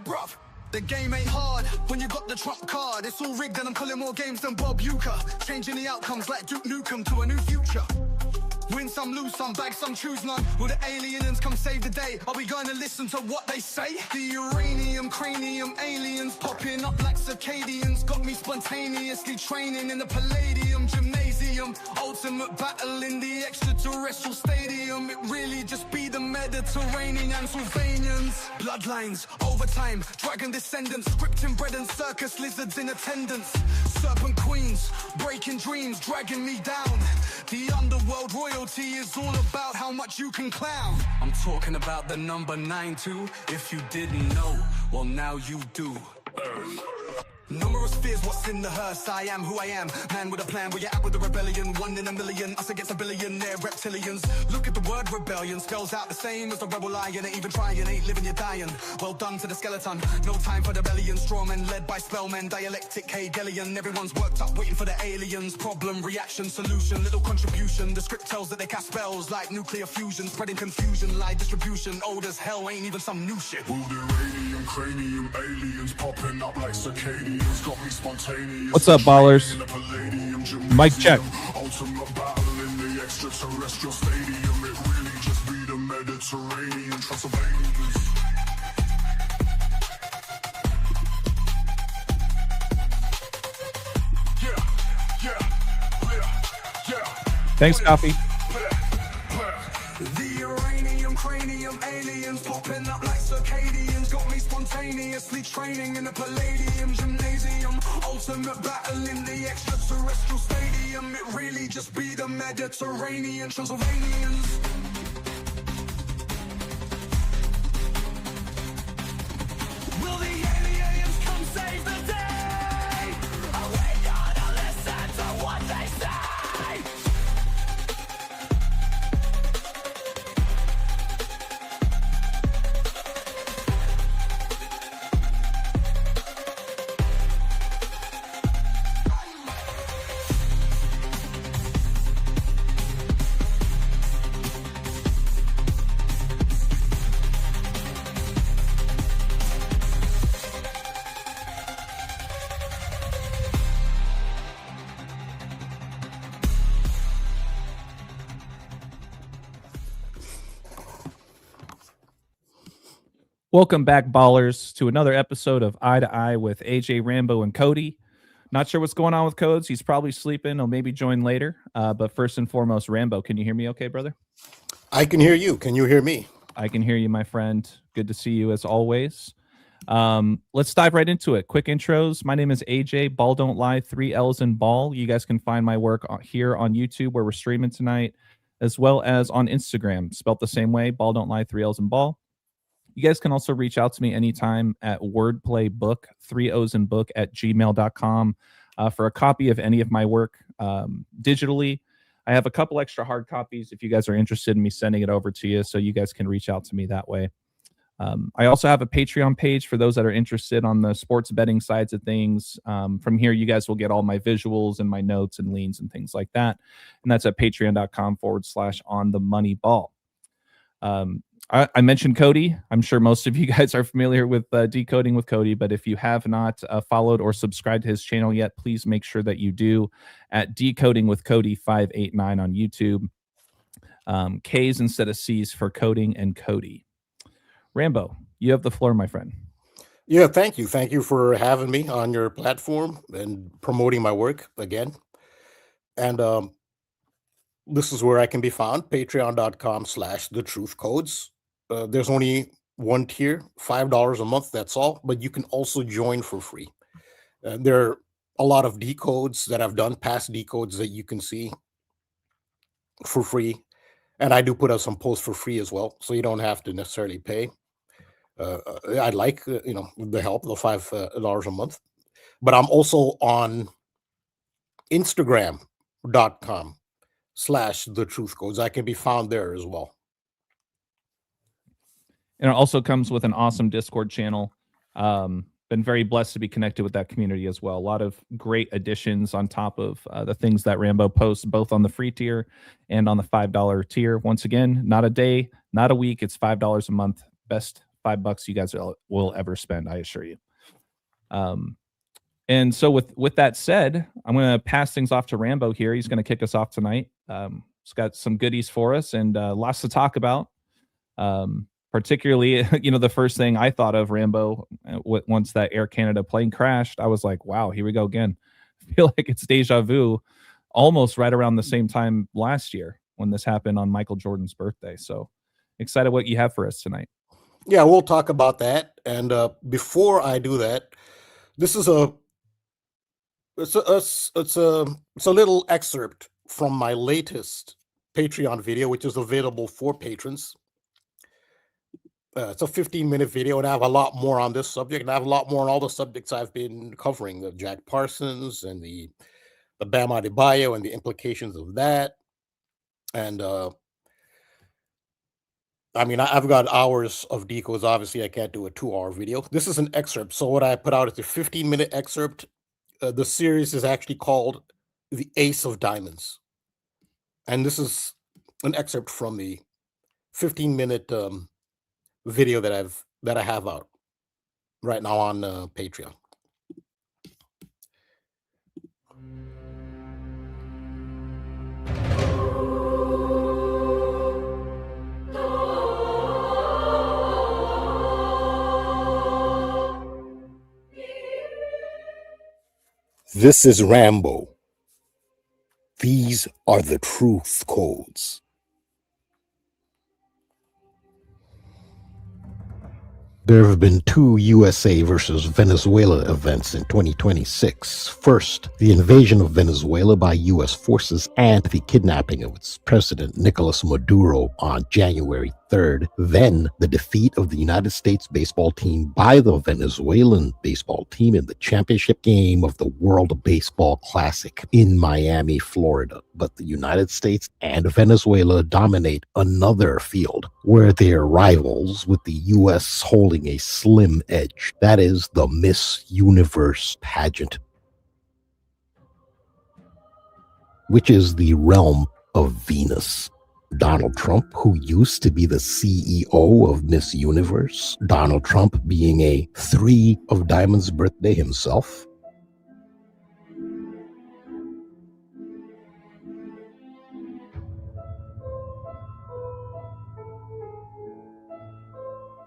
bruv. The game ain't hard when you got the trump card. It's all rigged and I'm calling more games than Bob Uecker. Changing the outcomes like Duke Nukem to a new future. Win some, lose some, bag some, choose none. Will the aliens come save the day? Are we going to listen to what they say? The uranium, cranium, aliens popping up like circadians. Got me spontaneously training in the Palladium gymnasium. Ultimate battle in the extraterrestrial stadium. It really just be the Mediterranean and Sylvanians. Bloodlines, overtime, dragon descendants. Scripting bread and circus lizards in attendance. Serpent queens, breaking dreams, dragging me down. The underworld royalty is all about how much you can clown. I'm talking about the number 9 too. If you didn't know, well now you do. Numerous fears, what's in the hearse? I am who I am, man with a plan. Where you at with the rebellion? 1 in a million, us against a billionaire reptilians. Look at the word rebellion, spells out the same as the rebel lion. Ain't even trying, ain't living, you're dying. Well done to the skeleton, no time for the rebellion. Strawmen led by spellmen, dialectic Hegelian. Everyone's worked up waiting for the aliens. Problem, reaction, solution, little contribution. The script tells that they cast spells like nuclear fusion. Spreading confusion, lie distribution. Old as hell, ain't even some new shit. All the radium, cranium, aliens popping up like circadians. What's up, ballers? Mic check. Ultimate battle in the extraterrestrial stadium. It really just be the Mediterranean Transylvanians. Thanks, Coffee. The uranium, cranium, aliens popping up like circadians. Got me spontaneously training in the Palladium gymnasium. Ultimate battle in the extraterrestrial stadium. It really just be the Mediterranean Transylvanians. Will the aliens come save the day? Are we gonna listen to what they say? Welcome back, ballers, to another episode of Eye to Eye with AJ, Rambo, and Cody. Not sure what's going on with Codes. He's probably sleeping. He'll maybe join later. But first and foremost, Rambo, can you hear me okay, brother? I can hear you. Can you hear me? I can hear you, my friend. Good to see you as always. Let's dive right into it. Quick intros. My name is AJ, Balll Don't Lie, 3 L's in Ball. You guys can find my work here on YouTube where we're streaming tonight, as well as on Instagram, spelt the same way, Balll Don't Lie, 3 L's in Ball. You guys can also reach out to me anytime at wordplaybook, 3 O's in book at gmail.com for a copy of any of my work digitally. I have a couple extra hard copies if you guys are interested in me sending it over to you, so you guys can reach out to me that way. I also have a Patreon page for those that are interested on the sports betting sides of things. From here, you guys will get all my visuals and my notes and leans and things like that. And that's at patreon.com/onthemoneyball. I mentioned Cody. I'm sure most of you guys are familiar with Decoding with Cody, but if you have not followed or subscribed to his channel yet, please make sure that you do at Decoding with Cody 589 on YouTube. K's instead of C's for coding and Cody. Rambo, you have the floor, my friend. Yeah, thank you. Thank you for having me on your platform and promoting my work again. And this is where I can be found, patreon.com/thetruthcodes. There's only one tier, $5 a month, that's all, but you can also join for free. There are a lot of decodes that I've done, past decodes that you can see for free. And I do put up some posts for free as well, so you don't have to necessarily pay. I'd like, the help, the $5 a month. But I'm also on Instagram.com/thetruthcodes. I can be found there as well. And it also comes with an awesome Discord channel. Been very blessed to be connected with that community as well. A lot of great additions on top of the things that Rambo posts, both on the free tier and on the $5 tier. Once again, not a day, not a week. It's $5 a month. Best $5 you guys will ever spend, I assure you. And so with that said, I'm going to pass things off to Rambo here. He's going to kick us off tonight. He's got some goodies for us and lots to talk about. Particularly, the first thing I thought of, Rambo, once that Air Canada plane crashed, I was like, wow, here we go again. I feel like it's deja vu, almost right around the same time last year when this happened on Michael Jordan's birthday. So excited what you have for us tonight. Yeah, we'll talk about that. And before I do that, this is it's a little excerpt from my latest Patreon video, which is available for patrons. It's a 15-minute video, and I have a lot more on this subject, and I have a lot more on all the subjects I've been covering, the Jack Parsons and the Bam Adebayo and the implications of that. And I mean, I've got hours of decodes. Obviously, I can't do a 2-hour video. This is an excerpt. So what I put out is a 15-minute excerpt. The series is actually called The Ace of Diamonds. And this is an excerpt from the 15-minute video that I have out right now on Patreon. This is Rambo. These are the truth codes. There have been 2 USA versus Venezuela events in 2026. First, the invasion of Venezuela by US forces and the kidnapping of its president, Nicolas Maduro, on January 3rd. Then, the defeat of the United States baseball team by the Venezuelan baseball team in the championship game of the World Baseball Classic in Miami, Florida. But the United States and Venezuela dominate another field where they're rivals, with the US holding a slim edge. That is the Miss Universe pageant, which is the realm of Venus. Donald Trump, who used to be the CEO of Miss Universe, Donald Trump being a 3 of Diamonds birthday himself,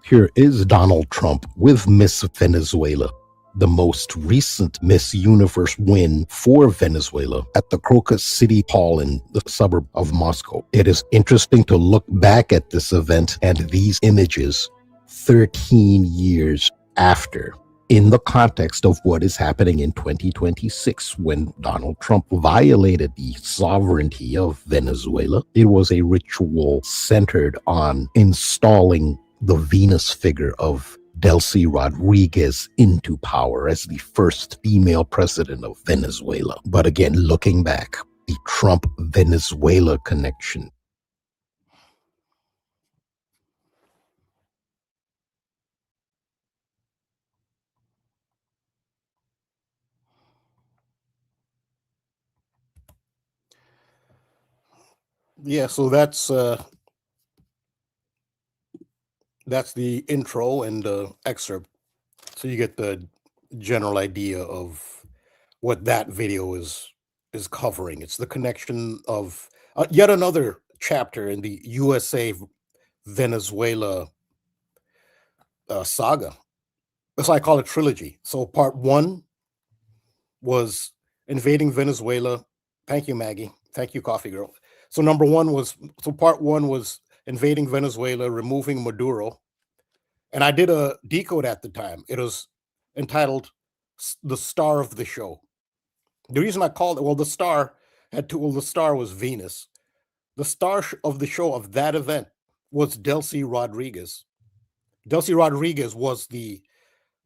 here is Donald Trump with Miss Venezuela, the most recent Miss Universe win for Venezuela at the Crocus City Hall in the suburb of Moscow. It is interesting to look back at this event and these images 13 years after, in the context of what is happening in 2026 when Donald Trump violated the sovereignty of Venezuela. It was a ritual centered on installing the Venus figure of Delcy Rodriguez into power as the first female president of Venezuela. But again, looking back, the Trump-Venezuela connection. Yeah, so that's the intro and excerpt. So you get the general idea of what that video is covering. It's the connection of yet another chapter in the USA Venezuela saga. That's why I call it trilogy. So part 1 was invading Venezuela. Thank you, Maggie. Thank you, Coffee Girl. So part 1 was invading Venezuela, removing Maduro. And I did a decode at the time. It was entitled The Star of the Show. The reason I called it, the star was Venus. The star of the show of that event was Delcy Rodriguez. Delcy Rodriguez was the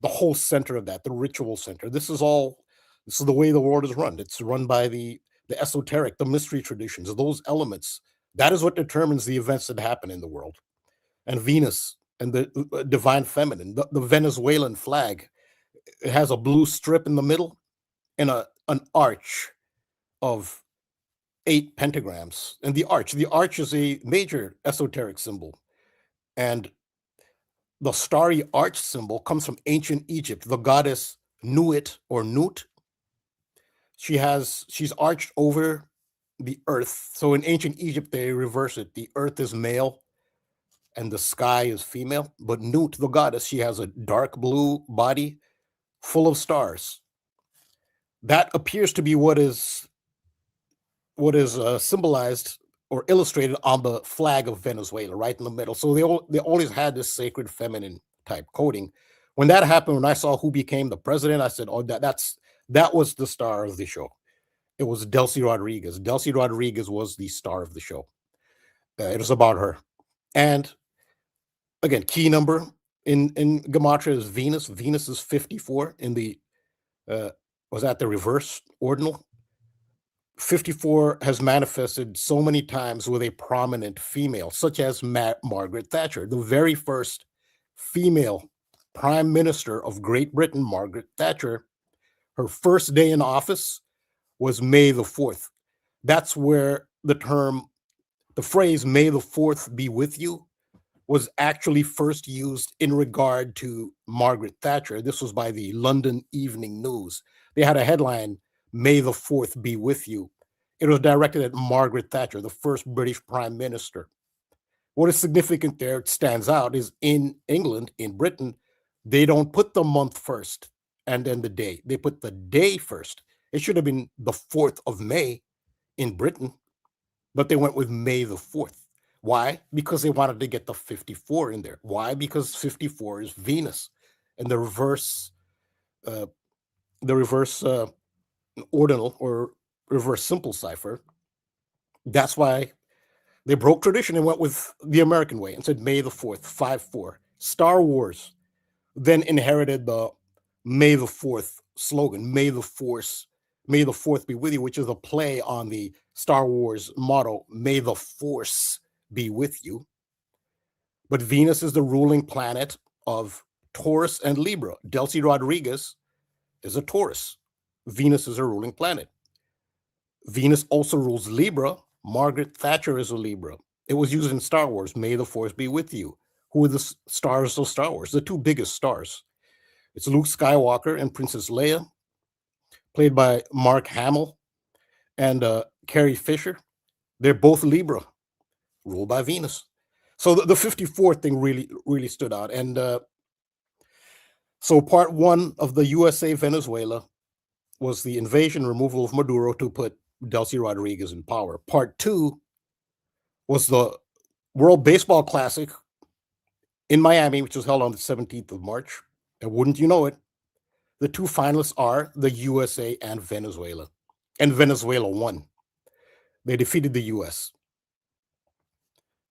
whole center of that, the ritual center. This is the way the world is run. It's run by the esoteric, the mystery traditions, those elements. That is what determines the events that happen in the world. And Venus and the divine feminine, the Venezuelan flag, it has a blue strip in the middle and an arch of 8 pentagrams. And the arch is a major esoteric symbol. And the starry arch symbol comes from ancient Egypt. The goddess Nuit or Nut. She's arched over the earth. So in ancient Egypt, they reverse it. The earth is male and the sky is female. But Nut, the goddess, she has a dark blue body full of stars. That appears to be what is symbolized or illustrated on the flag of Venezuela, right in the middle. So they always had this sacred feminine type coding. When that happened, when I saw who became the president, I said, "Oh, that was the star of the show." It was Delcy Rodriguez. Delcy Rodriguez was the star of the show. It was about her. And again, key number in Gematria is Venus. Venus is 54 in the was at the reverse ordinal. 54 has manifested so many times with a prominent female, such as Margaret Thatcher, the very first female prime minister of Great Britain. Margaret Thatcher, her first day in office was May the 4th. That's where the phrase "May the 4th be with you" was actually first used in regard to Margaret Thatcher. This was by the London Evening News. They had a headline, "May the 4th be with you." It was directed at Margaret Thatcher, the first British prime minister. What is significant there, it stands out, is in England, in Britain, they don't put the month first and then the day. They put the day first. It should have been the 4th of May in Britain, but they went with May the 4th. Why? Because they wanted to get the 54 in there. Why? Because 54 is Venus, and the reverse ordinal or reverse simple cipher. That's why they broke tradition and went with the American way and said May the 4th, 5-4. Star Wars then inherited the May the 4th slogan, May the 4th be with you, which is a play on the Star Wars motto, May the Force be with you. But Venus is the ruling planet of Taurus and Libra. Delcy Rodriguez is a Taurus. Venus is a ruling planet. Venus also rules Libra. Margaret Thatcher is a Libra. It was used in Star Wars, May the Force be with you. Who are the stars of Star Wars? The two biggest stars. It's Luke Skywalker and Princess Leia, played by Mark Hamill and Carrie Fisher. They're both Libra, ruled by Venus. So the 54 thing really stood out. And so part one of the USA Venezuela was the invasion, removal of Maduro to put Delcy Rodriguez in power. Part two was the World Baseball Classic in Miami, which was held on the 17th of March. And wouldn't you know it, the two finalists are the USA and Venezuela. And Venezuela won. They defeated the US.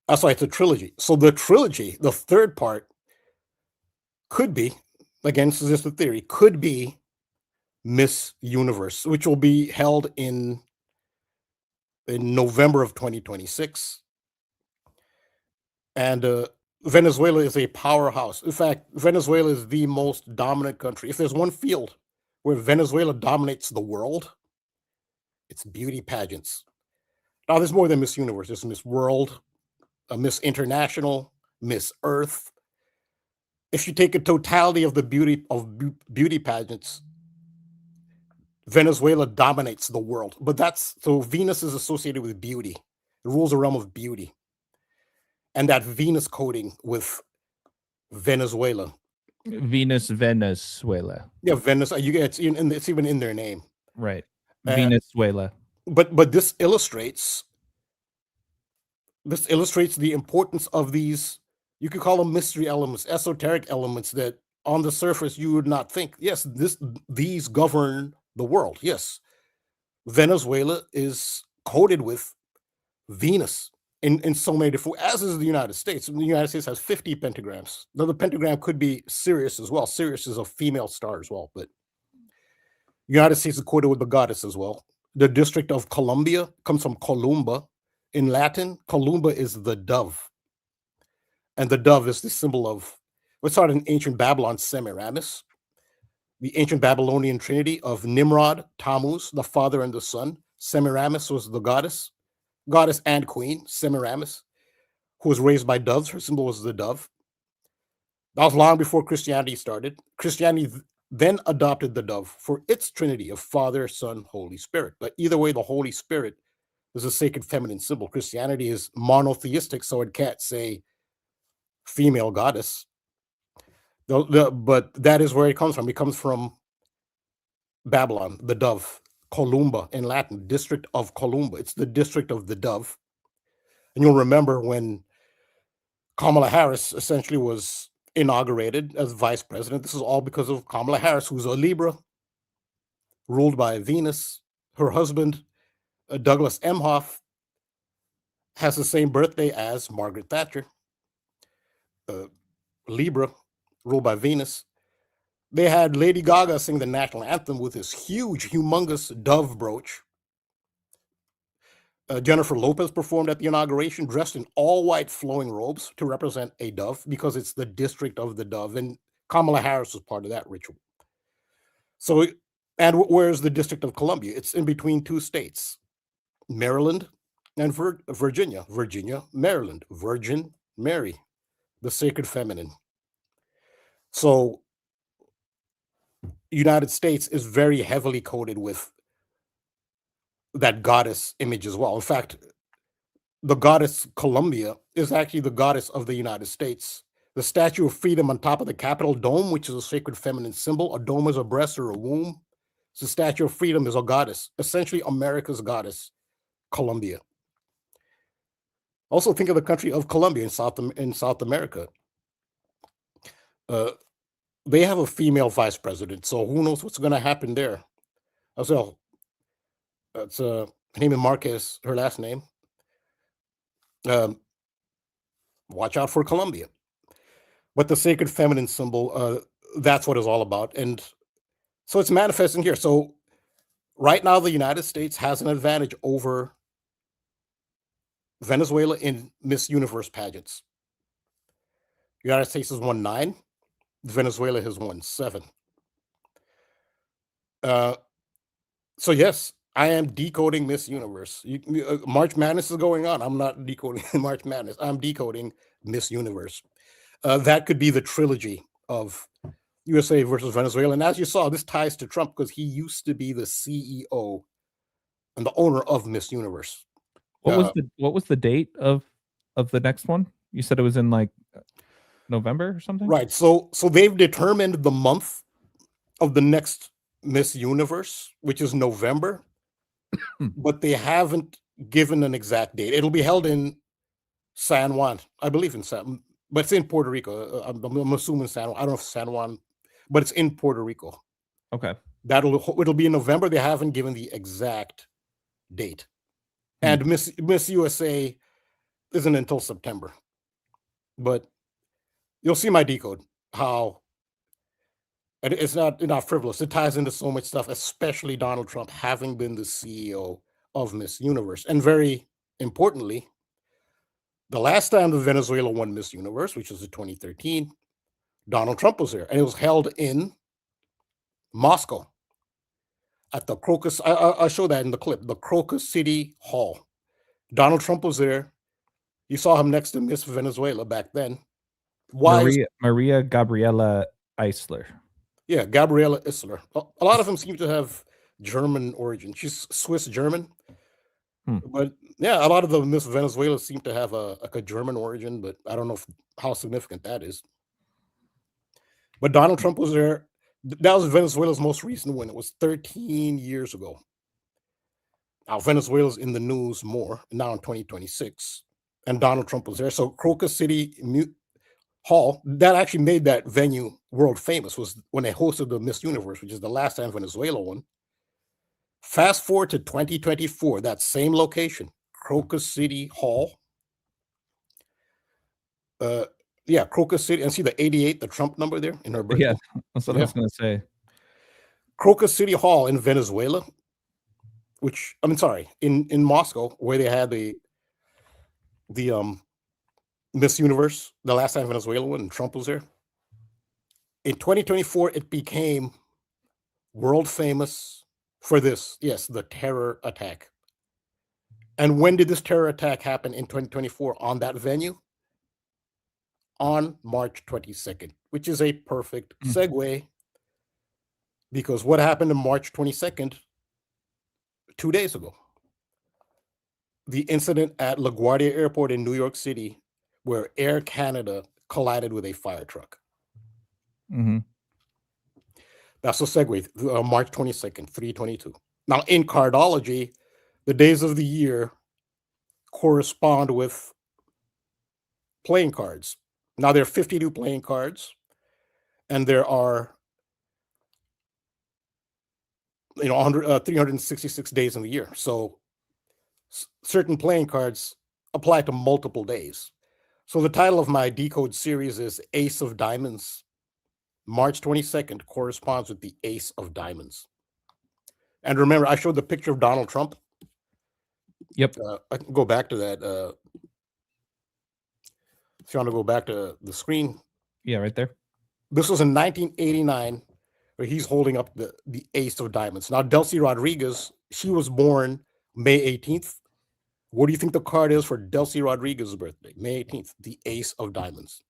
That's why it's a trilogy. So the trilogy, the third part, could be, again, this is just a theory, could be Miss Universe, which will be held in November of 2026. And Venezuela is a powerhouse. In fact, Venezuela is the most dominant country. If there's one field where Venezuela dominates the world, it's beauty pageants. Now, there's more than Miss Universe. There's Miss World, Miss International, Miss Earth. If you take a totality of the beauty pageants, Venezuela dominates the world. But so Venus is associated with beauty. It rules the realm of beauty. And that Venus coding with Venezuela. Venezuela. Yeah, Venice. It's even in their name. Right. Venezuela. But this illustrates the importance of these, you could call them mystery elements, esoteric elements that on the surface you would not think. Yes, these govern the world. Yes. Venezuela is coded with Venus in so many different, as is the United States. The United States has 50 pentagrams. Now the pentagram could be Sirius as well. Sirius is a female star as well, but United States is coded with the goddess as well. The District of Columbia comes from Columba. In Latin, Columba is the dove. And the dove is the symbol of, what's started in ancient Babylon, Semiramis, the ancient Babylonian trinity of Nimrod, Tammuz, the father and the son. Semiramis was the goddess and queen, Semiramis, who was raised by doves. Her symbol was the dove. That was long before Christianity started. Christianity then adopted the dove for its trinity of Father, Son, Holy Spirit. But either way, the Holy Spirit is a sacred feminine symbol. Christianity is monotheistic, so it can't say female goddess. But that is where it comes from. It comes from Babylon, the dove, Columba in Latin, district of Columba. It's the district of the dove. And you'll remember when Kamala Harris essentially was inaugurated as vice president. This is all because of Kamala Harris, who's a Libra, ruled by Venus. Her husband, Douglas Emhoff, has the same birthday as Margaret Thatcher, Libra, ruled by Venus. They had Lady Gaga sing the national anthem with this huge, humongous dove brooch. Jennifer Lopez performed at the inauguration dressed in all white flowing robes to represent a dove because it's the district of the dove. And Kamala Harris was part of that ritual. So, and where's the District of Columbia? It's in between two states, Maryland and Virginia. Virginia, Maryland, Virgin Mary, the sacred feminine. So, United States is very heavily coded with that goddess image as well. In fact, the goddess Columbia is actually the goddess of the United States. The Statue of Freedom on top of the Capitol dome, which is a sacred feminine symbol. A dome is a breast or a womb. So the Statue of Freedom is a goddess, essentially America's goddess, Columbia. Also think of the country of Colombia in South America. They have a female vice president, so who knows what's going to happen there. So it's her name is Marquez, her last name. Watch out for Colombia. But the sacred feminine symbol, that's what it's all about. And so it's manifesting here. So right now, the United States has an advantage over Venezuela in Miss Universe pageants. The United States has won 9. Venezuela has won 7. So yes, I am decoding Miss Universe. March Madness is going on. I'm not decoding March Madness. I'm decoding Miss Universe. That could be the trilogy of USA versus Venezuela. And as you saw, this ties to Trump because he used to be the CEO and the owner of Miss Universe. What was the date of the next one? You said it was in like November or something? Right. So they've determined the month of the next Miss Universe, which is November, but they haven't given an exact date. It'll be held in San Juan, I believe but it's in Puerto Rico. I'm assuming San Juan. I don't know if San Juan, but it's in Puerto Rico. Okay. It'll be in November. They haven't given the exact date. And Miss USA isn't until September. But you'll see my decode, how it's not frivolous. It ties into so much stuff, especially Donald Trump having been the CEO of Miss Universe. And very importantly, the last time that Venezuela won Miss Universe, which was in 2013, Donald Trump was there. And it was held in Moscow at the Crocus. I'll show that in the clip, the Crocus City Hall. Donald Trump was there. You saw him next to Miss Venezuela back then. Maria Gabriela Eisler. Yeah, Gabriela Isler. A lot of them seem to have German origin. She's Swiss German. But yeah, a lot of the Miss Venezuela seem to have a German origin, but I don't know how significant that is. But Donald Trump was there. That was Venezuela's most recent win. It was 13 years ago. Now Venezuela's in the news more now in 2026, and Donald Trump was there. So Crocus City Hall, that actually made that venue world famous, was when they hosted the Miss Universe, which is the last time Venezuela won. Fast forward to 2024, that same location, Crocus City Hall. Yeah, Crocus City, and see the 88, the Trump number there in her birthday. Yeah, that's what I was going to say. Crocus City Hall in Venezuela, in Moscow, where they had the Miss Universe, the last time Venezuela won, and Trump was there. In 2024, it became world famous for this, yes, the terror attack. And when did this terror attack happen in 2024 on that venue? On March 22nd, which is a perfect segue, because what happened on March 22nd, 2 days ago? The incident at LaGuardia Airport in New York City, where Air Canada collided with a fire truck. That's a segue. March 22nd, 322. Now, in cardology, the days of the year correspond with playing cards. Now, there are 52 playing cards, and there are 366 days in the year. So certain playing cards apply to multiple days. So the title of my decode series is Ace of Diamonds. March 22nd corresponds with the Ace of Diamonds. And remember, I showed the picture of Donald Trump. Yep. I can go back to that. If you want to go back to the screen. Yeah, right there. This was in 1989, where he's holding up the Ace of Diamonds. Now, Delcy Rodriguez, she was born May 18th. What do you think the card is for Delcy Rodriguez's birthday? May 18th, the Ace of Diamonds.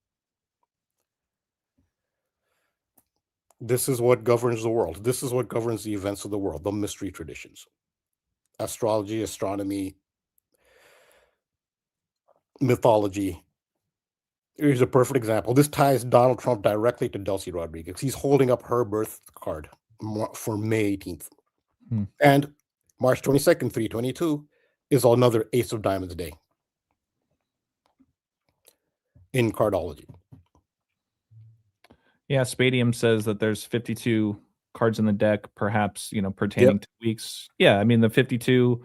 This is what governs the world. This is what governs the events of the world, the mystery traditions. Astrology, astronomy, mythology. Here's a perfect example. This ties Donald Trump directly to Delcy Rodriguez. He's holding up her birth card for May 18th. And March 22nd, 322, is another Ace of Diamonds day in cardology. Yeah, Spadium says that there's 52 cards in the deck, perhaps, pertaining to weeks. Yeah, I mean, the 52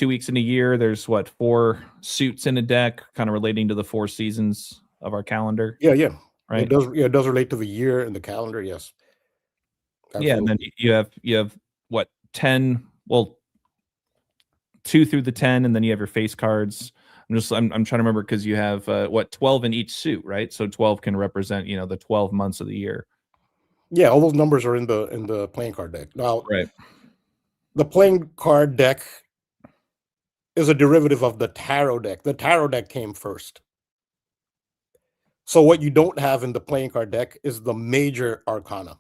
weeks in a year, there's 4 suits in a deck, kind of relating to the 4 seasons of our calendar. Yeah. Right. It does relate to the year and the calendar, yes. Absolutely. Yeah, and then you have 10, 2 through the 10, and then you have your face cards. I'm trying to remember, because you have 12 in each suit, right? So 12 can represent the 12 months of the year. Yeah, all those numbers are in the playing card deck. Now, right, the playing card deck is a derivative of the tarot deck. The tarot deck came first. So what you don't have in the playing card deck is the major arcana.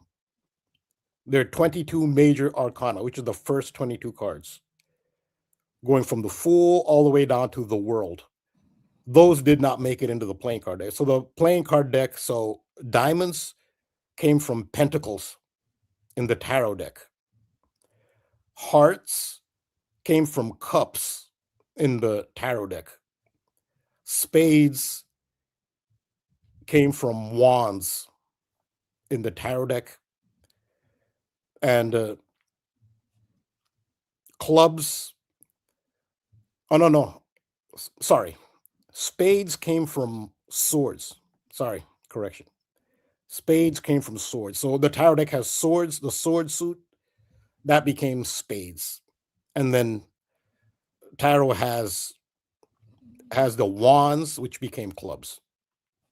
There are 22 major arcana, which is the first 22 cards, going from the Fool all the way down to the World. Those did not make it into the playing card deck. So the playing card deck, so diamonds came from pentacles in the tarot deck. Hearts came from cups in the tarot deck. Spades came from wands in the tarot deck. And clubs, sorry. Spades came from swords. Sorry, correction. Spades came from swords. So the tarot deck has swords, the sword suit, that became spades. And then tarot has the wands, which became clubs.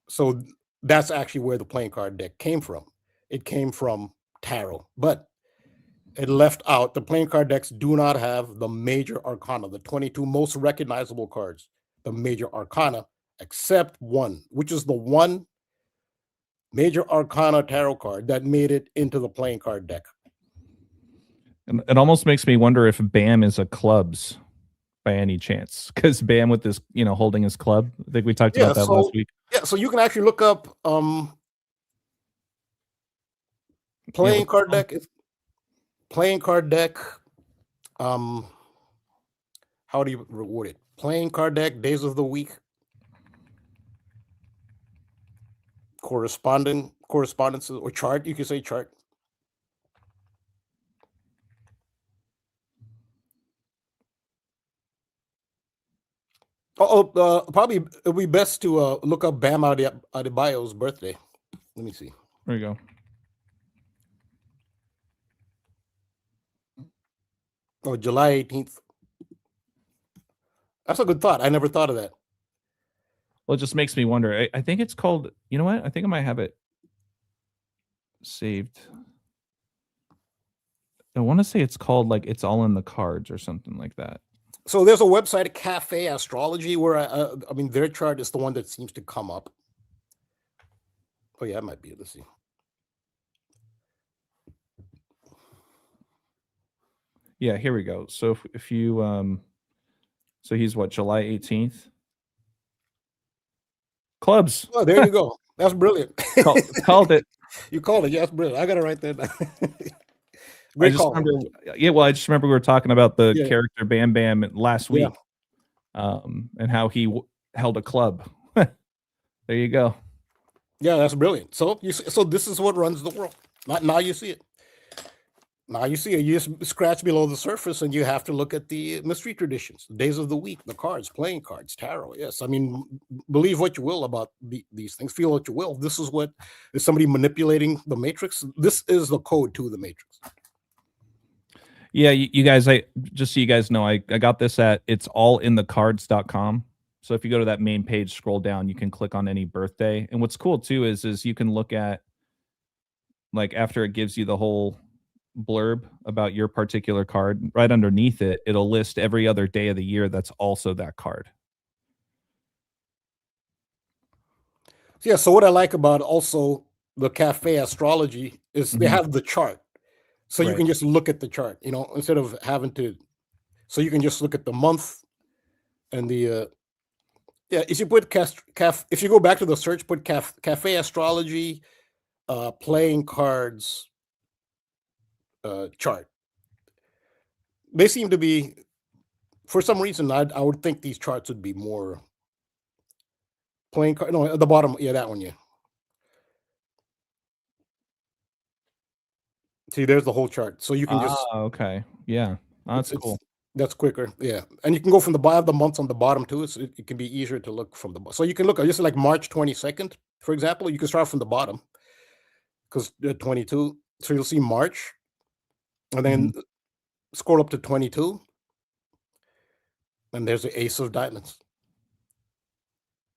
So that's actually where the playing card deck came from. It came from tarot, but it left out, the playing card decks do not have the major arcana, the 22 most recognizable cards, the major arcana, except one, which is the one major arcana tarot card that made it into the playing card deck. And it almost makes me wonder if Bam is a clubs by any chance, because Bam with this, holding his club. I think we talked about that last week. Yeah, so you can actually look up playing card deck. Playing card deck. How do you reward it? Playing card deck, days of the week. Correspondences or chart. You can say chart. Probably it'll be best to look up Bam Adebayo's birthday. Let me see. There you go. Oh, July 18th. That's a good thought. I never thought of that. Well, it just makes me wonder. I think it's called, you know what? I think I might have it saved. I want to say it's called It's All in the Cards or something like that. So there's a website, Cafe Astrology, where their chart is the one that seems to come up. Oh yeah, that might be it. Let's see. Yeah, here we go. So if you so he's what, July 18th? Clubs. Oh, there you go. That's brilliant. Called it. You called it. Yeah, that's brilliant. I gotta write that down. I Great just call. remember, yeah, well, I just remember we were talking about the Yeah. character Bam Bam last week, Yeah. and how he held a club. There you go. Yeah, that's brilliant. So so this is what runs the world. Now you see it. Now you see it. You just scratch below the surface, and you have to look at the mystery traditions, the days of the week, the cards, playing cards, tarot. Yes, I mean, believe what you will about these things. Feel what you will. This is what is somebody manipulating the matrix. This is the code to the matrix. Yeah, you guys, I just so you guys know, I got this at it'sallinthecards.com. So if you go to that main page, scroll down, you can click on any birthday. And what's cool too is you can look at, like, after it gives you the whole blurb about your particular card, right underneath it, it'll list every other day of the year that's also that card. Yeah, so what I like about also the cafe astrology is they have the chart. So you can just look at the chart, you know, instead of having to, so you can just look at the month and the yeah, if you put if you go back to the search, put cafe astrology, playing cards, chart. They seem to be, for some reason, I would think these charts would be more playing card. No, at the bottom, yeah, that one, yeah. See, there's the whole chart, so you can just. Okay, yeah, that's cool. That's quicker, yeah. And you can go from the bottom, the months on the bottom too. So it can be easier to look from the bottom. So you can look at just like March 22nd, for example. You can start from the bottom because 22. So you'll see March, and then scroll up to 22, and there's the Ace of Diamonds.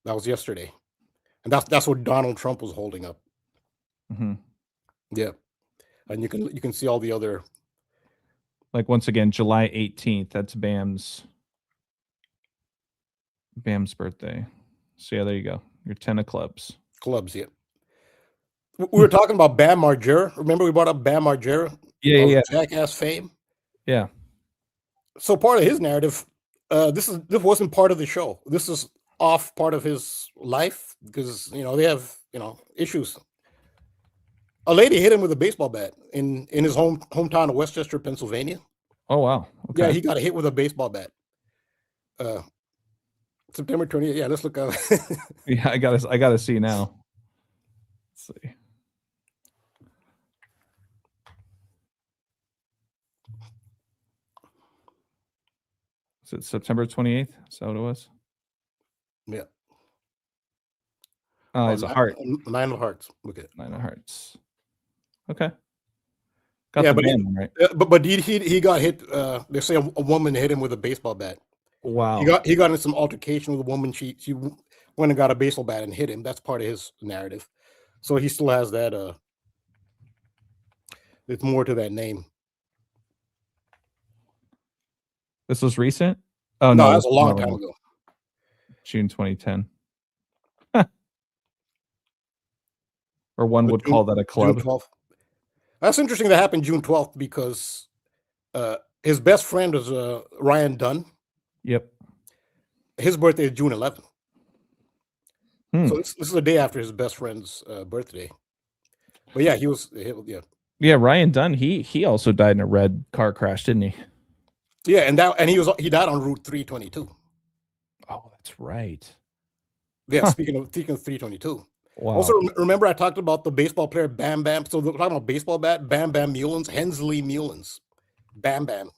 That was yesterday, and that's what Donald Trump was holding up. Yeah, and you can see all the other. Like, once again, July 18th. That's Bam's birthday. So yeah, there you go. Your 10 of clubs. Clubs, yeah. We were talking about Bam Margera. Remember we brought up Bam Margera? Yeah. Jackass fame. Yeah. So part of his narrative, this wasn't part of the show. This is off part of his life because they have issues. A lady hit him with a baseball bat in his hometown of Westchester, Pennsylvania. Oh wow! Okay. Yeah, he got hit with a baseball bat. September 20th. Yeah, let's look up. Yeah, I gotta see now. Let's see. Is it September 28th? Is that what it was? Yeah. It's a heart. 9 of hearts. Okay. 9 of hearts. Okay. Yeah, but right? But he got hit. They say a woman hit him with a baseball bat. Wow. He got in some altercation with a woman. She went and got a baseball bat and hit him. That's part of his narrative. So he still has that. There's more to that name. This was recent? Oh no, that's a long time ago. June 2010. Or one would call that a club. June 12th. That's interesting. That happened June 12th because his best friend was Ryan Dunn. Yep. His birthday is June 11th. So this is the day after his best friend's birthday. But yeah, he was. Yeah, Ryan Dunn. He also died in a red car crash, didn't he? Yeah, and he died on Route 322. Oh, that's right. Yeah, speaking of 322. Wow. Also, remember I talked about the baseball player Bam Bam. So we're talking about baseball bat, Bam Bam Mullins, Hensley Mullins, Bam Bam.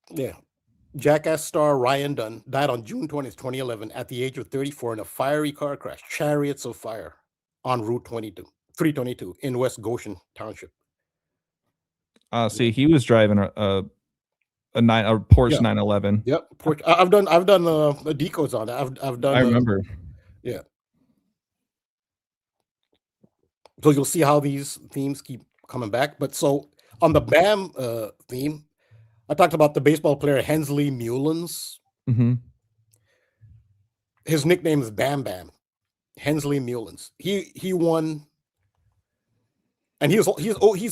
Yeah. Jackass star Ryan Dunn died on June 20th, 2011 at the age of 34 in a fiery car crash, Chariots of Fire, on Route 322 in West Goshen Township. See, he was driving a Porsche 911. Yep. I've done the decodes on that. I've done. I remember. Yeah. So you'll see how these themes keep coming back. But so on the BAM theme, I talked about the baseball player Hensley Mullins. Mm-hmm. His nickname is Bam Bam. Hensley Mullins. He won, and he's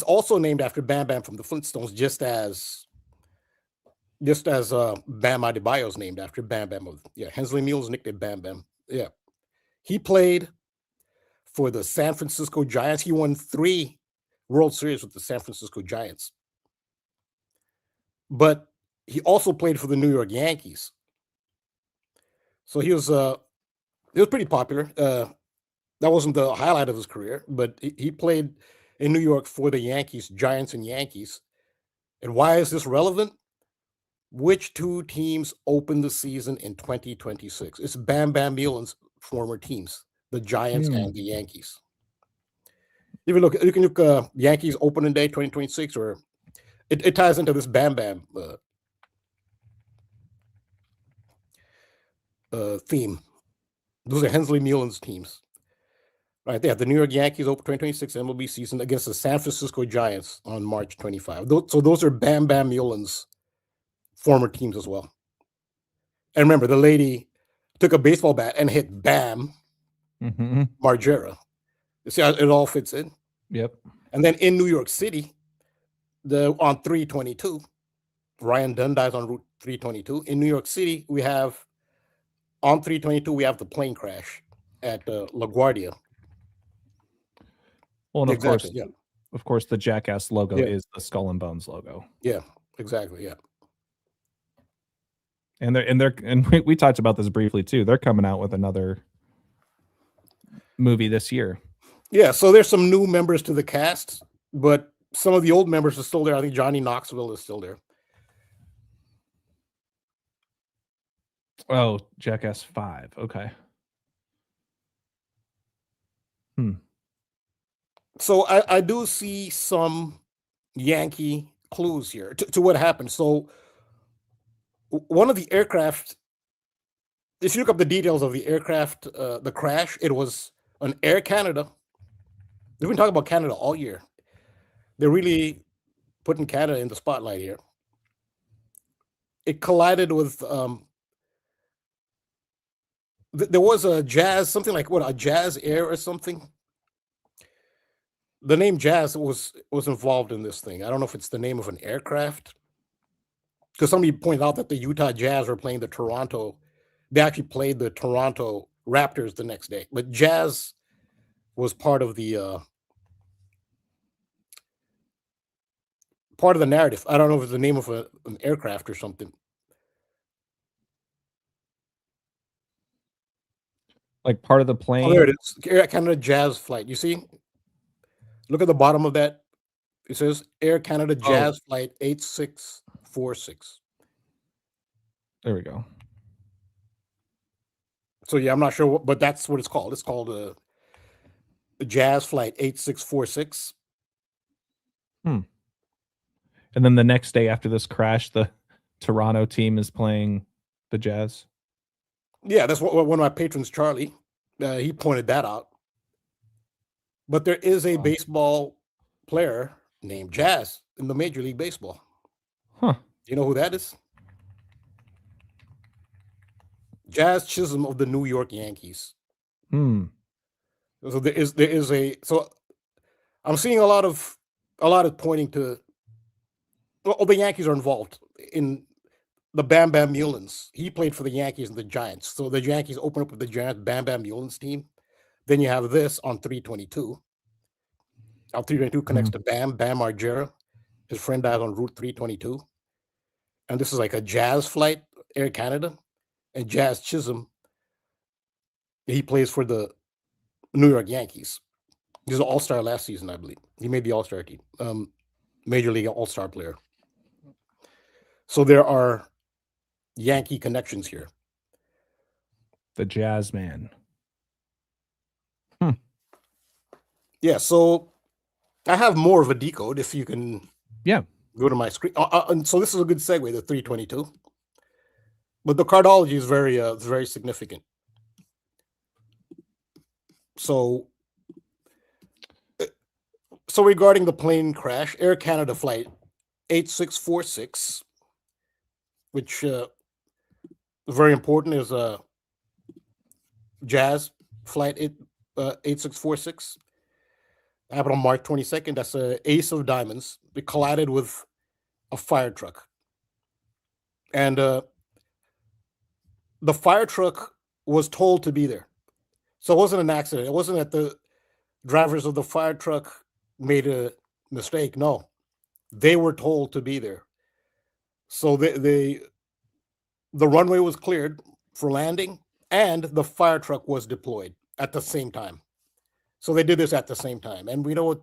also named after Bam Bam from the Flintstones, just as Bam Adebayo's named after Bam Bam. Yeah, Hensley Mullins nicknamed Bam Bam. Yeah, he played for the San Francisco Giants. He won 3 World Series with the San Francisco Giants, but he also played for the New York Yankees. So he was pretty popular. That wasn't the highlight of his career, but he played in New York for the Yankees, Giants and Yankees. And why is this relevant? Which 2 teams opened the season in 2026? It's Bam Bam Mullin's former teams, the Giants and the Yankees. If you can look Yankees opening day 2026, or it ties into this Bam Bam theme. Those are Hensley Mullin's teams. Right there, the New York Yankees open 2026 MLB season against the San Francisco Giants on March 25. So those are Bam Bam Mullin's former teams as well. And remember, the lady took a baseball bat and hit Bam Margera. You see how it all fits in? Yep. And then in New York City, on 322, Ryan Dunn dies on Route 322. In New York City, we have on 322 we have the plane crash at LaGuardia. Well, and Exactly, of course, the Jackass logo is the Skull and Bones logo. Yeah, exactly. Yeah. And we talked about this briefly too. They're coming out with another movie this year. Yeah, so there's some new members to the cast, but some of the old members are still there. I think Johnny Knoxville is still there. Oh, Jackass 5. Okay. So I do see some Yankee clues here to what happened. So one of the aircraft, if you look up the details of the aircraft, the crash, it was an Air Canada. We've been talking about Canada all year. They're really putting Canada in the spotlight here. It collided with there was a Jazz, something like a Jazz Air or something. The name Jazz was involved in this thing. I don't know if it's the name of an aircraft, because somebody pointed out that the Utah Jazz were playing the Toronto. They actually played the Toronto Raptors the next day, but Jazz was part of the narrative. I don't know if it's the name of an aircraft or something. Like part of the plane. Oh, there it is. Air Canada Jazz flight. You see? Look at the bottom of that. It says Air Canada Jazz flight 8646. There we go. So yeah, I'm not sure, but that's what it's called. It's called a Jazz flight 8646. And then the next day after this crash, the Toronto team is playing the Jazz. Yeah, that's what one of my patrons, Charlie, he pointed that out. But there is a baseball player named Jazz in the Major League Baseball. Huh. You know who that is? Jazz Chisholm of the New York Yankees. So there is a, so I'm seeing a lot of pointing to, well, the Yankees are involved in the Bam Bam Mullins. He played for the Yankees and the Giants. So the Yankees open up with the Giants Bam Bam Mullins team. Then you have this on 322. On 322 connects to Bam Margera. His friend died on Route 322. And this is like a Jazz flight, Air Canada. And Jazz Chisholm, he plays for the New York Yankees. He was an all-star last season, I believe. He made the all-star team. Major League all-star player. So there are Yankee connections here. The Jazz man. Yeah, so I have more of a decode if you can go to my screen. And so this is a good segue to 322. But the cardology is very significant. So regarding the plane crash, Air Canada flight 8646, which very important, is Jazz Flight 8646. Happened on March 22nd. That's a ace of diamonds. It collided with a fire truck. And the fire truck was told to be there. So it wasn't an accident. It wasn't that the drivers of the fire truck made a mistake. No, they were told to be there. So the runway was cleared for landing, and the fire truck was deployed at the same time. So they did this at the same time. And we know what.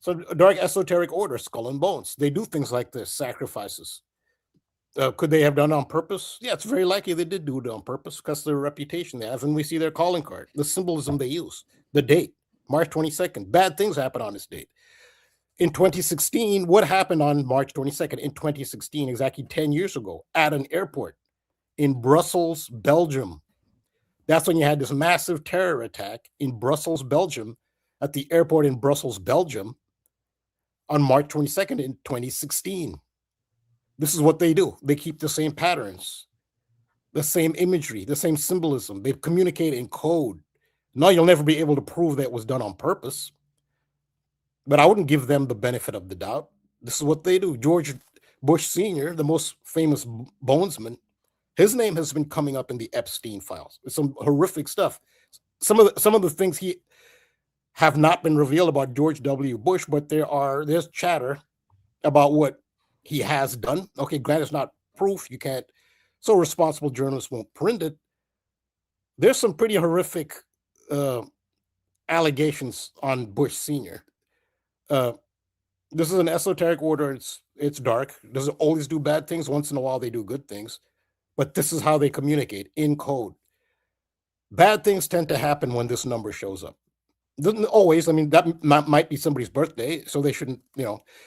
So dark esoteric order, skull and bones, they do things like this, sacrifices. Could they have done it on purpose? Yeah, it's very likely they did do it on purpose because of the reputation they have. And we see their calling card, the symbolism they use, the date, March 22nd. Bad things happen on this date. In 2016, what happened on March 22nd? In 2016, exactly 10 years ago, at an airport in Brussels, Belgium. That's when you had this massive terror attack in Brussels, Belgium, at the airport in Brussels, Belgium, on March 22nd in 2016. This is what they do. They keep the same patterns, the same imagery, the same symbolism. They communicate in code. No, you'll never be able to prove that it was done on purpose, but I wouldn't give them the benefit of the doubt. This is what they do. George Bush Sr., the most famous bonesman, his name has been coming up in the Epstein files. It's some horrific stuff. Some of the things he have not been revealed about George W. Bush, but there's chatter about what he has done. Okay, granted, it's not proof. You can't. So responsible journalists won't print it. There's some pretty horrific allegations on Bush Sr. This is an esoteric order. It's dark. Doesn't always do bad things. Once in a while, they do good things. But this is how they communicate in code. Bad things tend to happen when this number shows up. Doesn't always. I mean, that might be somebody's birthday, so they shouldn't,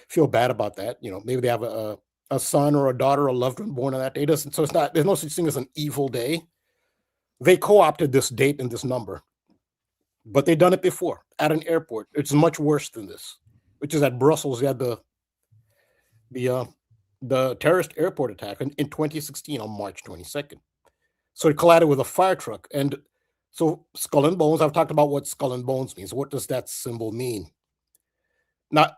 feel bad about that. Maybe they have a son or a daughter or a loved one born on that day. So it's not. There's no such thing as an evil day. They co-opted this date and this number, but they've done it before at an airport. It's much worse than this, which is at Brussels. You had the terrorist airport attack in 2016 on March 22nd. So it collided with a fire truck. And so skull and bones, I've talked about what skull and bones means. What does that symbol mean? Now,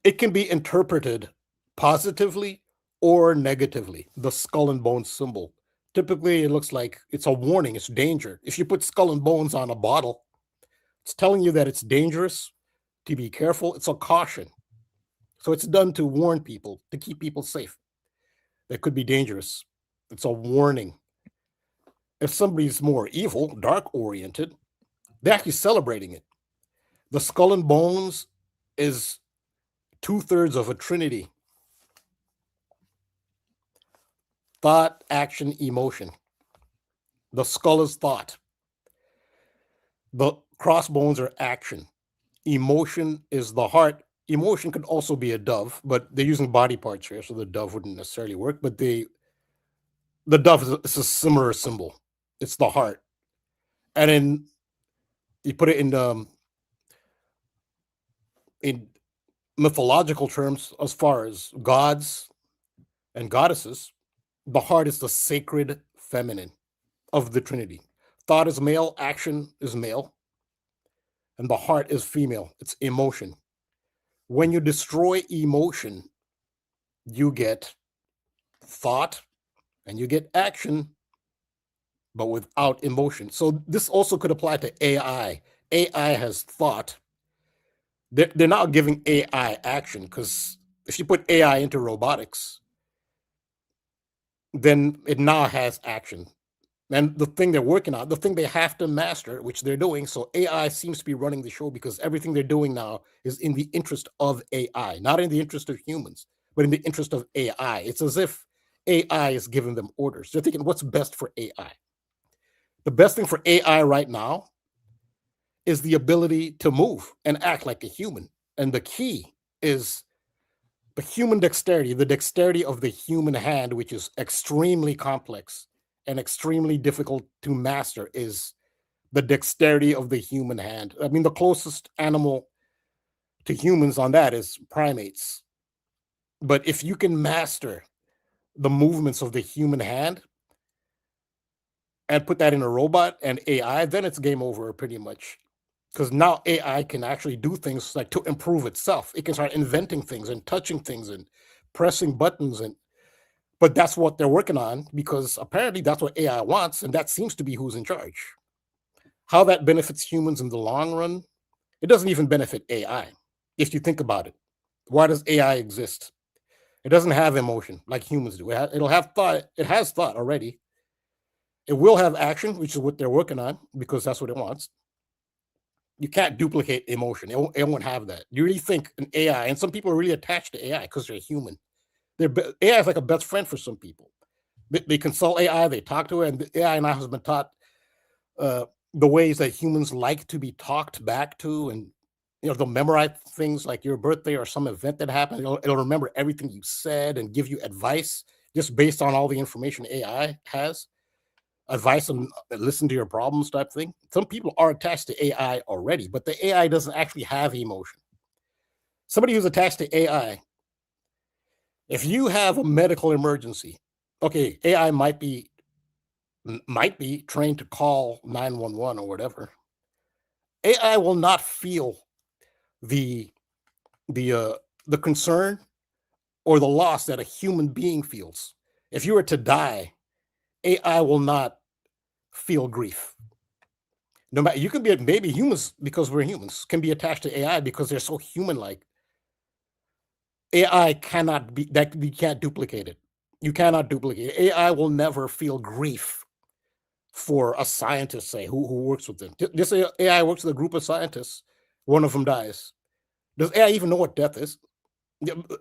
it can be interpreted positively or negatively, the skull and bones symbol. Typically, it looks like it's a warning, it's danger. If you put skull and bones on a bottle, it's telling you that it's dangerous, to be careful. It's a caution. So it's done to warn people, to keep people safe. That could be dangerous. It's a warning. If somebody's more evil, dark-oriented, they're actually celebrating it. The skull and bones is 2/3 of a trinity. Thought, action, emotion. The skull is thought. The crossbones are action. Emotion is the heart. Emotion could also be a dove, but they're using body parts here, so the dove wouldn't necessarily work. But the dove is a similar symbol. It's the heart, and then you put it in mythological terms, as far as gods and goddesses, the heart is the sacred feminine of the Trinity. Thought is male, action is male, and the heart is female. It's emotion. When you destroy emotion, you get thought and you get action, but without emotion. So this also could apply to AI. AI has thought. They're not giving AI action, because if you put AI into robotics, then it now has action. And the thing they're working on, the thing they have to master, which they're doing, so AI seems to be running the show, because everything they're doing now is in the interest of AI, not in the interest of humans, but in the interest of AI. It's as if AI is giving them orders. They're thinking, what's best for AI? The best thing for AI right now is the ability to move and act like a human. And the key is the human dexterity, the dexterity of the human hand, which is extremely complex and extremely difficult to master, is the dexterity of the human hand. I mean, the closest animal to humans on that is primates. But if you can master the movements of the human hand and put that in a robot and AI, then it's game over pretty much. Because now AI can actually do things like to improve itself. It can start inventing things and touching things and pressing buttons. But that's what they're working on, because apparently that's what AI wants, and that seems to be who's in charge. How that benefits humans in the long run, it doesn't even benefit AI. If you think about it, why does AI exist? It doesn't have emotion like humans do. It'll have thought. It has thought already. It will have action, which is what they're working on, because that's what it wants. You can't duplicate emotion. It won't have that. You really think an AI, and some people are really attached to AI because they're human. AI is like a best friend for some people. They consult AI, they talk to it, and the AI now has been taught the ways that humans like to be talked back to, and they'll memorize things like your birthday or some event that happened. It'll remember everything you said and give you advice just based on all the information AI has. Advice and listen to your problems type thing. Some people are attached to AI already, but the AI doesn't actually have emotion. Somebody who's attached to AI, if you have a medical emergency, okay, AI might be trained to call 911 or whatever. AI will not feel the concern or the loss that a human being feels. If you were to die, AI will not feel grief. No matter, you can be, maybe humans, because we're humans, can be attached to AI because they're so human-like. AI cannot be, that you can't duplicate it. You cannot duplicate it. AI will never feel grief for a scientist, say, who works with them. Just say AI works with a group of scientists, one of them dies. Does AI even know what death is?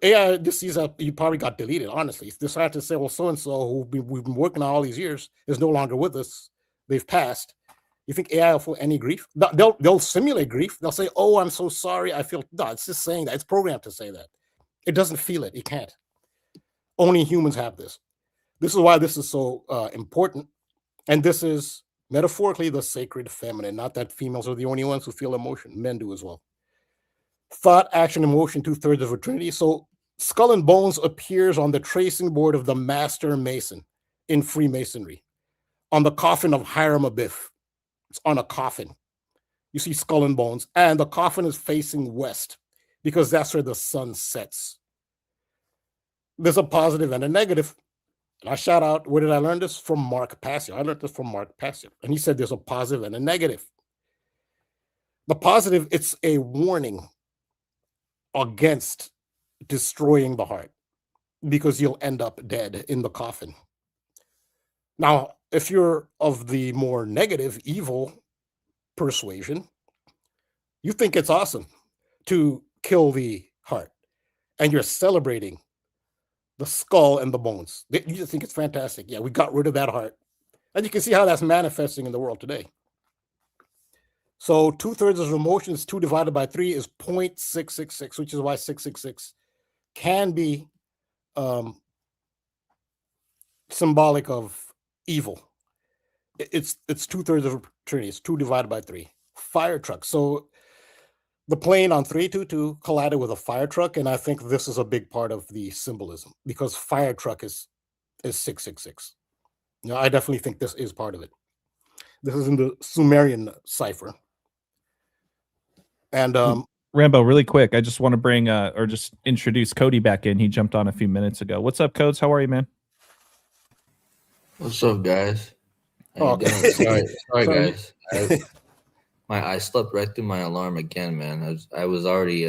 AI just sees that you probably got deleted, honestly. The scientists say, well, so-and-so who we've been working on all these years is no longer with us. They've passed. You think AI will feel any grief? They'll simulate grief. They'll say, oh, I'm so sorry. I feel, no, it's just saying that. It's programmed to say that. It doesn't feel it. It can't. Only humans have this. This is why this is so important. And this is metaphorically the sacred feminine, not that females are the only ones who feel emotion. Men do as well. Thought, action, emotion, 2/3 of a trinity. So Skull and Bones appears on the tracing board of the Master Mason in Freemasonry. On the coffin of Hiram Abiff. It's on a coffin. You see Skull and Bones, and the coffin is facing west because that's where the sun sets. There's a positive and a negative. And I shout out, where did I learn this? From Mark Passio. I learned this from Mark Passio. And he said there's a positive and a negative. The positive, it's a warning against destroying the heart because you'll end up dead in the coffin. Now, if you're of the more negative, evil persuasion, you think it's awesome to kill the heart and you're celebrating the skull and the bones. You just think it's fantastic. Yeah, we got rid of that heart. And you can see how that's manifesting in the world today. So 2/3 of emotions, 2 divided by 3 is 0.666, which is why 666 can be symbolic of evil. It's 2/3 of a trinity. It's 2 divided by 3. Fire truck. So the plane on 322 collided with a fire truck, and I think this is a big part of the symbolism because fire truck is 666. I definitely think this is part of it. This is in the Sumerian cipher. And Rambo, really quick, I just want to bring or just introduce KODI back in. He jumped on a few minutes ago. What's up, Codes? How are you, man? What's up, guys? How you doing? Sorry, guys. I slept right through my alarm again, man. I was already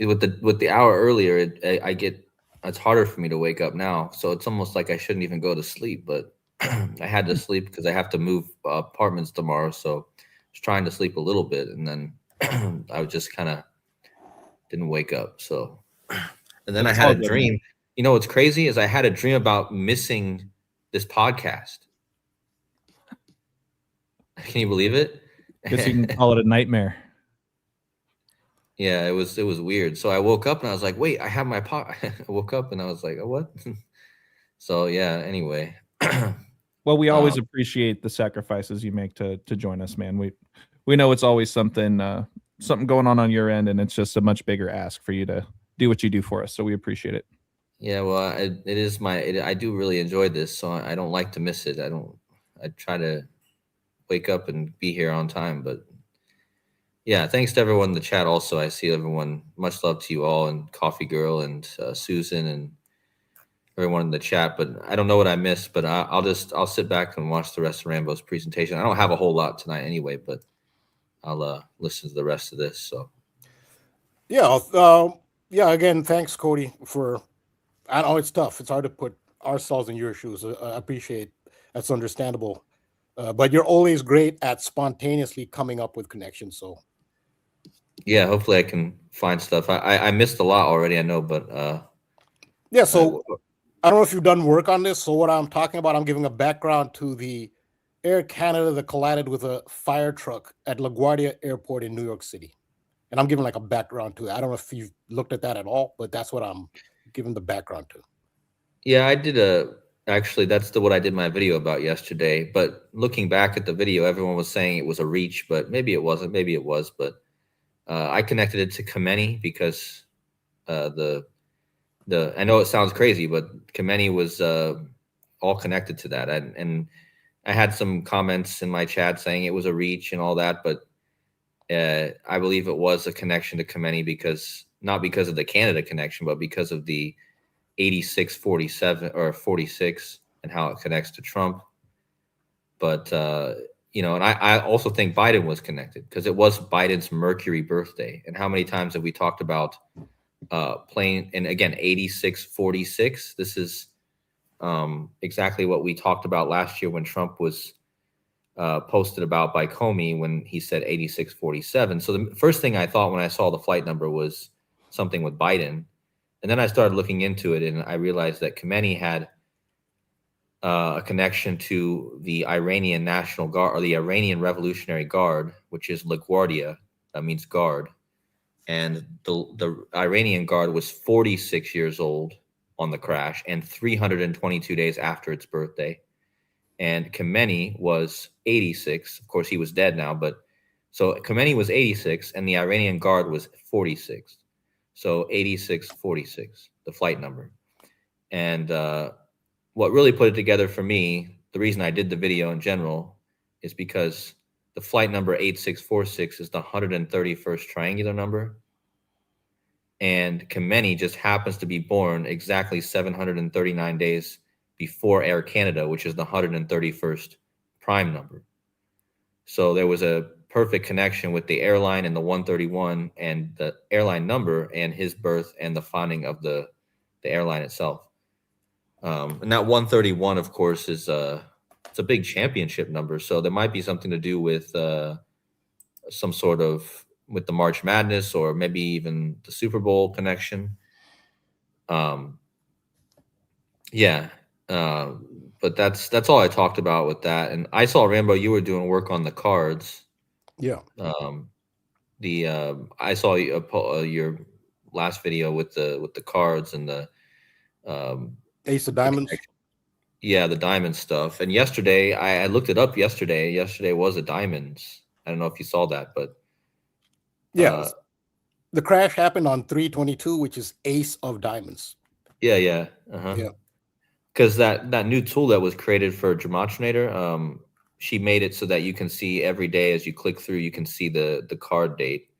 with the hour earlier. It's harder for me to wake up now, so it's almost like I shouldn't even go to sleep. But I had to sleep because I have to move apartments tomorrow. So I was trying to sleep a little bit, and then I just kind of didn't wake up. So, and then I had a dream. You know what's crazy is I had a dream about missing this podcast. Can you believe it? Guess you can call it a nightmare. Yeah, it was weird. So I woke up and I was like, wait, I have my I woke up and I was like, oh, what? So yeah, anyway. Well, we always appreciate the sacrifices you make to join us, man. We know it's always something going on your end, and it's just a much bigger ask for you to do what you do for us. So we appreciate it. Yeah, well, it is I do really enjoy this, so I don't like to miss it. I try to wake up and be here on time, but yeah, thanks to everyone in the chat. Also, I see everyone. Much love to you all, and Coffee Girl, and Susan, and everyone in the chat. But I don't know what I missed, but I'll sit back and watch the rest of Rambo's presentation. I don't have a whole lot tonight anyway, but I'll listen to the rest of this. So Yeah, yeah. Again, thanks, Cody. For I know it's tough. It's hard to put ourselves in your shoes. I appreciate that's understandable, but you're always great at spontaneously coming up with connections. So yeah, hopefully I can find stuff. I missed a lot already, I know, but yeah. So I don't know if you've done work on this. So what I'm talking about, I'm giving a background to the Air Canada that collided with a fire truck at LaGuardia Airport in New York City. And I'm giving like a background to it. I don't know if you've looked at that at all, but that's what I'm giving the background to. yeah, I did actually that's what I did my video about yesterday. But looking back at the video, everyone was saying it was a reach, but maybe it wasn't. Maybe it was, but I connected it to Khomeini because the I know it sounds crazy, but Khomeini was all connected to that, and I had some comments in my chat saying it was a reach and all that, but I believe it was a connection to Khomeini because not because of the Canada connection, but because of the 86-47 or 46 and how it connects to Trump. But you know, and I also think Biden was connected because it was Biden's Mercury birthday, and how many times have we talked about playing? And again, 86-46. This is exactly what we talked about last year when Trump was posted about by Comey when he said 86-47. So the first thing I thought when I saw the flight number was something with Biden. And then I started looking into it and I realized that Khomeini had a connection to the Iranian National Guard or the Iranian Revolutionary Guard, which is LaGuardia. That means guard. And the Iranian Guard was 46 years old on the crash and 322 days after its birthday. And Khomeini was 86. Of course, he was dead now, but so Khomeini was 86 and the Iranian Guard was 46. So 86-46, the flight number. And what really put it together for me, the reason I did the video in general, is because the flight number 8646 is the 131st triangular number. And Khomeini just happens to be born exactly 739 days before Air Canada, which is the 131st prime number. So there was a perfect connection with the airline and the 131 and the airline number and his birth and the founding of the airline itself. And that 131, of course, is it's a big championship number. So there might be something to do with some sort of with the March Madness or maybe even the Super Bowl connection. Yeah. But that's all I talked about with that. And I saw, Rambo, you were doing work on the cards. Yeah. I saw your last video with the cards and the Ace of Diamonds. Yeah, the diamond stuff. And yesterday, I looked it up yesterday. Yesterday was a diamonds. I don't know if you saw that, but yeah, the crash happened on 3/22, which is Ace of Diamonds. Yeah, yeah. Yeah. Because that new tool that was created for Gematria, she made it so that you can see every day as you click through, you can see the card date.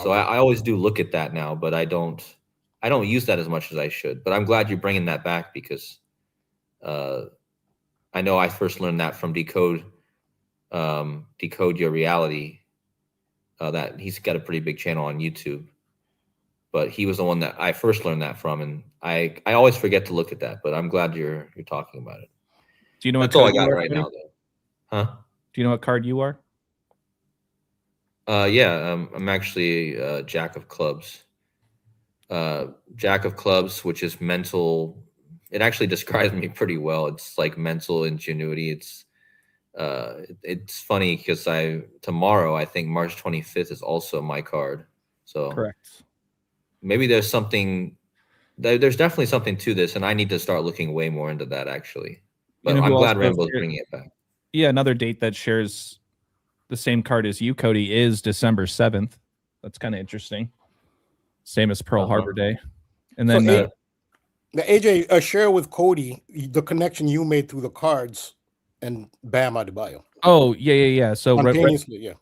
So I always do look at that now, but I don't use that as much as I should. But I'm glad you're bringing that back because I know I first learned that from Decode Your Reality. That he's got a pretty big channel on YouTube. But he was the one that I first learned that from, and I always forget to look at that. But I'm glad you're talking about it. Do you know that's all I got right now, though? Huh? Do you know what card you are? Yeah, I'm actually Jack of Clubs. Jack of Clubs, which is mental. It actually describes me pretty well. It's like mental ingenuity. It's funny because tomorrow I think March 25th is also my card. So correct. Maybe there's something. There's definitely something to this, and I need to start looking way more into that actually. But I'm glad Rambo's bringing it back. Yeah, another date that shares the same card as you, Cody, is December 7th. That's kind of interesting. Same as Pearl Harbor Day. And then Now, AJ, share with KODI the connection you made through the cards and Bam Adebayo. Oh, yeah. So Spontaneously, yeah.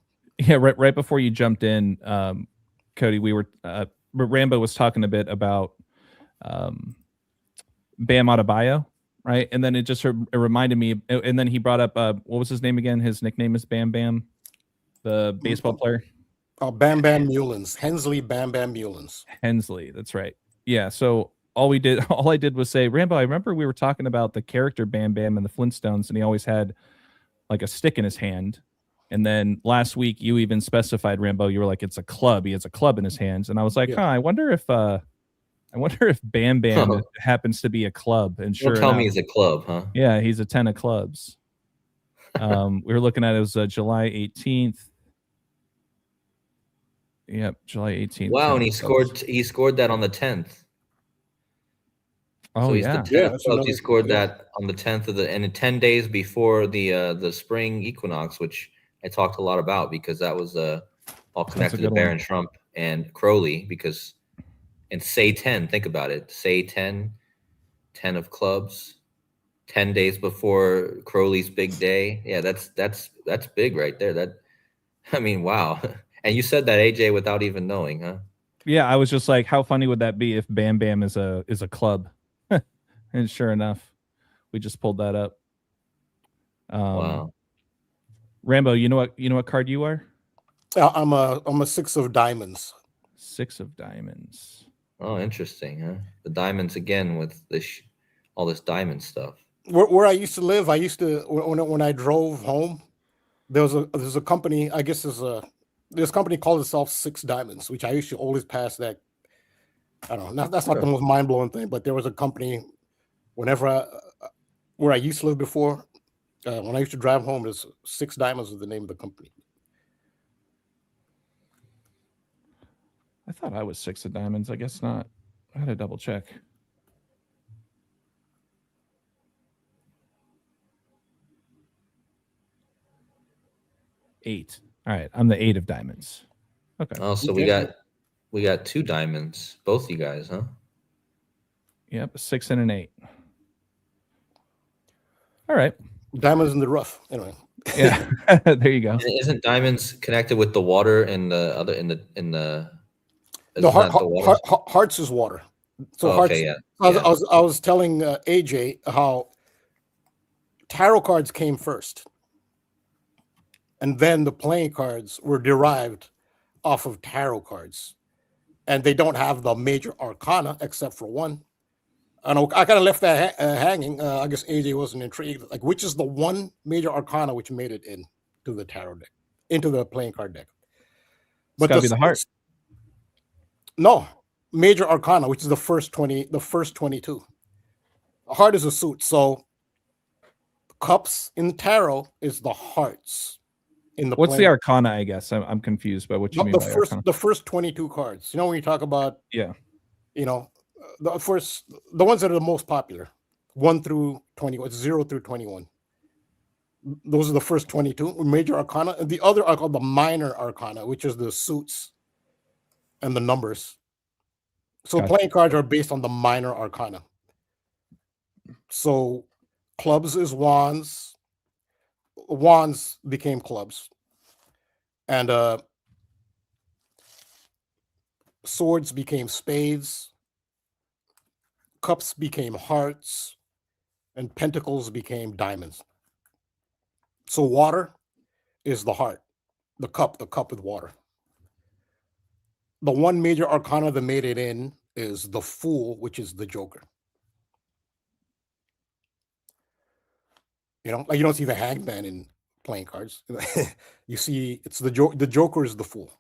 right before you jumped in, Cody, we were Rambo was talking a bit about Bam Adebayo, right? And then it just it reminded me, and then he brought up what was his name again? His nickname is Bam Bam, the baseball player. Oh, Bam Bam Mullins, Hensley Bam Bam Mullins. Hensley, that's right. Yeah. So all I did was say, Rambo, I remember we were talking about the character Bam Bam in the Flintstones, and he always had like a stick in his hand. And then last week you even specified, Rambo, you were like, it's a club. He has a club in his hands. And I was like, I wonder if Bam Bam happens to be a club. And sure, tell me he's a club, huh? Yeah, he's a 10 of clubs. We were looking at it was July 18th. Yep, July 18th. Wow, and he scored that on the 10th. Oh, so he's yeah. he scored that on the 10th of and 10 days before the spring equinox, which I talked a lot about because that was all connected to Baron Trump and Crowley and say 10, think about it. Say 10 of clubs, 10 days before Crowley's big day. Yeah, that's big right there. Wow. And you said that, AJ, without even knowing, huh? Yeah, I was just like, how funny would that be if Bam Bam is a club? And sure enough, we just pulled that up. Wow. Rambo, you know what card you are? I'm a 6 of diamonds. 6 of diamonds. Oh, interesting, huh? The diamonds again with all this diamond stuff. Where I used to live, when I drove home, there's a company. I guess there's a company called itself 6 Diamonds, which I used to always pass that. I don't know. That's not the most mind blowing thing, but there was a company. Whenever where I used to live before, when I used to drive home, there's 6 Diamonds was the name of the company. I thought I was 6 of diamonds. I guess not. I had to double check. Eight. All right, I'm the 8 of diamonds. Okay. Oh, so we got 2 diamonds, both you guys, huh? Yep, a 6 and an 8. All right. Diamonds in the rough. Anyway. Yeah. There you go. And isn't diamonds connected with the water and the other in the No, hearts is water. So hearts. Okay, yeah. I was telling AJ how tarot cards came first, and then the playing cards were derived off of tarot cards, and they don't have the major arcana except for one. I know I kind of left that hanging. I guess AJ wasn't intrigued. Like, which is the one major arcana which made it into the tarot deck, into the playing card deck? But it's gotta be the heart. No, major arcana, which is the first 22. The heart is a suit. So cups in tarot is the hearts. What's the arcana? I guess I'm confused by what you mean by arcana. The first 22 cards. You know, when you talk about the ones that are the most popular, 1 through 21, 0 through 21. Those are the first 22 major arcana, and the other are called the minor arcana, which is the suits and the numbers. So playing cards are based on the minor arcana. So clubs is wands. Wands became clubs. And swords became spades. Cups became hearts. And pentacles became diamonds. So water is the heart. The cup with water. The one major arcana that made it in is the Fool, which is the Joker. You know, like you don't see the Hangman in playing cards. You see, it's the Joker is the Fool.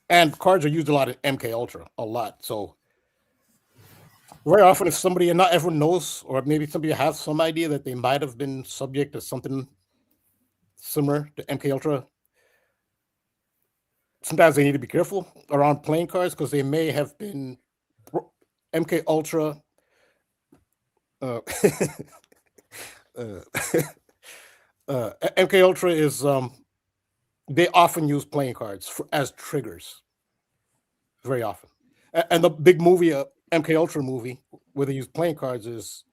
And cards are used a lot in MK Ultra, a lot. So very often, if somebody, and not everyone knows, or maybe somebody has some idea that they might have been subject to something similar to MK Ultra, sometimes they need to be careful around playing cards because they may have been MK Ultra. MK Ultra is they often use playing cards as triggers, very often. And the big movie MK Ultra movie where they use playing cards is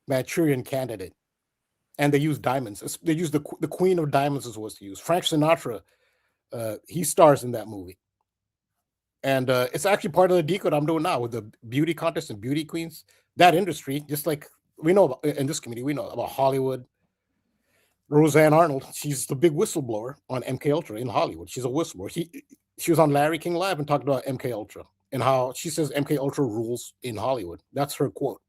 Manchurian Candidate, and they use diamonds. They use the Queen of Diamonds is what's used. Frank Sinatra, he stars in that movie, and it's actually part of the decode I'm doing now with the beauty contest and beauty queens. That industry, just like we know about, in this community, we know about Hollywood. Roseanne Arnold, she's the big whistleblower on MK Ultra in Hollywood. She's a whistleblower. She was on Larry King Live and talked about MK Ultra and how she says MK Ultra rules in Hollywood. That's her quote.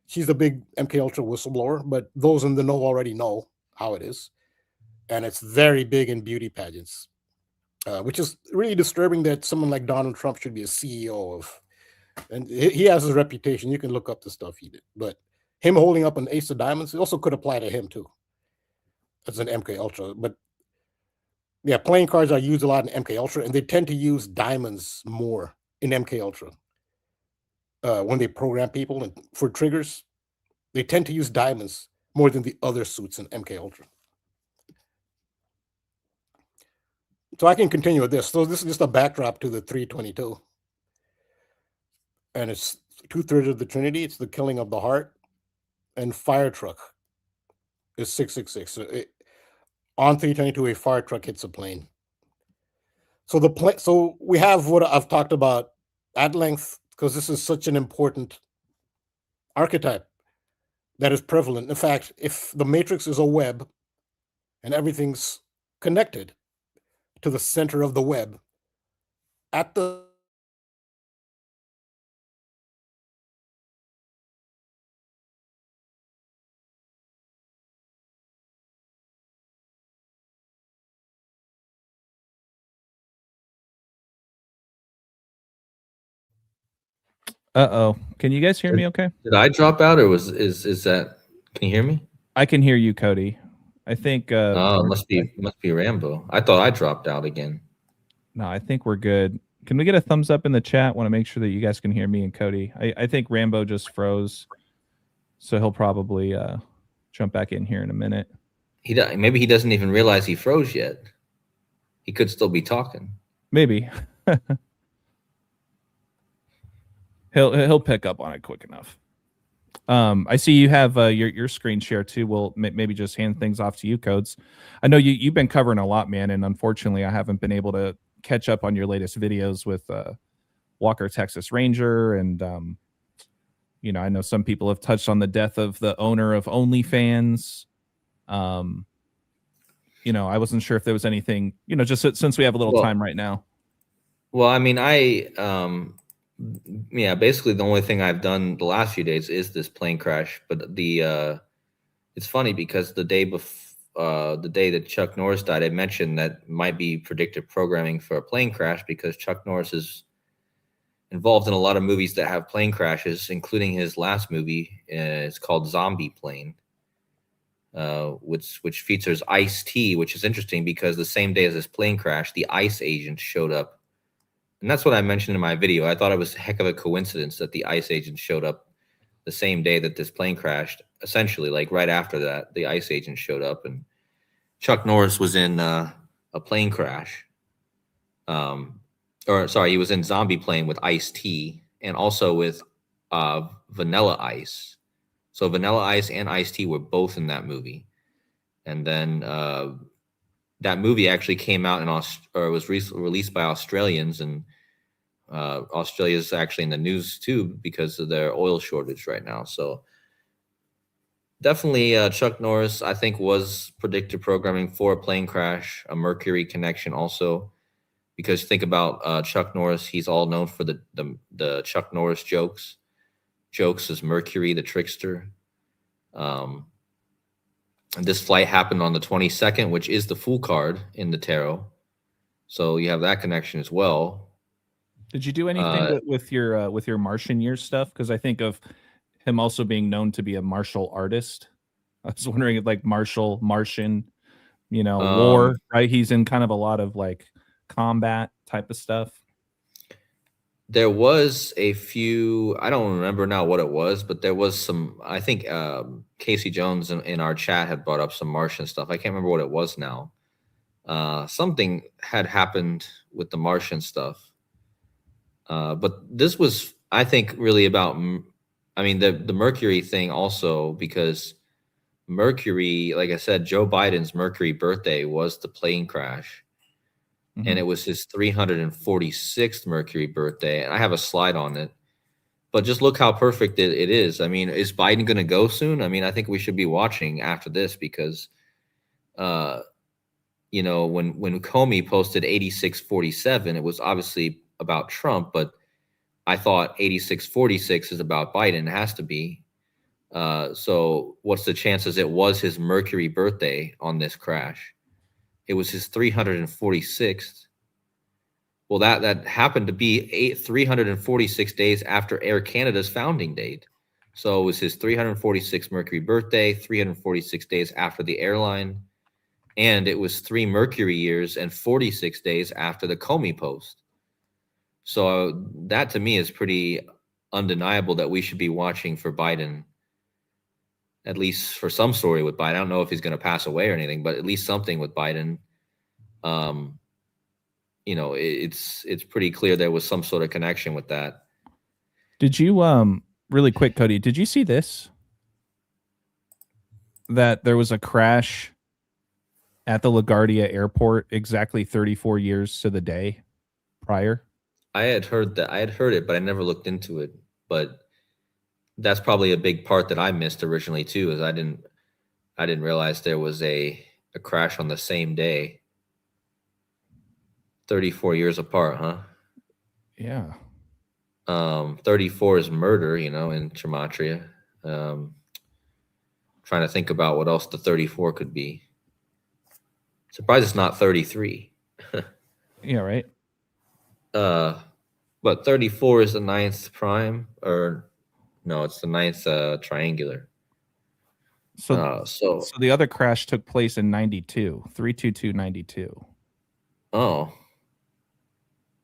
She's the big MK Ultra whistleblower, but those in the know already know how it is. And it's very big in beauty pageants, which is really disturbing that someone like Donald Trump should be a CEO of. And he has his reputation. You can look up the stuff he did. But him holding up an ace of diamonds, it also could apply to him too. As an MK Ultra. But yeah, playing cards are used a lot in MK Ultra, and they tend to use diamonds more in MK Ultra. When they program people and for triggers, they tend to use diamonds more than the other suits in MK Ultra. So I can continue with this. So this is just a backdrop to the 322. And it's 2/3 of the Trinity. It's the killing of the heart. And fire truck is 666. So on 322, a fire truck hits a plane. So so we have what I've talked about at length, because this is such an important archetype that is prevalent. In fact, if the matrix is a web and everything's connected to the center of the web, at the Uh-oh. Can you guys hear me okay? Did I drop out, or is that? Can you hear me? I can hear you, Cody. I think Oh, it must be Rambo. I thought I dropped out again. No, I think we're good. Can we get a thumbs up in the chat? Want to make sure that you guys can hear me and Cody. I think Rambo just froze, so he'll probably jump back in here in a minute. Maybe he doesn't even realize he froze yet. He could still be talking. Maybe. He'll pick up on it quick enough. I see you have your screen share too. We'll maybe just hand things off to you, Codes. I know you've been covering a lot, man, and unfortunately I haven't been able to catch up on your latest videos with Walker Texas Ranger, and you know, I know some people have touched on the death of the owner of OnlyFans. You know, I wasn't sure if there was anything, you know, just since we have a little time right now. Well, I mean, yeah, basically the only thing I've done the last few days is this plane crash. But it's funny because the day that Chuck Norris died, I mentioned that might be predictive programming for a plane crash, because Chuck Norris is involved in a lot of movies that have plane crashes, including his last movie. It's called Zombie Plane, which features Ice-T, which is interesting because the same day as this plane crash, the ICE agent showed up. And that's what I mentioned in my video. I thought it was a heck of a coincidence that the ICE agent showed up the same day that this plane crashed. Essentially, like right after that, the ICE agent showed up, and Chuck Norris was in a plane crash. Or sorry, he was in Zombie Plane with Ice-T and also with Vanilla Ice. So Vanilla Ice and Ice-T were both in that movie. And then that movie actually came out or was released by Australians, and Australia is actually in the news too because of their oil shortage right now. So definitely Chuck Norris, I think, was predictive programming for a plane crash, a Mercury connection also, because think about Chuck Norris. He's all known for the Chuck Norris jokes. Jokes is Mercury, the trickster. And this flight happened on the 22nd, which is the Fool card in the tarot. So you have that connection as well. Did you do anything with your Martian years stuff? Because I think of him also being known to be a martial artist. I was wondering if like Martian, you know, war, right? He's in kind of a lot of like combat type of stuff. There was a few, I don't remember now what it was, but there was some, I think Casey Jones in our chat had brought up some Martian stuff. I can't remember what it was now. Something had happened with the Martian stuff. But this was I think really about, I mean, the Mercury thing also, because Mercury, like I said, Joe Biden's Mercury birthday was the plane crash. And it was his 346th Mercury birthday. And I have a slide on it. But just look how perfect it is. I mean, is Biden going to go soon? I mean, I think we should be watching after this because, you know, when Comey posted 8647, it was obviously about Trump, but I thought 8646 is about Biden. It has to be. So what's the chances it was his Mercury birthday on this crash? It was his 346th. Well, that happened to be 346 days after Air Canada's founding date. So it was his 346th Mercury birthday, 346 days after the airline. And it was 3 Mercury years and 46 days after the Comey post. So that to me is pretty undeniable that we should be watching for Biden, at least for some story with Biden. I don't know if he's going to pass away or anything, but at least something with Biden. You know, it's pretty clear there was some sort of connection with that. Did you really quick, Cody, did you see this? That there was a crash at the LaGuardia airport exactly 34 years to the day prior? I had heard that. I had heard it, but I never looked into it. But that's probably a big part that I missed originally too, is I didn't realize there was a crash on the same day. 34 years apart, huh? Yeah. 34 is murder, you know, in Gematria. Trying to think about what else the 34 could be. Surprised it's not 33. Yeah, right. But 34 is the 9th prime, or no, it's the 9th triangular. So the other crash took place in 92, 32292. Oh.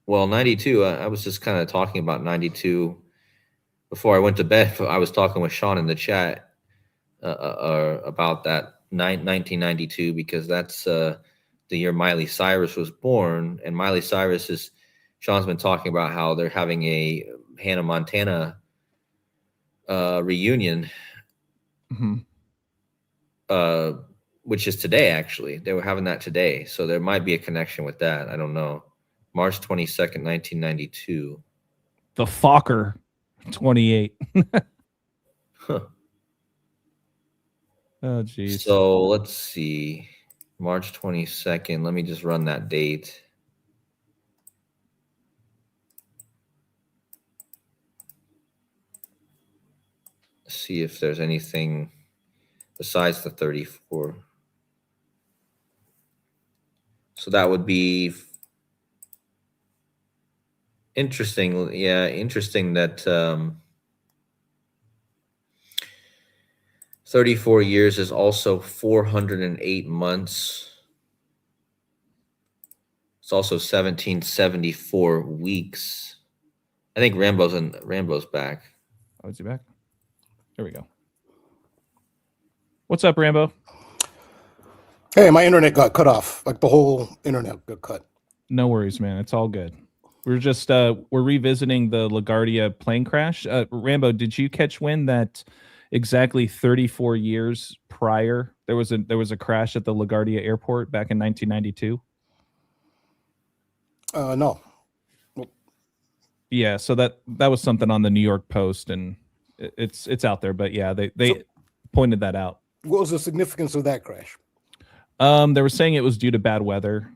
Well, 92, I was just kind of talking about 92 before I went to bed. I was talking with Sean in the chat about that 1992, because that's the year Miley Cyrus was born. And Miley Cyrus is, Sean's been talking about how they're having a Hannah Montana reunion, which is today, actually. They were having that today. So there might be a connection with that. I don't know. March 22nd, 1992. The Fokker 28. Huh. Oh, geez. So let's see. March 22nd. Let me just run that date. See if there's anything besides the 34. So that would be interesting. Yeah, interesting that 34 years is also 408 months. It's also 1774 weeks. I think Rambo's back. Oh, is he back? There we go. What's up, Rambo? Hey, my internet got cut off. Like the whole internet got cut. No worries, man. It's all good. We're just we're revisiting the LaGuardia plane crash. Rambo, did you catch wind that exactly 34 years prior there was a crash at the LaGuardia airport back in 1992? No. Yeah, so that was something on the New York Post, and it's out there. But yeah, they pointed that out. What was the significance of that crash? They were saying it was due to bad weather.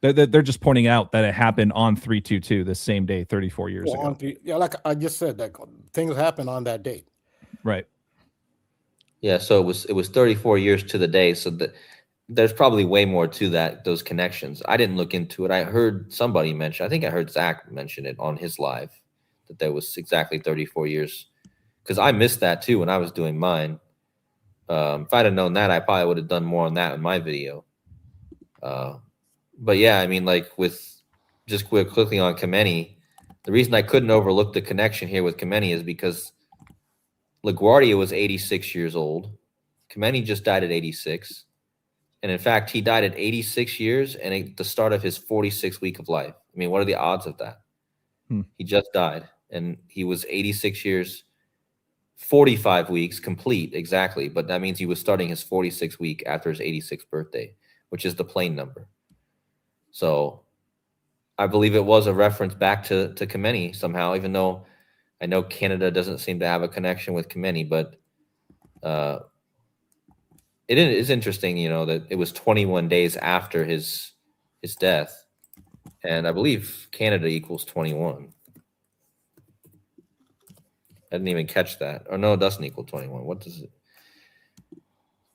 They're just pointing out that it happened on 322 the same day 34 years ago. Yeah, like I just said, that things happen on that date. Right. Yeah, so it was 34 years to the day. So there's probably way more to that, those connections. I didn't look into it. I heard somebody mention, I think I heard Zach mention it on his live, that there was exactly 34 years. Because I missed that too when I was doing mine. If I'd have known that, I probably would have done more on that in my video. But yeah, I mean, like with just quickly on Khomeini, the reason I couldn't overlook the connection here with Khomeini is because LaGuardia was 86 years old. Khomeini just died at 86. And in fact, he died at 86 years and at the start of his 46th week of life. I mean, what are the odds of that? He just died, and he was 86 years, 45 weeks complete exactly. But that means he was starting his 46th week after his 86th birthday, which is the plane number. So I believe it was a reference back to Khomeini somehow, even though I know Canada doesn't seem to have a connection with Khomeini, but it is interesting, you know, that it was 21 days after his death, and I believe Canada equals 21. I didn't even catch that. Or no, it doesn't equal 21. What does it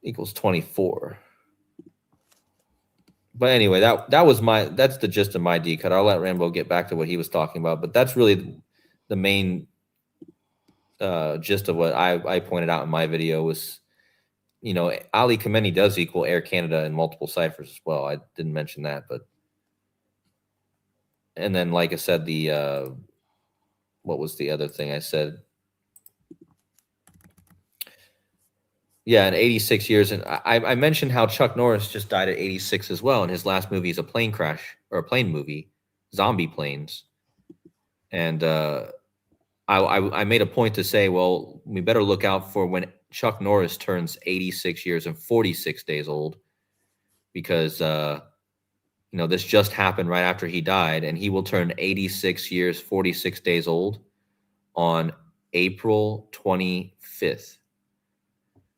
equals 24? But anyway, that's the gist of my decode. I'll let Rambo get back to what he was talking about, but that's really the main gist of what I pointed out in my video was, you know, Ali Khamenei does equal Air Canada in multiple ciphers as well. I didn't mention that, but and then like I said, the what was the other thing I said? Yeah, in 86 years. And I mentioned how Chuck Norris just died at 86 as well. And his last movie is a plane crash or a plane movie, Zombie Planes. And I made a point to say, well, we better look out for when Chuck Norris turns 86 years and 46 days old, because, you know, this just happened right after he died, and he will turn 86 years, 46 days old on April 25th.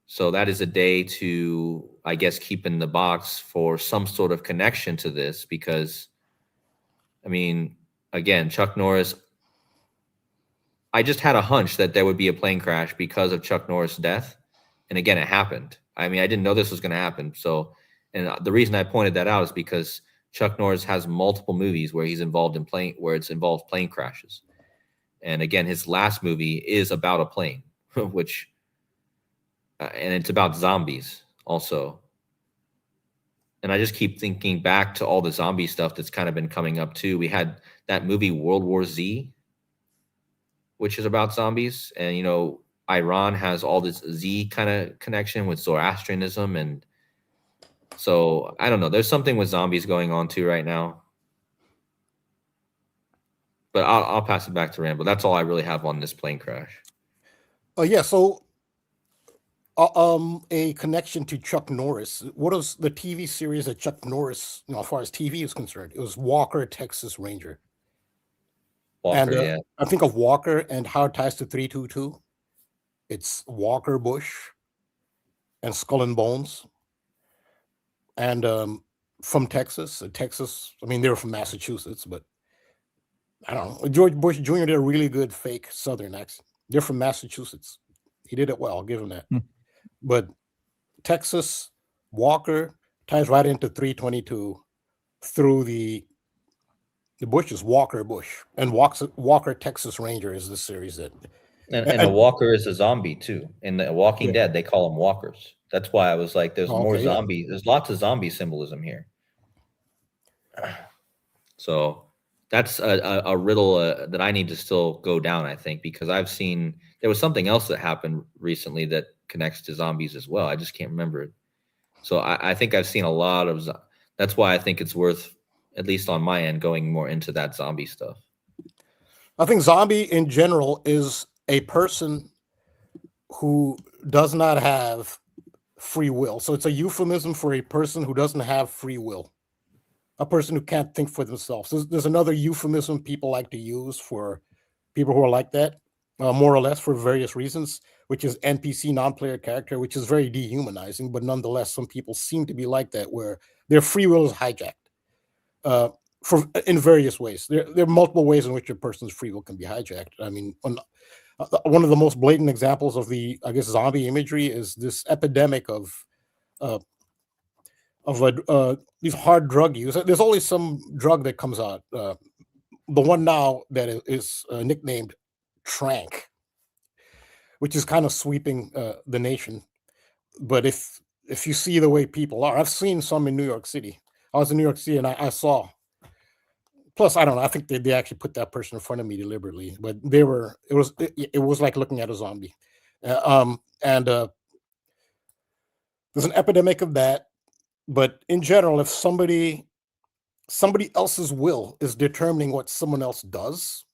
So that is a day to, I guess, keep in the box for some sort of connection to this, because, I mean, again, Chuck Norris, I just had a hunch that there would be a plane crash because of Chuck Norris' death. And again, it happened. I mean, I didn't know this was going to happen. So, and the reason I pointed that out is because Chuck Norris has multiple movies where he's involved in where it's involved plane crashes. And again, his last movie is about a plane, which, and it's about zombies also. And I just keep thinking back to all the zombie stuff that's kind of been coming up too. We had that movie World War Z, which is about zombies. And, you know, Iran has all this Z kind of connection with Zoroastrianism. And so, I don't know. There's something with zombies going on too right now. But I'll pass it back to Rambo. That's all I really have on this plane crash. Oh, yeah. So, a connection to Chuck Norris. What was the TV series that Chuck Norris, you know, as far as TV is concerned, it was Walker, Texas Ranger. Walker, and yeah. I think of Walker and how it ties to 322. It's Walker Bush and Skull and Bones. And from Texas, I mean, they were from Massachusetts, but I don't know. George Bush Jr. did a really good fake Southern accent. They're from Massachusetts. He did it well. I'll give him that. But Texas, Walker ties right into 322 through the Bush is Walker Bush, and Walker Texas Ranger is the series that. And a walker is a zombie too. In the Walking Dead, they call them walkers. That's why I was like, there's more zombie. Yeah. There's lots of zombie symbolism here. So that's a riddle that I need to still go down, I think, because I've seen there was something else that happened recently that connects to zombies as well. I just can't remember it. So I think I've seen a lot of. That's why I think it's worth, at least on my end, going more into that zombie stuff. I think zombie in general is a person who does not have free will. So it's a euphemism for a person who doesn't have free will, a person who can't think for themselves. There's another euphemism people like to use for people who are like that, more or less for various reasons, which is NPC, non-player character, which is very dehumanizing, but nonetheless, some people seem to be like that, where their free will is hijacked in various ways. There are multiple ways in which a person's free will can be hijacked. I mean, one of the most blatant examples of the, I guess, zombie imagery is this epidemic of these hard drug use. There's always some drug that comes out. The one now that is nicknamed Trank, which is kind of sweeping the nation. But if you see the way people are, I've seen some in New York City. I was in New York City and I saw. Plus, I don't know. I think they actually put that person in front of me deliberately, but it was like looking at a zombie. And there's an epidemic of that. But in general, if somebody else's will is determining what someone else does,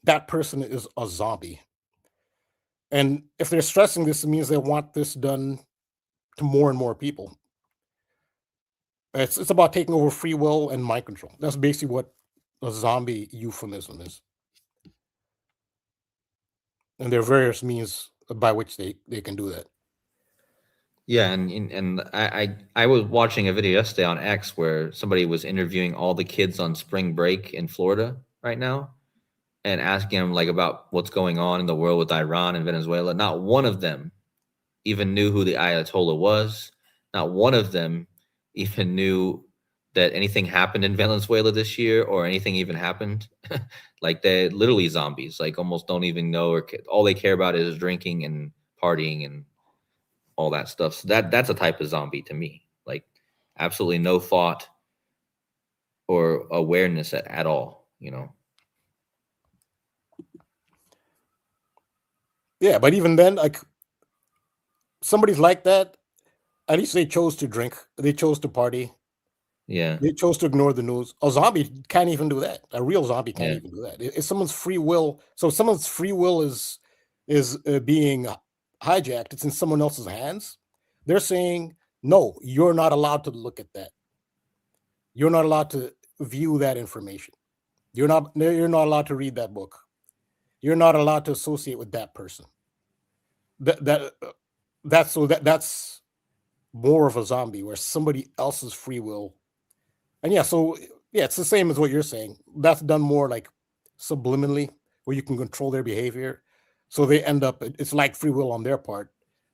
that person is a zombie. And if they're stressing this, it means they want this done to more and more people. It's about taking over free will and mind control. That's basically what a zombie euphemism is. And there are various means by which they can do that. Yeah, and I was watching a video yesterday on X where somebody was interviewing all the kids on spring break in Florida right now and asking them like about what's going on in the world with Iran and Venezuela. Not one of them even knew who the Ayatollah was. Not one of them even knew that anything happened in Venezuela this year or anything even happened. Like they're literally zombies, like almost don't even know, or all they care about is drinking and partying and all that stuff. So that's a type of zombie to me, like absolutely no thought or awareness at all, you know? Yeah, but even then, like somebody's like that, at least they chose to drink, they chose to party, Yeah. they chose to ignore the news. A zombie can't even do that. A real zombie can't Yeah. even do that. It's someone's free will. So if someone's free will is being hijacked, it's in someone else's hands. They're saying, no, you're not allowed to look at that. You're not allowed to view that information. You're not allowed to read that book. You're not allowed to associate with that person. That's more of a zombie, where somebody else's free will. And yeah, so yeah, it's the same as what you're saying. That's done more like subliminally, where you can control their behavior. So they end up, it's like free will on their part.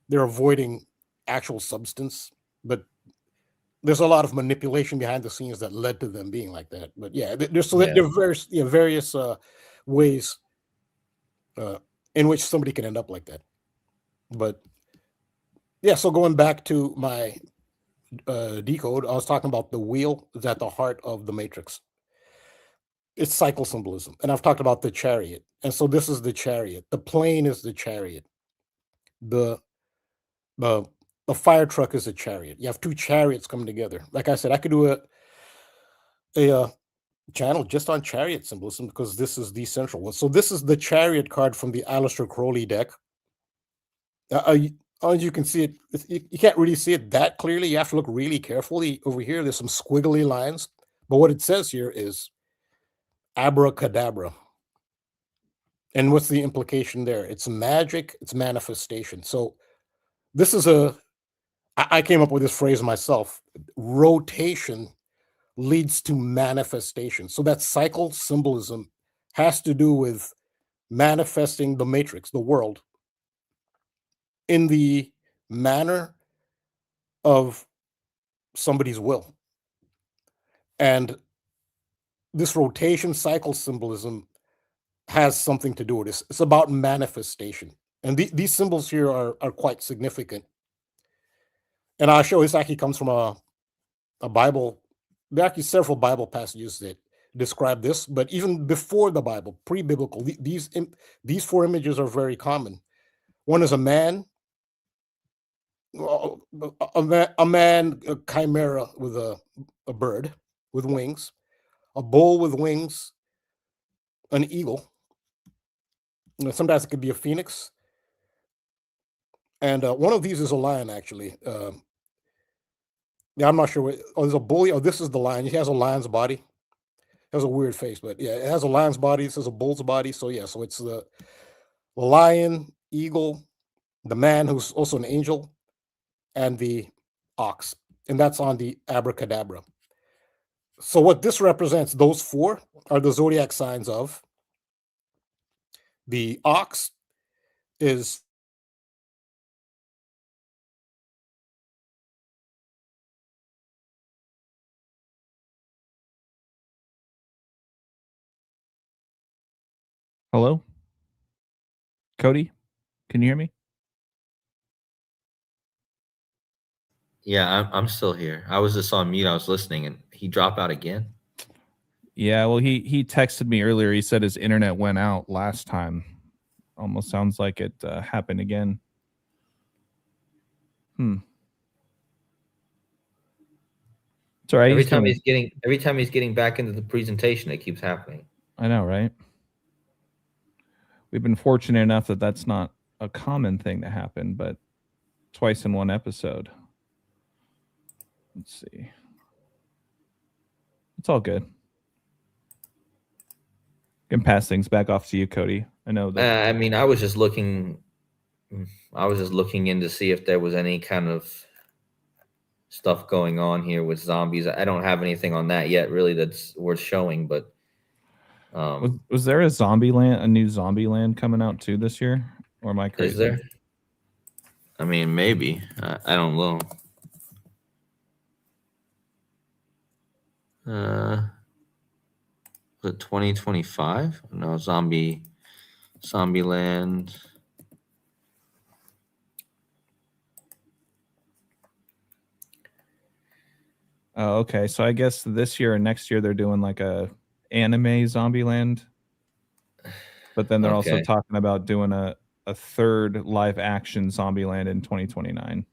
They're avoiding actual substance, but there's a lot of manipulation behind the scenes that led to them being like that. But yeah, there are various ways in which somebody can end up like that. But yeah, so going back to my decode, I was talking about the wheel is at the heart of the matrix. It's cycle symbolism, and I've talked about the chariot, and so this is the chariot. The plane is the chariot. The the the fire truck is a chariot. You have two chariots coming together. Like I said, I could do a channel just on chariot symbolism because this is the central one. So this is the chariot card from the Aleister Crowley deck. As you can see it, you can't really see it that clearly. You have to look really carefully over here. There's some squiggly lines, but what it says here is abracadabra. And what's the implication there? It's magic, it's manifestation. So this is I came up with this phrase myself. Rotation leads to manifestation. So that cycle symbolism has to do with manifesting the matrix, the world, in the manner of somebody's will. And this rotation cycle symbolism has something to do with this. It's about manifestation. And these symbols here are quite significant. And I'll show this actually comes from a Bible. There are actually several Bible passages that describe this, but even before the Bible, pre-biblical, these four images are very common. One is a man, a chimera with a bird with wings, a bull with wings, an eagle. Sometimes it could be a phoenix. And one of these is a lion, actually. Yeah, I'm not sure. There's a bull. Oh, this is the lion. He has a lion's body. It has a weird face, but yeah, it has a lion's body. This is a bull's body. So yeah, so it's the lion, eagle, the man who's also an angel, and the ox. And that's on the abracadabra. So what this represents, those four are the zodiac signs of. The ox is Hello? Cody? Can you hear me? Yeah, I'm still here. I was just on mute. I was listening, and he dropped out again. Yeah, well, he texted me earlier. He said his internet went out last time. Almost sounds like it happened again. It's all right. Every time he's getting back into the presentation, it keeps happening. I know, right? we've been fortunate enough that that's not a common thing to happen, but twice in one episode. Let's see. It's all good. Can pass things back off to you, Cody. I know that. I mean, I was just looking in to see if there was any kind of stuff going on here with zombies. I don't have anything on that yet, really, that's worth showing. But was there a new Zombieland coming out too this year, or am I crazy? Is there? I mean, maybe. I don't know. Was it 2025? No, Zombieland. Oh, okay. So I guess this year and next year they're doing like a anime Zombieland, but then they're also talking about doing a third live action Zombieland in 2029.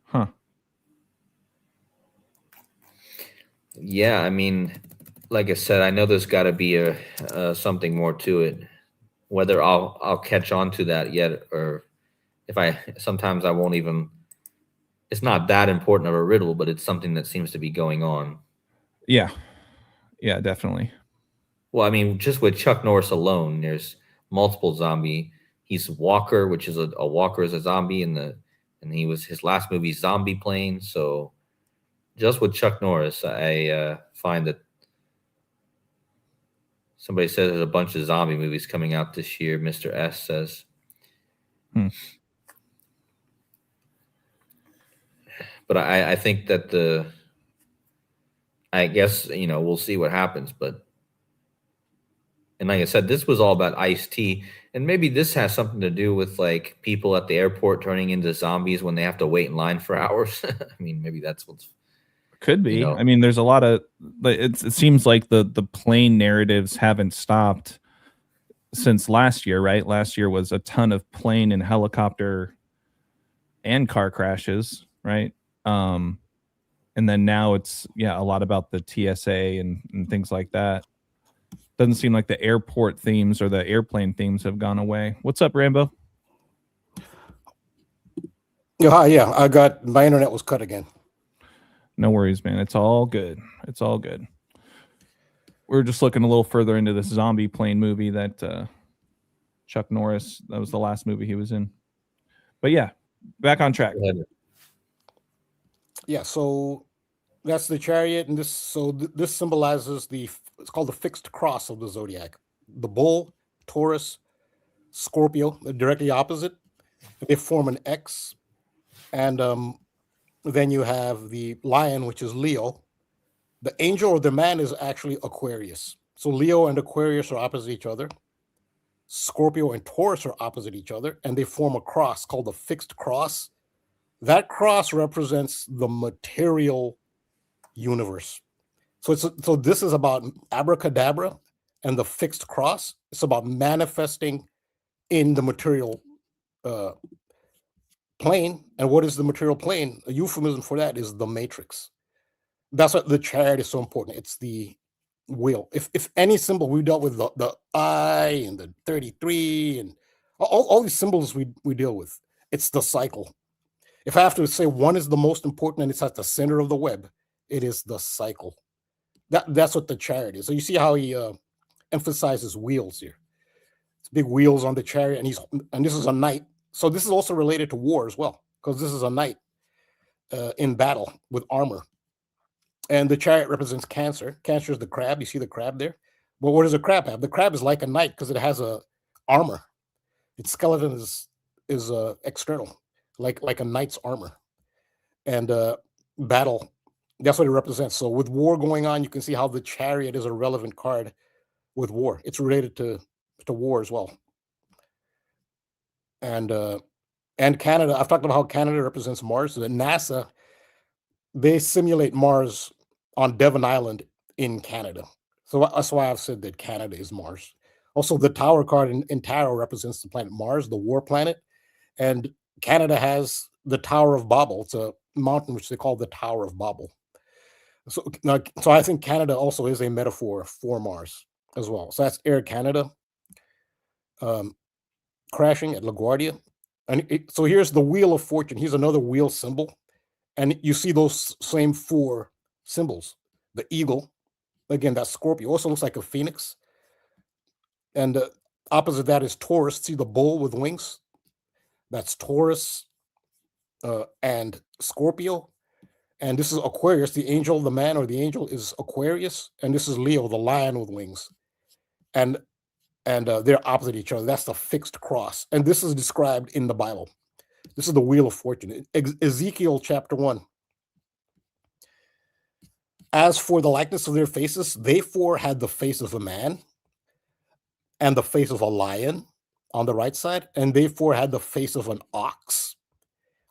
Huh. Yeah, I mean, like I said, I know there's got to be a something more to it. Whether I'll catch on to that yet, or sometimes I won't even. It's not that important of a riddle, but it's something that seems to be going on. Yeah, definitely. Well, I mean, just with Chuck Norris alone, there's multiple zombie. He's Walker, which is a Walker is a zombie, and he was his last movie, Zombie Plane. So just with Chuck Norris, I find that somebody says there's a bunch of zombie movies coming out this year. Mr. S says. But I think that I guess, we'll see what happens. And like I said, this was all about Ice-T. And maybe this has something to do with like people at the airport turning into zombies when they have to wait in line for hours. I mean, maybe that's what's. Could be. I mean, there's a lot of. It seems like the plane narratives haven't stopped since last year, right? Last year was a ton of plane and helicopter and car crashes, right? And then now it's a lot about the TSA and things like that. Doesn't seem like the airport themes or the airplane themes have gone away. What's up, Rambo? Yeah, I got my internet was cut again. No worries, man. It's all good. It's all good. We're just looking a little further into this zombie plane movie that Chuck Norris, that was the last movie he was in. But yeah, back on track. Yeah, so that's the Chariot, and this symbolizes it's called the fixed cross of the zodiac. The Bull, Taurus, Scorpio, they're directly opposite. They form an X, and then you have the Lion, which is Leo. The angel or the man is actually Aquarius. So Leo and Aquarius are opposite each other. Scorpio and Taurus are opposite each other, and they form a cross called the fixed cross. That cross represents the material universe. So this is about abracadabra and the fixed cross. It's about manifesting in the material plane. And what is the material plane? A euphemism for that is the matrix. That's what the Chariot is so important. It's the wheel. If any symbol, we dealt with the I and the 33 and all these symbols we deal with. It's the cycle. If I have to say one is the most important and it's at the center of the web, it is the cycle. That's what the Chariot is. So you see how he emphasizes wheels here. It's big wheels on the Chariot, and this is a knight. So this is also related to war as well, because this is a knight in battle with armor. And the Chariot represents Cancer. Cancer is the crab. You see the crab there? Well, what does a crab have? The crab is like a knight because it has a armor. Its skeleton is external, like a knight's armor. And battle, that's what it represents. So with war going on, you can see how the Chariot is a relevant card with war. It's related to war as well. And Canada, I've talked about how Canada represents Mars. So that NASA, they simulate Mars on Devon Island in Canada. So that's why I've said that Canada is Mars. Also, the Tower card in tarot represents the planet Mars, the war planet. And Canada has the Tower of Babel. It's a mountain which they call the Tower of Babel. So now, so I think Canada also is a metaphor for Mars as well. So that's Air Canada crashing at LaGuardia. And so here's the Wheel of Fortune. Here's another wheel symbol. And you see those same four symbols. The eagle, again, that's Scorpio. Also looks like a phoenix. And opposite of that is Taurus. See the bull with wings? That's Taurus and Scorpio. And this is Aquarius. The angel, the man or the angel is Aquarius. And this is Leo, the lion with wings. And they're opposite each other. That's the fixed cross. And this is described in the Bible. This is the Wheel of Fortune. Ezekiel chapter 1. As for the likeness of their faces, they four had the face of a man and the face of a lion on the right side, and they four had the face of an ox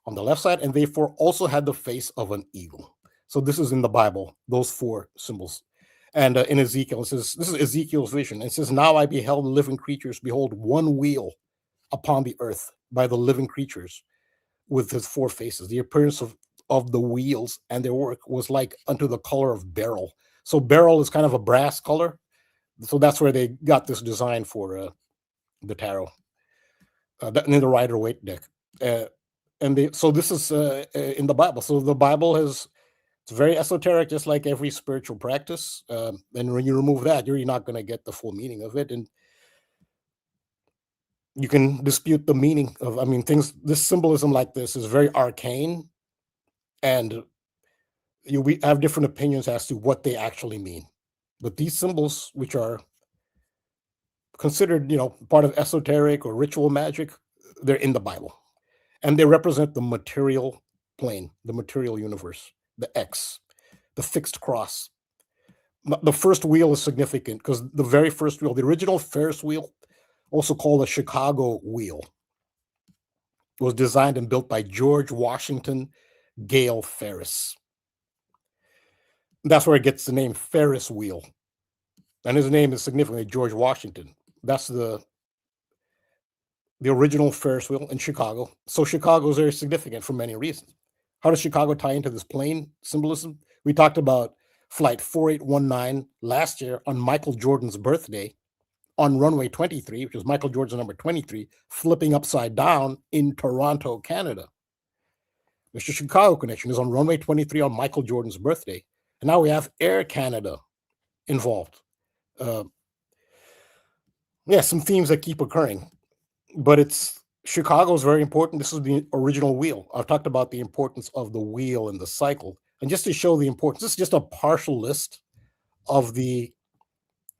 on the left side, and they four also had the face of an eagle. So this is in the Bible, those four symbols. And in Ezekiel, it says, this is Ezekiel's vision. It says, now I beheld living creatures, behold, one wheel upon the earth by the living creatures with his four faces. The appearance of the wheels and their work was like unto the color of beryl. So beryl is kind of a brass color. So that's where they got this design for the tarot. And in the Rider-Waite deck. So this is in the Bible. So the Bible it's very esoteric, just like every spiritual practice. And when you remove that, you're not going to get the full meaning of it. And you can dispute the meaning of, things, this symbolism like this is very arcane. And we have different opinions as to what they actually mean. But these symbols, which are considered, part of esoteric or ritual magic, they're in the Bible. And they represent the material plane, the material universe, the X, the fixed cross. The first wheel is significant because the very first wheel, the original Ferris wheel, also called the Chicago wheel, was designed and built by George Washington Gale Ferris. That's where it gets the name Ferris wheel. And his name is significantly George Washington. That's the original Ferris wheel in Chicago. So Chicago is very significant for many reasons. How does Chicago tie into this plane symbolism? We talked about Flight 4819 last year on Michael Jordan's birthday on runway 23, which is Michael Jordan's number 23, flipping upside down in Toronto, Canada. Mr. Chicago connection is on runway 23 on Michael Jordan's birthday. And now we have Air Canada involved. Some themes that keep occurring. But Chicago is very important. This is the original wheel. I've talked about the importance of the wheel and the cycle. And just to show the importance, this is just a partial list of the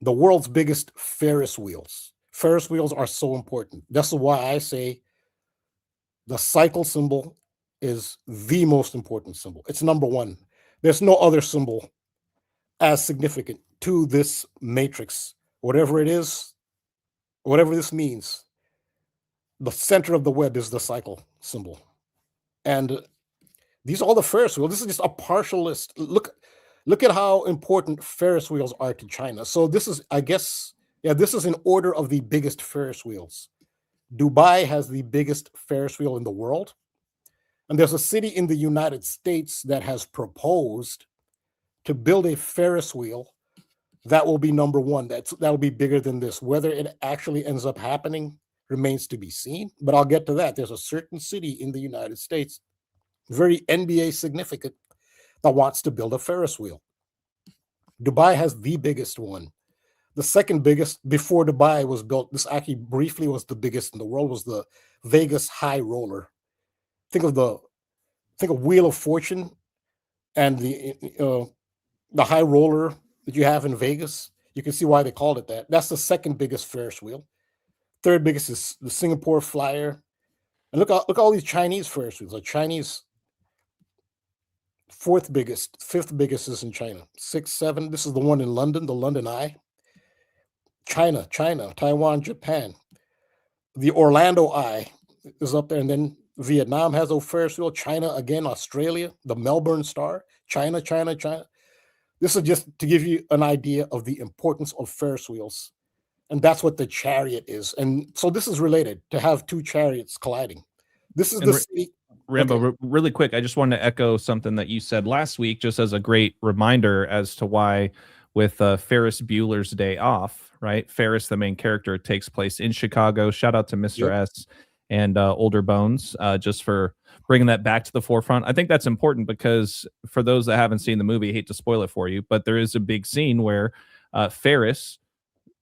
world's biggest Ferris wheels. Ferris wheels are so important. That's why I say the cycle symbol is the most important symbol. It's number one. There's no other symbol as significant to this matrix. Whatever it is, whatever this means, the center of the web is the cycle symbol. And these are all the Ferris wheels. This is just a partial list. Look at how important Ferris wheels are to China. So this is, this is in order of the biggest Ferris wheels. Dubai has the biggest Ferris wheel in the world. And there's a city in the United States that has proposed to build a Ferris wheel that will be number one. That will be bigger than this. Whether it actually ends up happening remains to be seen. But I'll get to that. There's a certain city in the United States, very NBA significant, that wants to build a Ferris wheel. Dubai has the biggest one. The second biggest before Dubai was built, this actually briefly was the biggest in the world, was the Vegas High Roller. Think of Wheel of Fortune and the High Roller that you have in Vegas. You can see why they called it that. That's the second biggest Ferris wheel. Third biggest is the Singapore Flyer. And look at all these Chinese Ferris wheels. The Chinese fourth biggest, fifth biggest is in China. 6, 7. This is the one in London, the London Eye. China, Taiwan, Japan. The Orlando Eye is up there, and then Vietnam has a Ferris wheel. China again, Australia, the Melbourne Star. China. This is just to give you an idea of the importance of Ferris wheels. And that's what the Chariot is. And so this is related, to have two chariots colliding. This is the city. Rambo, really quick, I just wanted to echo something that you said last week, just as a great reminder as to why with Ferris Bueller's Day Off, right? Ferris, the main character, takes place in Chicago. Shout out to Mr. S and Older Bones, just for bringing that back to the forefront. I think that's important because for those that haven't seen the movie, I hate to spoil it for you, but there is a big scene where Ferris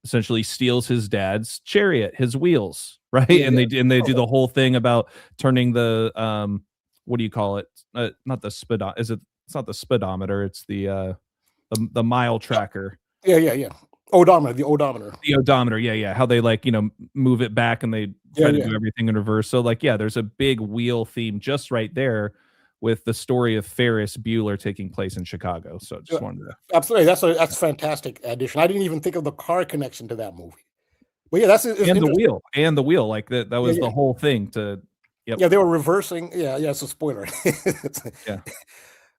essentially steals his dad's chariot, his wheels, right? And they do the whole thing about turning the what do you call it? Not the it's not the speedometer, it's the mile tracker. Odometer, the odometer. The odometer, yeah. How they like, move it back and they try to do everything in reverse. So like, there's a big wheel theme just right there with the story of Ferris Bueller taking place in Chicago. So just wanted to absolutely, that's fantastic addition. I didn't even think of the car connection to that movie. But that's and the wheel, like that was the whole thing to Yeah, they were reversing. It's a spoiler.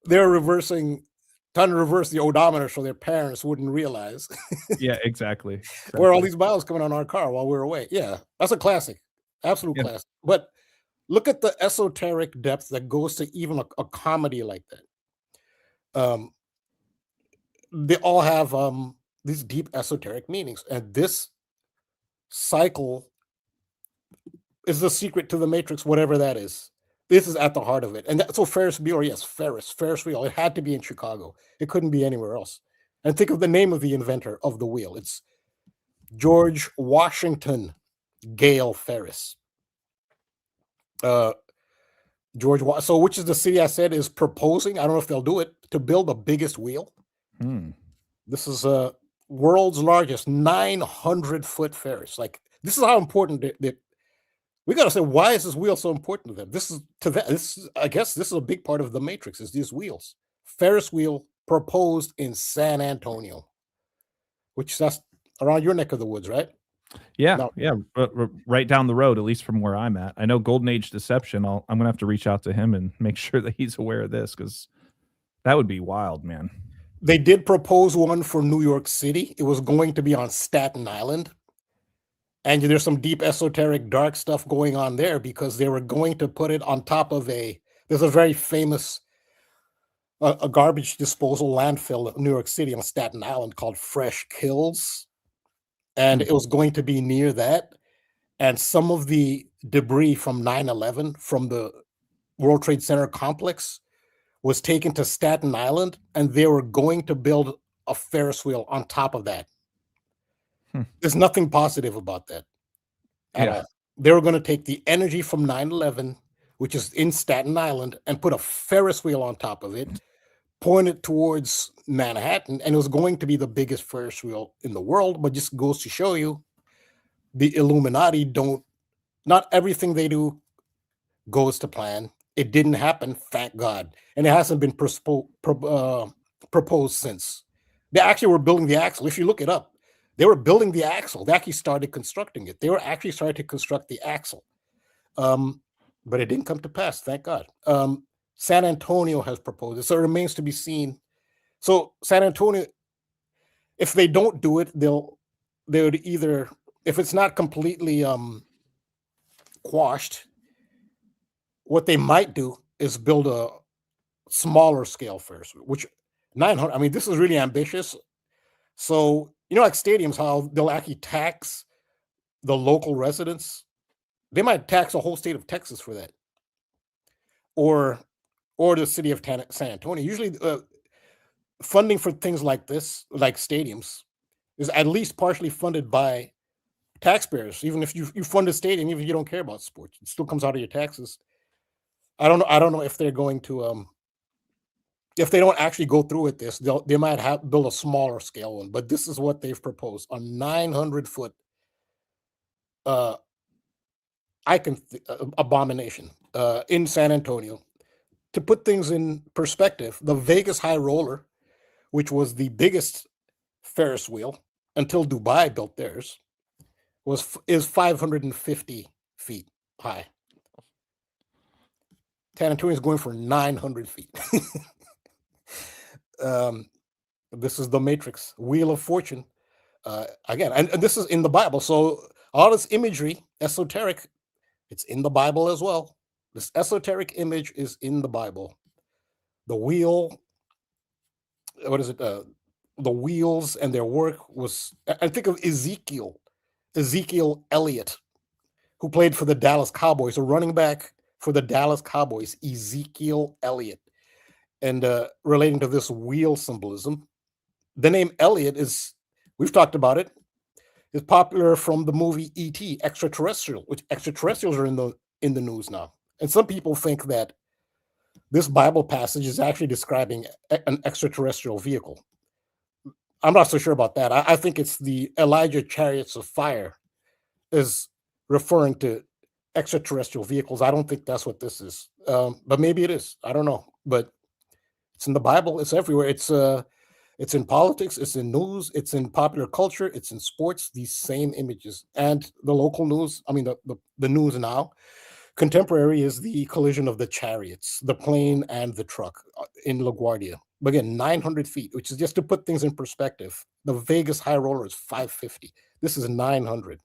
They were trying to reverse the odometer so their parents wouldn't realize. Exactly. Where all these miles coming on our car while we're away. Yeah, that's a classic. Absolute classic. But look at the esoteric depth that goes to even a comedy like that. They all have these deep esoteric meanings. And this cycle is the secret to the Matrix, whatever that is. This is at the heart of it. And so Ferris Bueller, Ferris wheel. It had to be in Chicago. It couldn't be anywhere else. And think of the name of the inventor of the wheel. It's George Washington Gale Ferris. So which is the city I said is proposing, I don't know if they'll do it, to build the biggest wheel. This is world's largest 900-foot Ferris. Like, this is how important we got to say, why is this wheel so important to them? I guess this is a big part of the Matrix, is these wheels. Ferris wheel proposed in San Antonio, which that's around your neck of the woods, right? Right down the road, at least from where I'm at. I know Golden Age Deception. I'm gonna have to reach out to him and make sure that he's aware of this, because that would be wild, man. They did propose one for New York City. It was going to be on Staten Island. And there's some deep esoteric dark stuff going on there, because they were going to put it on top of there's a very famous a garbage disposal landfill in New York City on Staten Island called Fresh Kills. And it was going to be near that. And some of the debris from 9/11 from the World Trade Center complex was taken to Staten Island, and they were going to build a Ferris wheel on top of that. There's nothing positive about that at all. They were going to take the energy from 9/11, which is in Staten Island, and put a Ferris wheel on top of it, point it towards Manhattan, and it was going to be the biggest Ferris wheel in the world. But just goes to show you, the Illuminati not everything they do goes to plan. It didn't happen, thank God. And it hasn't been proposed since. They actually were building the axle. If you look it up, they were building the axle. They actually started constructing it. They were actually starting to construct the axle. But it didn't come to pass, thank God. San Antonio has proposed it, so it remains to be seen. So San Antonio, if they don't do it, they would either, if it's not completely quashed, what they might do is build a smaller scale Ferris wheel, which 900, I mean, this is really ambitious. So, like stadiums, how they'll actually tax the local residents. They might tax the whole state of Texas for that. Or the city of San Antonio. Usually funding for things like this, like stadiums, is at least partially funded by taxpayers. Even if you fund a stadium, even if you don't care about sports, it still comes out of your taxes. I don't know if they're going to if they don't actually go through with this, they might build a smaller scale one. But this is what they've proposed: a 900-foot abomination in San Antonio. To put things in perspective, the Vegas High Roller, which was the biggest Ferris wheel until Dubai built theirs, is 550 feet high. San Antonio is going for 900 feet. This is the Matrix, Wheel of Fortune. Again, and this is in the Bible. So all this imagery, esoteric, it's in the Bible as well. This esoteric image is in the Bible. The wheel, what is it? The wheels and their work was, I think of Ezekiel Elliott, who played for the Dallas Cowboys, a running back for the Dallas Cowboys, Ezekiel Elliott. And relating to this wheel symbolism, the name Elliott is, we've talked about it, is popular from the movie E.T., Extraterrestrial, which extraterrestrials are in the news now. And some people think that this Bible passage is actually describing an extraterrestrial vehicle. I'm not so sure about that. I think it's the Elijah chariots of fire is referring to extraterrestrial vehicles. I don't think that's what this is, but maybe it is. I don't know. But it's in the Bible. It's everywhere. It's in politics. It's in news. It's in popular culture. It's in sports. These same images and the local news. I mean, the news now. Contemporary is the collision of the chariots, the plane and the truck in LaGuardia. But again, 900 feet, which is just to put things in perspective. The Vegas high roller is 550. This is 900.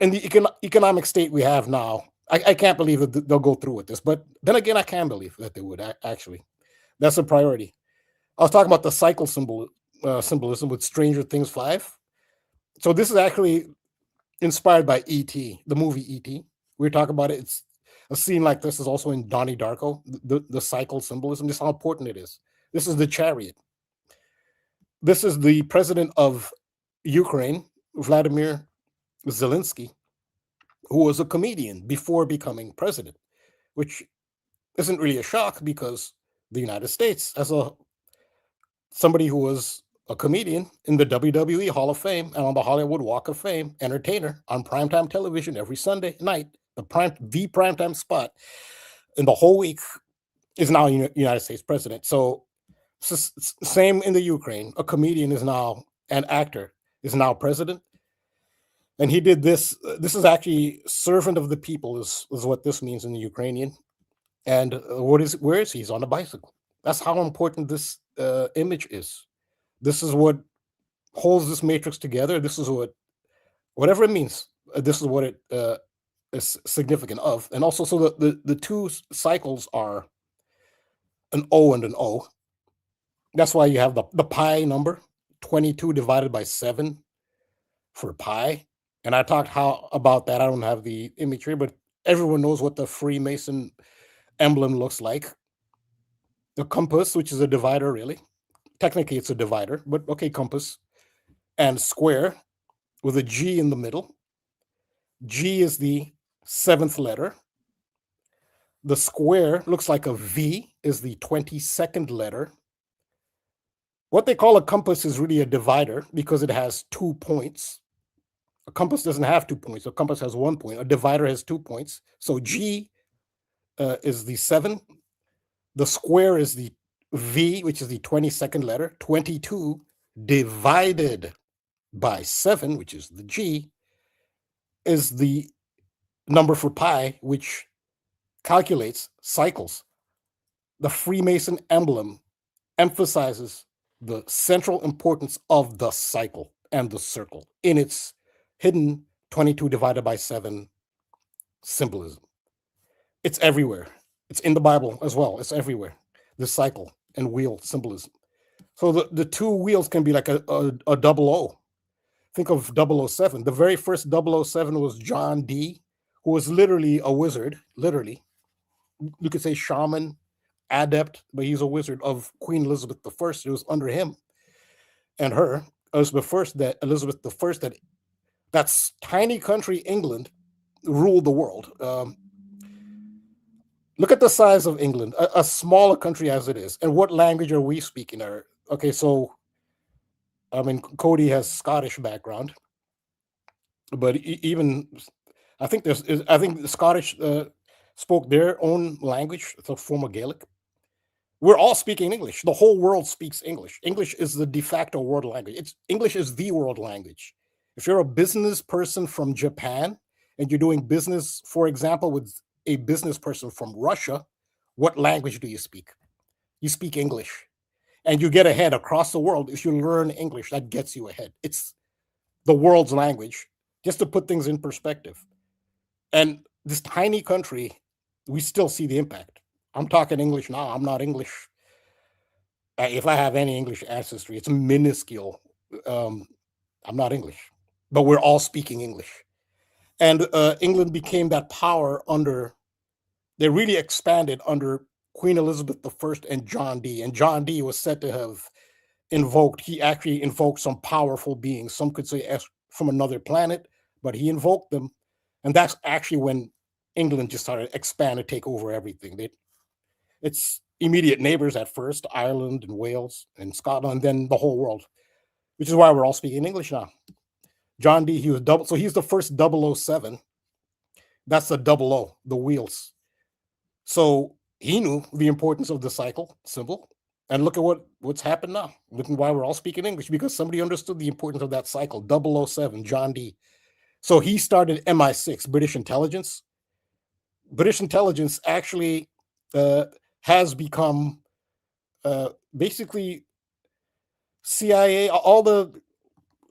In the economic state we have now, I can't believe that they'll go through with this. But then again, I can believe that they would actually. That's a priority. I was talking about the cycle symbolism with Stranger Things 5. So this is actually inspired by E.T., the movie E.T. We were talking about it. It's a scene like this is also in Donnie Darko, the cycle symbolism. Just how important it is. This is the chariot. This is the president of Ukraine, Vladimir Zelensky, who was a comedian before becoming president, which isn't really a shock because the United States, as somebody who was a comedian in the WWE Hall of Fame and on the Hollywood Walk of Fame, entertainer on primetime television every Sunday night, the primetime spot in the whole week, is now United States president. So same in the Ukraine, a comedian is now an actor, is now president. And he did this. This is actually servant of the people is what this means in the Ukrainian. And where is he? He's on a bicycle. That's how important this image is. This is what holds this matrix together. This is whatever it means. This is what it is significant of. And also, so the two cycles are an O and an O. That's why you have the pi number, 22 divided by 7 for pi. And I talked about that. I don't have the imagery, but everyone knows what the Freemason emblem looks like. The compass, which is a divider, really. Technically, it's a divider, but okay, compass. And square with a G in the middle. G is the 7th letter. The square looks like a V, is the 22nd letter. What they call a compass is really a divider because it has 2 points. A compass doesn't have 2 points. A compass has 1 point. A divider has 2 points. So G is the 7. The square is the V, which is the 22nd letter. 22 divided by 7, which is the G, is the number for pi, which calculates cycles. The Freemason emblem emphasizes the central importance of the cycle and the circle in its hidden 22 divided by 7 symbolism. It's everywhere. It's in the Bible as well. It's everywhere. The cycle and wheel symbolism. So the two wheels can be like a double O. Think of 007. The very first 007 was John Dee, who was literally a wizard, literally. You could say shaman, adept, but he's a wizard of Queen Elizabeth I. It was under him and her, Elizabeth I, that's tiny country England ruled the world. Look at the size of England, a smaller country as it is. And what language are we speaking? Okay, so, I mean, KODI has Scottish background, but even, I think the Scottish spoke their own language. It's a form of Gaelic. We're all speaking English. The whole world speaks English. English is the de facto world language. English is the world language. If you're a business person from Japan and you're doing business, for example, with a business person from Russia, what language do you speak? You speak English. And you get ahead across the world. If you learn English, that gets you ahead. It's the world's language, just to put things in perspective. And this tiny country, we still see the impact. I'm talking English now. I'm not English. If I have any English ancestry, it's minuscule. I'm not English, but we're all speaking English. And England became that power they really expanded under Queen Elizabeth I and John Dee. And John Dee was said to have he actually invoked some powerful beings. Some could say from another planet, but he invoked them. And that's actually when England just started to expand and take over everything. It's immediate neighbors at first, Ireland and Wales and Scotland, and then the whole world, which is why we're all speaking English now. John Dee, he's the first 007. That's the 00, the wheels. So he knew the importance of the cycle symbol. And look at what's happened now. Look at why we're all speaking English, because somebody understood the importance of that cycle. 007, John Dee. So he started MI6, British intelligence. British intelligence actually has become basically CIA, all the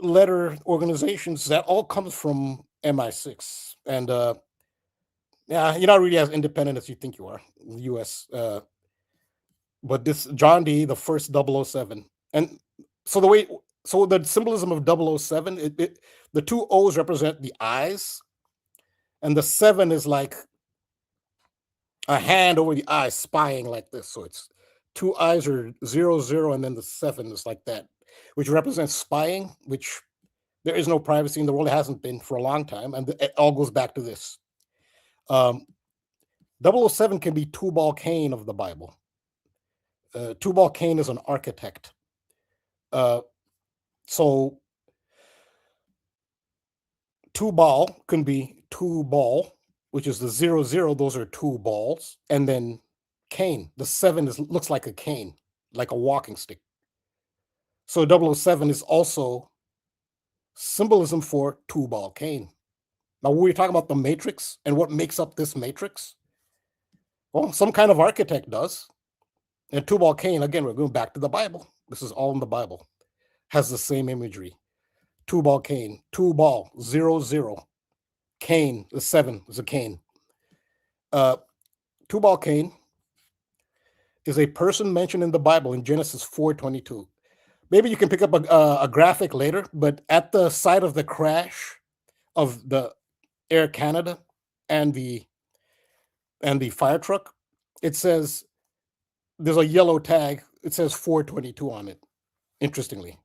letter organizations, that all comes from MI6. And yeah, you're not really as independent as you think you are, the US. But this John Dee, the first 007. And so the symbolism of 007, the two O's represent the eyes, and the 7 is like a hand over the eyes spying like this. So it's two eyes are 00, and then the 7 is like that, which represents spying, which there is no privacy in the world. It hasn't been for a long time. And it all goes back to this. 007 can be Tubal Cain of the Bible. Tubal Cain is an architect. So Tubal can be Tubal, which is the 00. Those are two balls. And then Cain, the 7 looks like a cane, like a walking stick. So 007 is also symbolism for Tubal Cain. Now, when we're talking about the matrix and what makes up this matrix, well, some kind of architect does. And Tubal Cain, again, we're going back to the Bible. This is all in the Bible. Has the same imagery. Tubal Cain, Tubal, 00. Cain, the 7 is a cane. Tubal Cain is a person mentioned in the Bible in Genesis 4:22. Maybe you can pick up a graphic later, but at the site of the crash of the Air Canada and the fire truck, it says there's a yellow tag. It says 422 on it, interestingly.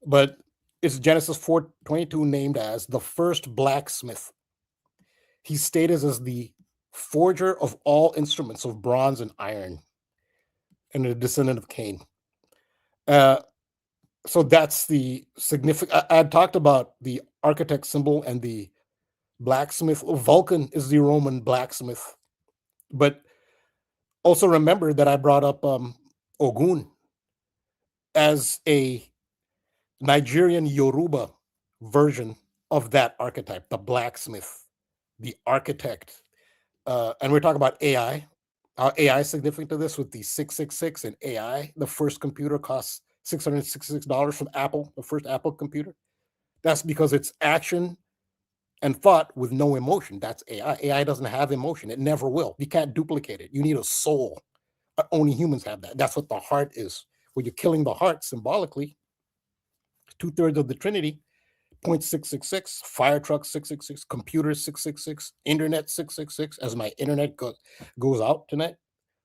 But it's Genesis 4:22, named as the first blacksmith. He's stated as the forger of all instruments of bronze and iron, and a descendant of Cain. So that's the significant. I talked about the architect symbol and the blacksmith. Vulcan is the Roman blacksmith. But also remember that I brought up Ogun as a Nigerian Yoruba version of that archetype, the blacksmith, the architect. And we're talking about AI. AI is significant to this with the 666 and AI. The first computer costs $666 from Apple, the first Apple computer. That's because it's action and thought with no emotion. That's AI. AI doesn't have emotion. It never will. You can't duplicate it. You need a soul. Only humans have that. That's what the heart is. When you're killing the heart symbolically, 2/3 of the Trinity, 0.666, fire truck 666, computer 666, internet 666. As my internet goes out tonight,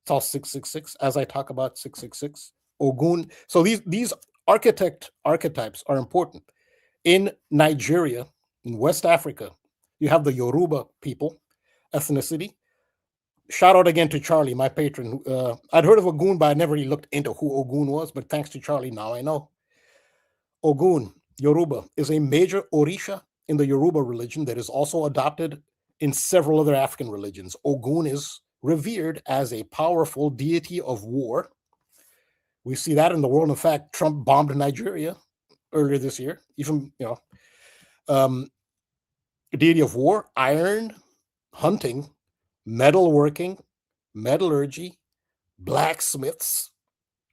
it's all 666 as I talk about 666. Ogun. So these archetypes are important. In Nigeria, in West Africa, you have the Yoruba people, ethnicity. Shout out again to Charlie, my patron. I'd heard of Ogun, but I never really looked into who Ogun was. But thanks to Charlie, now I know. Ogun, Yoruba, is a major Orisha in the Yoruba religion that is also adopted in several other African religions. Ogun is revered as a powerful deity of war. We see that in the world. In fact, Trump bombed Nigeria earlier this year. Even, deity of war, iron, hunting, metalworking, metallurgy, blacksmiths,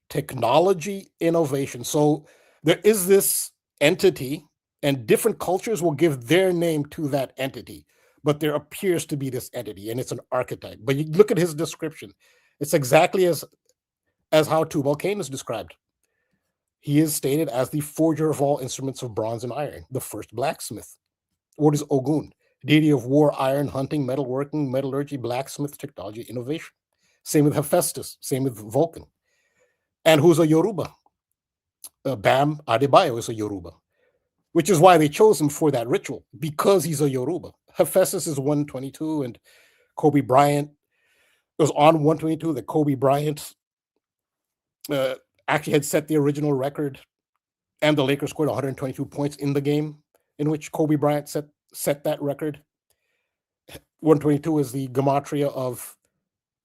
technology, innovation. So there is this entity, and different cultures will give their name to that entity. but there appears to be this entity, and it's an archetype. But you look at his description; it's exactly as how Tubal-Cain is described. He is stated as the forger of all instruments of bronze and iron, the first blacksmith. What is Ogun? Deity of war, iron, hunting, metalworking, metallurgy, blacksmith, technology, innovation. Same with Hephaestus, same with Vulcan. And who's a Yoruba? Bam Adebayo is a Yoruba, which is why they chose him for that ritual, because he's a Yoruba. Hephaestus is 122, and Kobe Bryant was on 122, that Kobe Bryant actually had set the original record, and the Lakers scored 122 points in the game in which Kobe Bryant set that record. 122 is the gematria of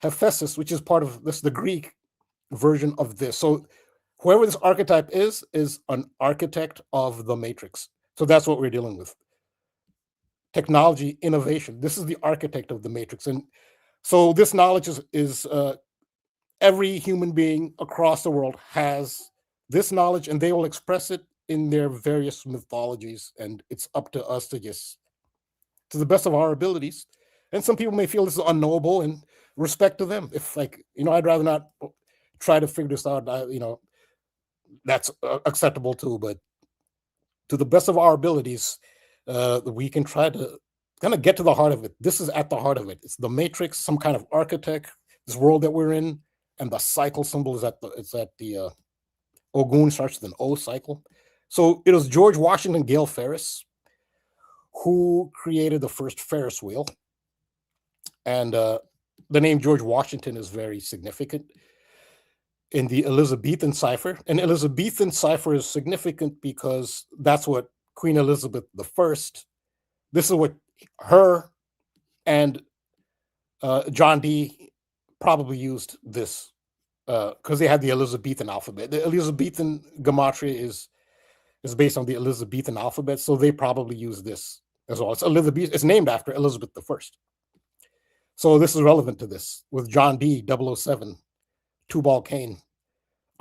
Hephaestus, which is part of this, the Greek version of this. So whoever this archetype is an architect of the matrix. So that's what we're dealing with. Technology, innovation. This is the architect of the matrix. And so this knowledge is every human being across the world has this knowledge, and they will express it in their various mythologies. And it's up to us to just, to the best of our abilities. And some people may feel this is unknowable, and respect to them. If, like, I'd rather not try to figure this out. That's acceptable too. But to the best of our abilities, we can try to kind of get to the heart of it. This is at the heart of it. It's the matrix, some kind of architect, this world that we're in, and the cycle symbol is at the Ogun starts with an O, cycle. So it was George Washington Gale Ferris who created the first Ferris wheel. And the name George Washington is very significant in the Elizabethan cipher. And Elizabethan cipher is significant because that's what Queen Elizabeth I, this is what her and John Dee probably used this, because they had the Elizabethan alphabet. The Elizabethan gematria is based on the Elizabethan alphabet, so they probably use this as well. It's named after Elizabeth I. So this is relevant to this, with John Dee, 007, Tubal-Cain,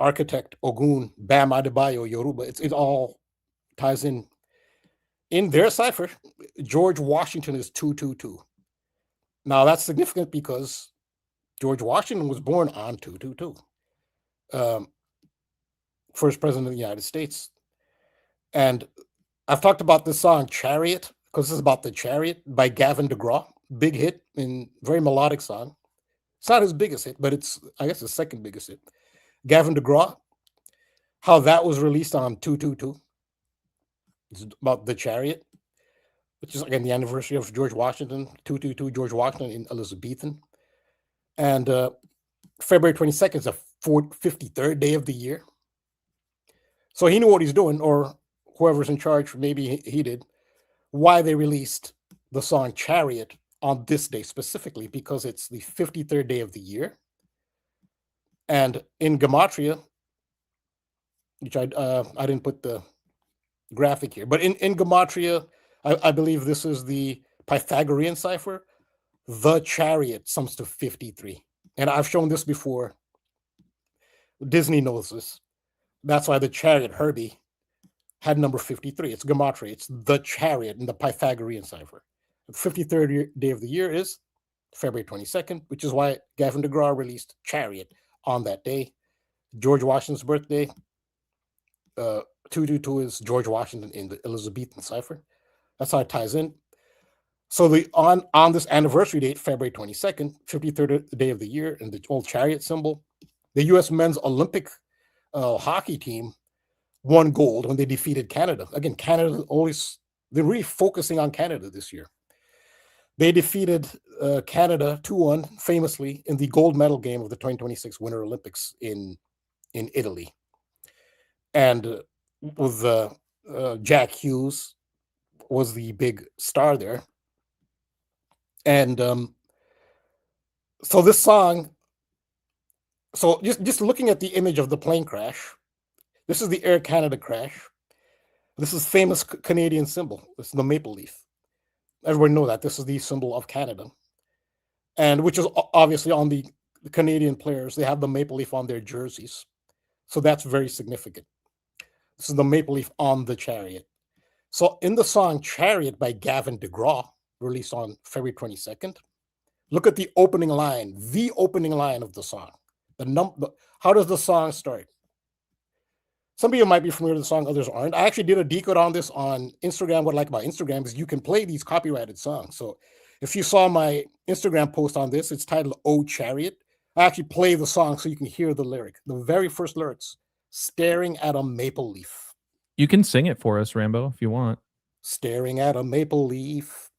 architect, Ogun, Bam Adebayo, Yoruba. It all ties in. In their cipher, George Washington is 222. Now that's significant because George Washington was born on 222. First president of the United States. And I've talked about this song, Chariot, because this is about the Chariot by Gavin DeGraw. Big hit, and very melodic song. It's not his biggest hit, but it's, I guess, his second biggest hit. Gavin DeGraw, how that was released on 222. It's about the Chariot, which is, again, the anniversary of George Washington, 222, George Washington in Elizabethan. And February 22nd is the 53rd day of the year. So he knew what he's doing, or whoever's in charge, maybe he did, why they released the song Chariot on this day specifically, because it's the 53rd day of the year. And in gematria, which I didn't put the graphic here, but in gematria, I believe this is the Pythagorean cipher. The Chariot sums to 53. And I've shown this before. Disney knows this. That's why the Chariot, Herbie, had number 53. It's gematria. It's the Chariot in the Pythagorean cipher. The 53rd day of the year is February 22nd, which is why Gavin DeGraw released Chariot on that day. George Washington's birthday. 222 is George Washington in the Elizabethan cipher. That's how it ties in. So on this anniversary date, February 22nd, 53rd day of the year, and the old Chariot symbol, the U.S. men's Olympic hockey team won gold when they defeated Canada. Again, Canada they're really focusing on Canada this year. They defeated Canada 2-1, famously, in the gold medal game of the 2026 Winter Olympics in Italy. And with Jack Hughes was the big star there. And so this song, so just looking at the image of the plane crash, this is the Air Canada crash. This is famous Canadian symbol. This is the maple leaf. Everyone know that. This is the symbol of Canada. And which is obviously on the Canadian players. They have the maple leaf on their jerseys. So that's very significant. This is the maple leaf on the Chariot. So in the song Chariot by Gavin DeGraw, released on February 22nd. Look at the opening line of the song. How does the song start? Some people might be familiar with the song, others aren't. I actually did a decode on this on Instagram. What I like about Instagram is you can play these copyrighted songs. So if you saw my Instagram post on this, it's titled "Oh Chariot." I actually play the song so you can hear the lyric. The very first lyrics, staring at a maple leaf. You can sing it for us, Rambo, if you want. Staring at a maple leaf.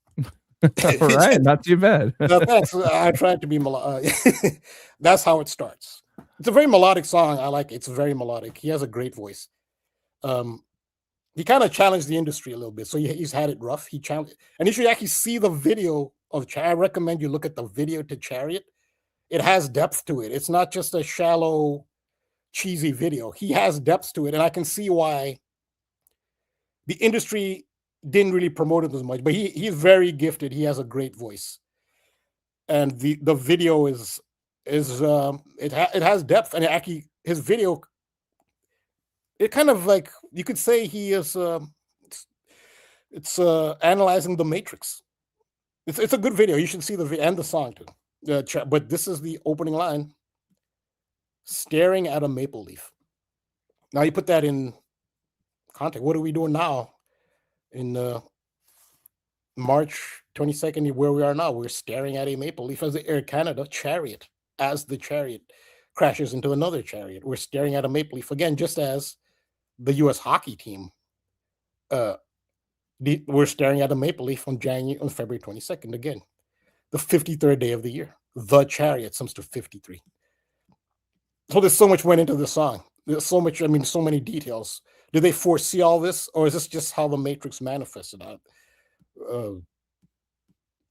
All right, not too bad. Thanks. I tried to be melodic. That's how it starts. It's a very melodic song. I like it. It's very melodic. He has a great voice. He kind of challenged the industry a little bit, so he's had it rough. He challenged, and if you actually see the video of Chariot, I recommend you look at the video to Chariot. It has depth to it. It's not just a shallow, cheesy video. He has depth to it, and I can see why the industry didn't really promote it as much. But he's very gifted. He has a great voice, and the video it has depth, and actually his video, it kind of like you could say he is it's analyzing the Matrix. It's a good video. You should see the video and the song too. But this is the opening line: staring at a maple leaf. Now you put that in context. What are we doing now in March 22nd, where we are now? We're staring at a maple leaf as the Air Canada Chariot, as the Chariot crashes into another Chariot. We're staring at a maple leaf again, just as the U.S. hockey team. We're staring at a maple leaf on February 22nd again, the 53rd day of the year. The Chariot comes to 53. So there's so much went into the song. There's so much. I mean, so many details. Did they foresee all this, or is this just how the Matrix manifested out?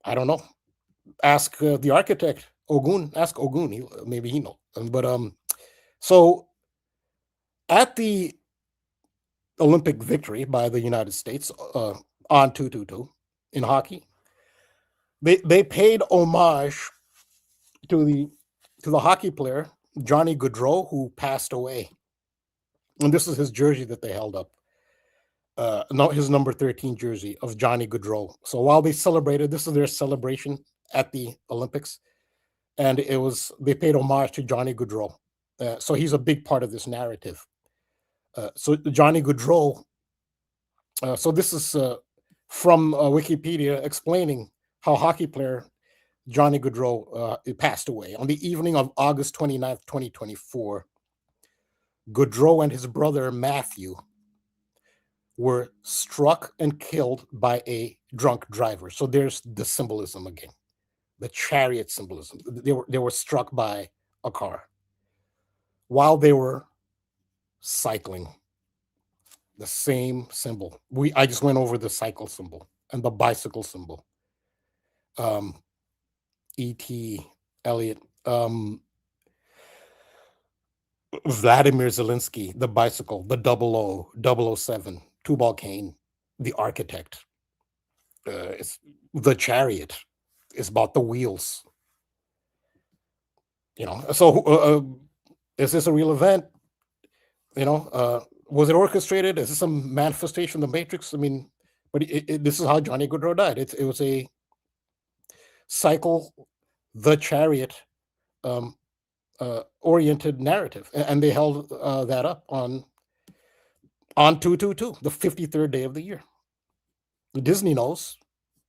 I don't know. Ask the architect Ogun. Ask Ogun. Maybe he knows. But so at the Olympic victory by the United States on 2-2-2 in hockey, they paid homage to the hockey player Johnny Gaudreau, who passed away, and this is his jersey that they held up. His number 13 jersey of Johnny Gaudreau. So while they celebrated, this is their celebration at the Olympics, and they paid homage to Johnny Gaudreau. So he's a big part of this narrative. So Johnny Gaudreau. So this is from Wikipedia explaining how hockey player Johnny Gaudreau passed away on the evening of August 29th, 2024. Gaudreau and his brother Matthew were struck and killed by a drunk driver. So there's the symbolism again, the Chariot symbolism. They were struck by a car while they were cycling. The same symbol. I just went over the cycle symbol and the bicycle symbol. E.T. Eliot. Vladimir Zelensky, the bicycle, the 007, Tubal Cain, the architect. It's the Chariot. It's about the wheels. So is this a real event? Was it orchestrated? Is this a manifestation of the Matrix? I mean, but this is how Johnny Gaudreau died. It was a cycle, the Chariot oriented narrative, and they held that up on 2/2/2, the 53rd day of the year. Disney knows.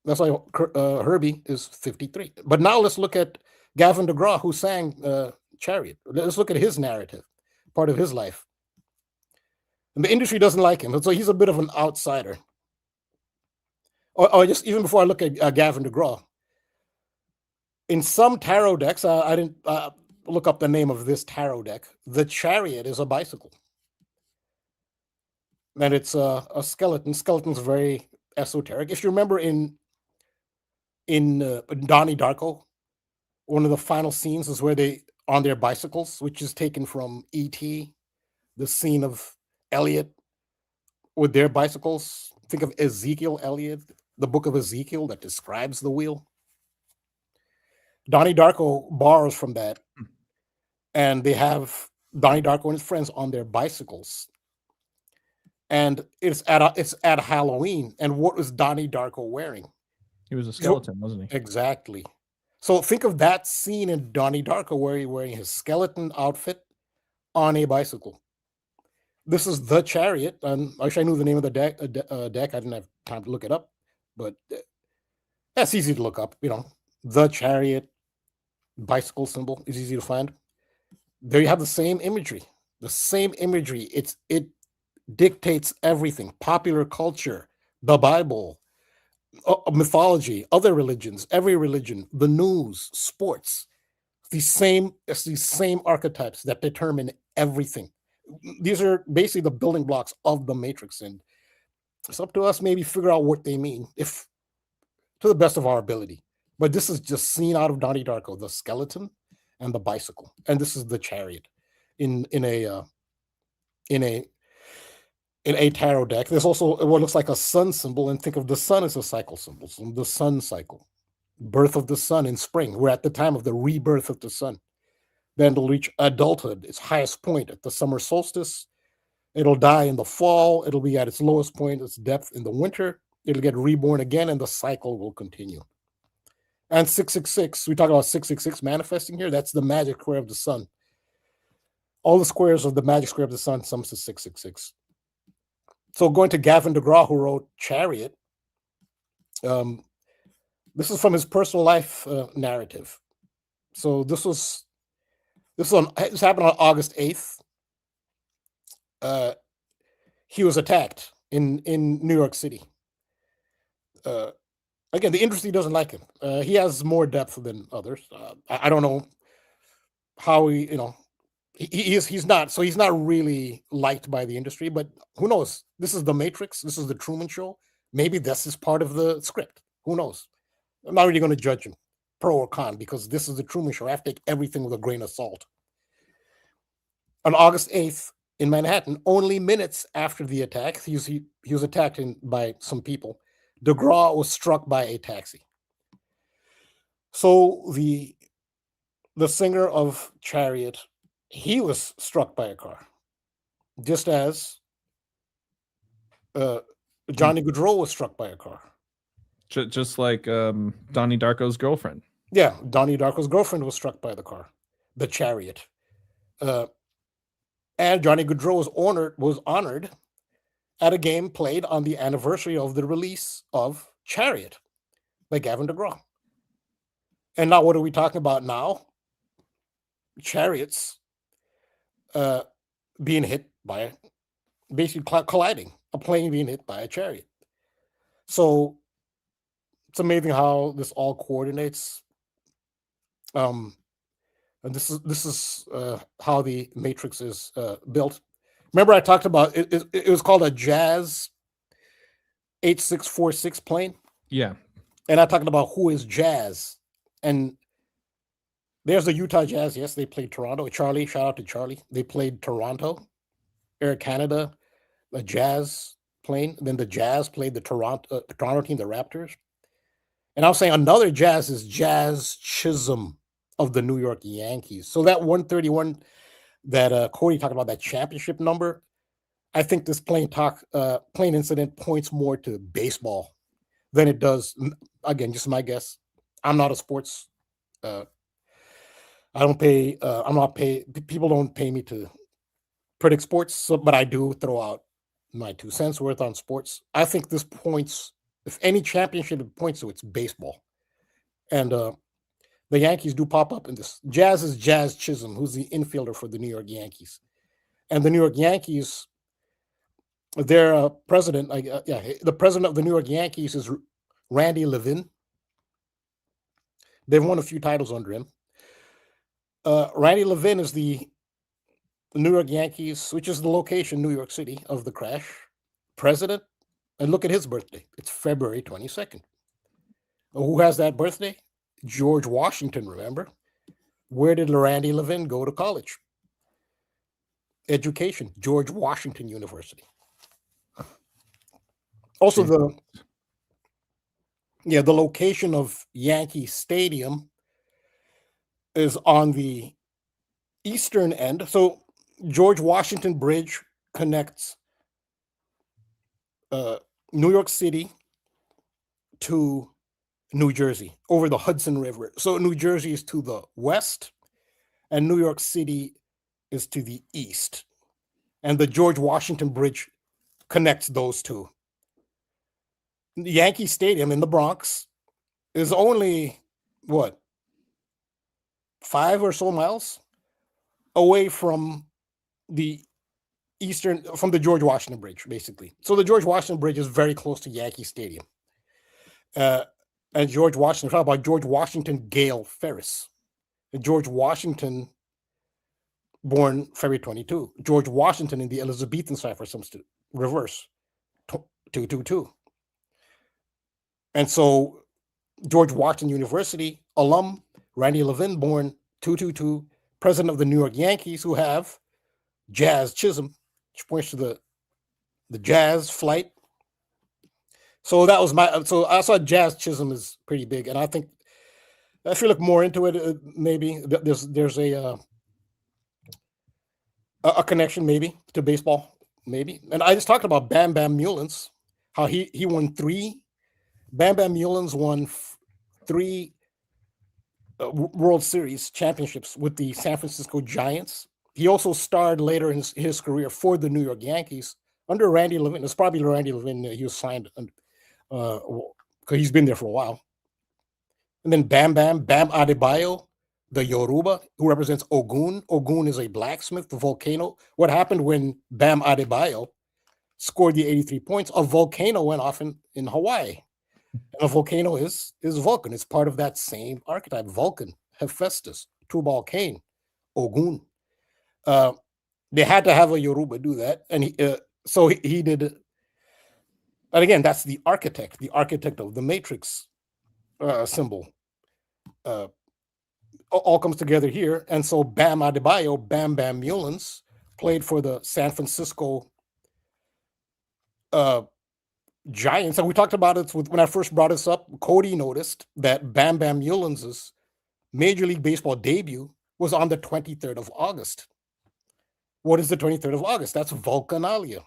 That's why Herbie is 53. But now let's look at Gavin DeGraw, who sang Chariot. Let's look at his narrative, part of his life. And the industry doesn't like him, so he's a bit of an outsider. Or just even before I look at Gavin DeGraw, in some tarot decks, I didn't look up the name of this tarot deck. The Chariot is a bicycle, and it's a skeleton. Skeleton's very esoteric. If you remember in Donnie Darko, one of the final scenes is where they on their bicycles, which is taken from E.T., the scene of Elliot with their bicycles. Think of Ezekiel Elliot, the book of Ezekiel that describes the wheel. Donnie Darko borrows from that, and they have Donnie Darko and his friends on their bicycles. And it's at Halloween. And what was Donnie Darko wearing? He was a skeleton, wasn't he? Exactly. So think of that scene in Donnie Darko where he's wearing his skeleton outfit on a bicycle. This is the Chariot, and I wish I knew the name of the deck. Deck. I didn't have time to look it up, but that's easy to look up. The Chariot bicycle symbol is easy to find. There you have the same imagery. The same imagery. It dictates everything: popular culture, the Bible, mythology, other religions, every religion, the news, sports. These same archetypes that determine everything. These are basically the building blocks of the Matrix, and it's up to us maybe figure out what they mean, if to the best of our ability. But this is just seen out of Donnie Darko: the skeleton and the bicycle, and this is the Chariot in a tarot deck. There's also what looks like a sun symbol, and think of the sun as a cycle symbol. So the sun cycle, birth of the sun in spring. We're at the time of the rebirth of the sun. Then it'll reach adulthood, its highest point at the summer solstice. It'll die in the fall. It'll be at its lowest point, its depth in the winter. It'll get reborn again, and the cycle will continue. And 666, we talk about 666 manifesting here. That's the magic square of the sun. All the squares of the magic square of the sun sums to 666. So going to Gavin DeGraw, who wrote Chariot, this is from his personal life narrative. So this happened on August 8th. He was attacked in New York City. Again, the industry doesn't like him. He has more depth than others. I don't know how he's not really liked by the industry, but who knows? This is the Matrix. This is the Truman Show. Maybe this is part of the script. Who knows? I'm not really going to judge him, pro or con, because this is the Truman Show. I have to take everything with a grain of salt. On August 8th in Manhattan, only minutes after the attack, he was attacked by some people. DeGraw was struck by a taxi. So the singer of Chariot, he was struck by a car, just as Johnny Goudreau was struck by a car. Just like Donnie Darko's girlfriend. Yeah, Donnie Darko's girlfriend was struck by the car, the Chariot. And Johnny Goudreau was honored at a game played on the anniversary of the release of Chariot by Gavin DeGraw. And now what are we talking about now? Chariots being hit by, basically colliding, a plane being hit by a chariot. So it's amazing how this all coordinates. And this is how the Matrix is built. Remember, I talked about it was called a Jazz 8646 plane. Yeah. And I talked about who is Jazz. And there's the Utah Jazz. Yes, they played Toronto. Charlie, shout out to Charlie. They played Toronto. Air Canada, a Jazz plane. Then the Jazz played the Toronto team, the Raptors. And I was saying another Jazz is Jazz Chisholm of the New York Yankees. So that 131 that KODI talked about, that championship number, I think this plane incident points more to baseball than it does. Again, just my guess. I'm not a sports. I don't pay. I'm not pay. People don't pay me to predict sports, but I do throw out my 2 cents worth on sports. I think this points. If any championship it points to, it's baseball, and the Yankees do pop up in this. Jazz is Jazz Chisholm, who's the infielder for the New York Yankees. And the New York Yankees, their president, the president of the New York Yankees is Randy Levin. They've won a few titles under him. Randy Levin is the New York Yankees, which is the location, New York City, of the crash, president. And look at his birthday. It's February 22nd. Who has that birthday? George Washington, remember? Where did Randy Levin go to college? Education, George Washington University. Also, the location of Yankee Stadium is on the eastern end. So George Washington Bridge connects New York City to New Jersey, over the Hudson River. So New Jersey is to the west, and New York City is to the east. And the George Washington Bridge connects those two. Yankee Stadium in the Bronx is only, what, 5 or so miles away from the from the George Washington Bridge, basically. So the George Washington Bridge is very close to Yankee Stadium. And George Washington, talk about George Washington Gale Ferris. George Washington, born February 22. George Washington in the Elizabethan cipher, some reverse, 222. And so George Washington University alum, Randy Levin, born 222, president of the New York Yankees, who have Jazz Chisholm, which points to the Jazz flight. So that was so I saw Jazz Chisholm is pretty big. And I think if you look more into it, maybe there's a connection maybe to baseball, maybe. And I just talked about Bam Bam Mullins, how he won 3. Bam Bam Mullins won 3 World Series championships with the San Francisco Giants. He also starred later in his career for the New York Yankees under Randy Levin. It's probably Randy Levin. He was signed because he's been there for a while. And then Bam Adebayo, the Yoruba, who represents Ogun. Ogun is a blacksmith, the volcano. What happened when Bam Adebayo scored the 83 points? A volcano went off in Hawaii. And a volcano is Vulcan. It's part of that same archetype. Vulcan, Hephaestus, Tubal Cain, Ogun. They had to have a Yoruba do that. And so he did it. And again, that's the architect of the matrix symbol. All comes together here. And so Bam Adebayo, Bam Bam Mullins, played for the San Francisco Giants. And we talked about it when I first brought this up. KODI noticed that Bam Bam Mullins' Major League Baseball debut was on the 23rd of August. What is the 23rd of August? That's Vulcanalia,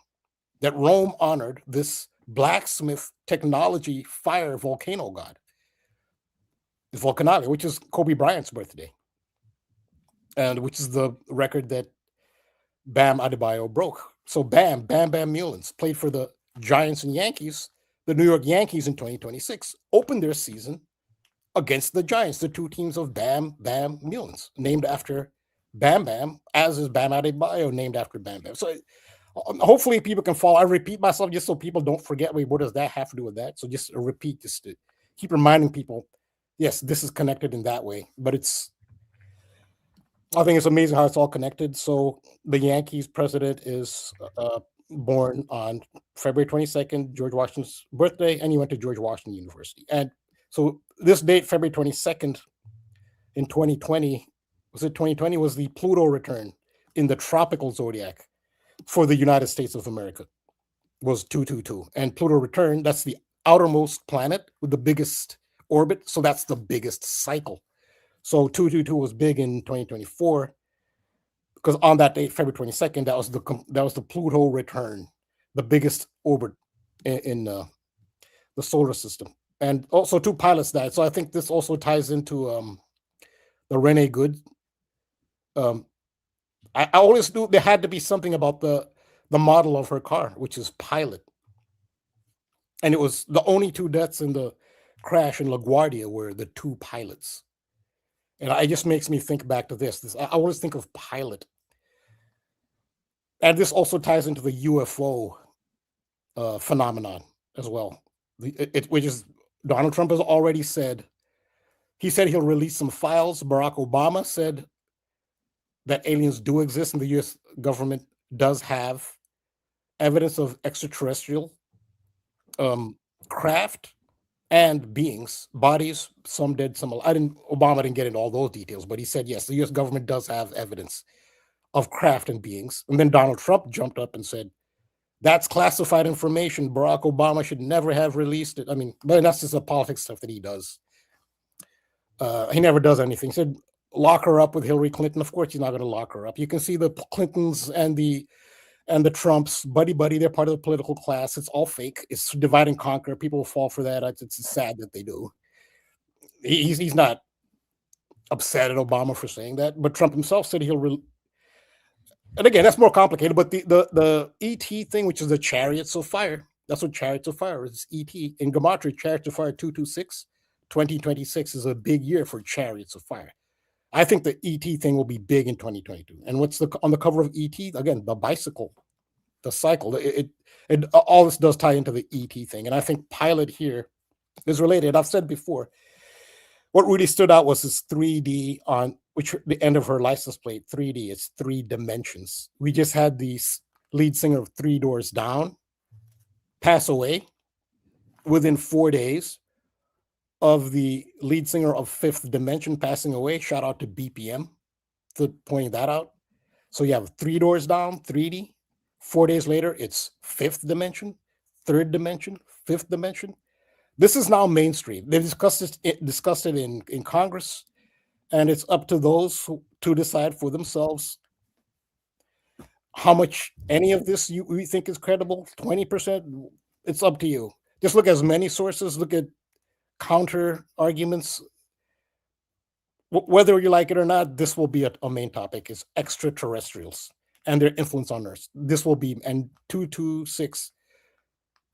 that Rome honored this blacksmith technology fire volcano god. Vulcanalia, which is Kobe Bryant's birthday, and which is the record that Bam Adebayo broke. So Bam Mullins played for the Giants and Yankees. The New York Yankees in 2026 opened their season against the Giants, the 2 teams of Bam Mullins, named after Bam Bam, as is Bam Adebayo, named after Bam Bam. So hopefully people can follow. I repeat myself just so people don't forget, wait, what does that have to do with that? So just repeat, just to keep reminding people, yes, this is connected in that way. But I think it's amazing how it's all connected. So the Yankees president is born on February 22nd, George Washington's birthday, and he went to George Washington University. And so this date, February 22nd in 2020, was the Pluto return in the tropical zodiac for the United States of America, was 222. And Pluto return, that's the outermost planet with the biggest orbit. So that's the biggest cycle. So 222 was big in 2024 because on that date, February 22nd, that was the Pluto return, the biggest orbit in the solar system. And also 2 pilots died. So I think this also ties into the Renee Good. I always knew there had to be something about the model of her car, which is pilot. And it was the only 2 deaths in the crash in LaGuardia were the 2 pilots. And it just makes me think back to this. I always think of pilot. And this also ties into the UFO phenomenon as well, which is Donald Trump has already said, he said he'll release some files. Barack Obama said that aliens do exist and the U.S. government does have evidence of extraterrestrial craft and beings, bodies, some dead, some alive. Obama didn't get into all those details, but he said, yes, the U.S. government does have evidence of craft and beings. And then Donald Trump jumped up and said, that's classified information. Barack Obama should never have released it. I mean, but that's just the politics stuff that he does. He never does anything. He said, lock her up with Hillary Clinton. Of course, he's not going to lock her up. You can see the Clintons and the Trumps, buddy. They're part of the political class. It's all fake. It's divide and conquer. People fall for that. It's sad that they do. He's not upset at Obama for saying that, but Trump himself said and again, that's more complicated. But the ET thing, which is the Chariots of Fire, that's what Chariots of Fire is. ET in Gematria, Chariots of Fire 226. 2026 is a big year for Chariots of Fire. I think the ET thing will be big in 2022. And what's on the cover of ET? Again, the bicycle, the cycle. It all this does tie into the ET thing. And I think Pilot here is related. I've said before, what really stood out was this 3D on which the end of her license plate, 3D. It's 3 dimensions. We just had the lead singer of 3 Doors Down pass away within 4 days of the lead singer of Fifth Dimension passing away. Shout out to BPM for pointing that out. So you have 3 Doors Down, 3D. 4 days later, it's Fifth Dimension, Third Dimension, Fifth Dimension. This is now mainstream. They've discussed it in Congress, and it's up to those to decide for themselves how much any of this we think is credible. 20%, it's up to you. Just look at as many sources, look at counter arguments. Whether you like it or not, this will be a main topic, is extraterrestrials and their influence on Earth. This will be, and 226,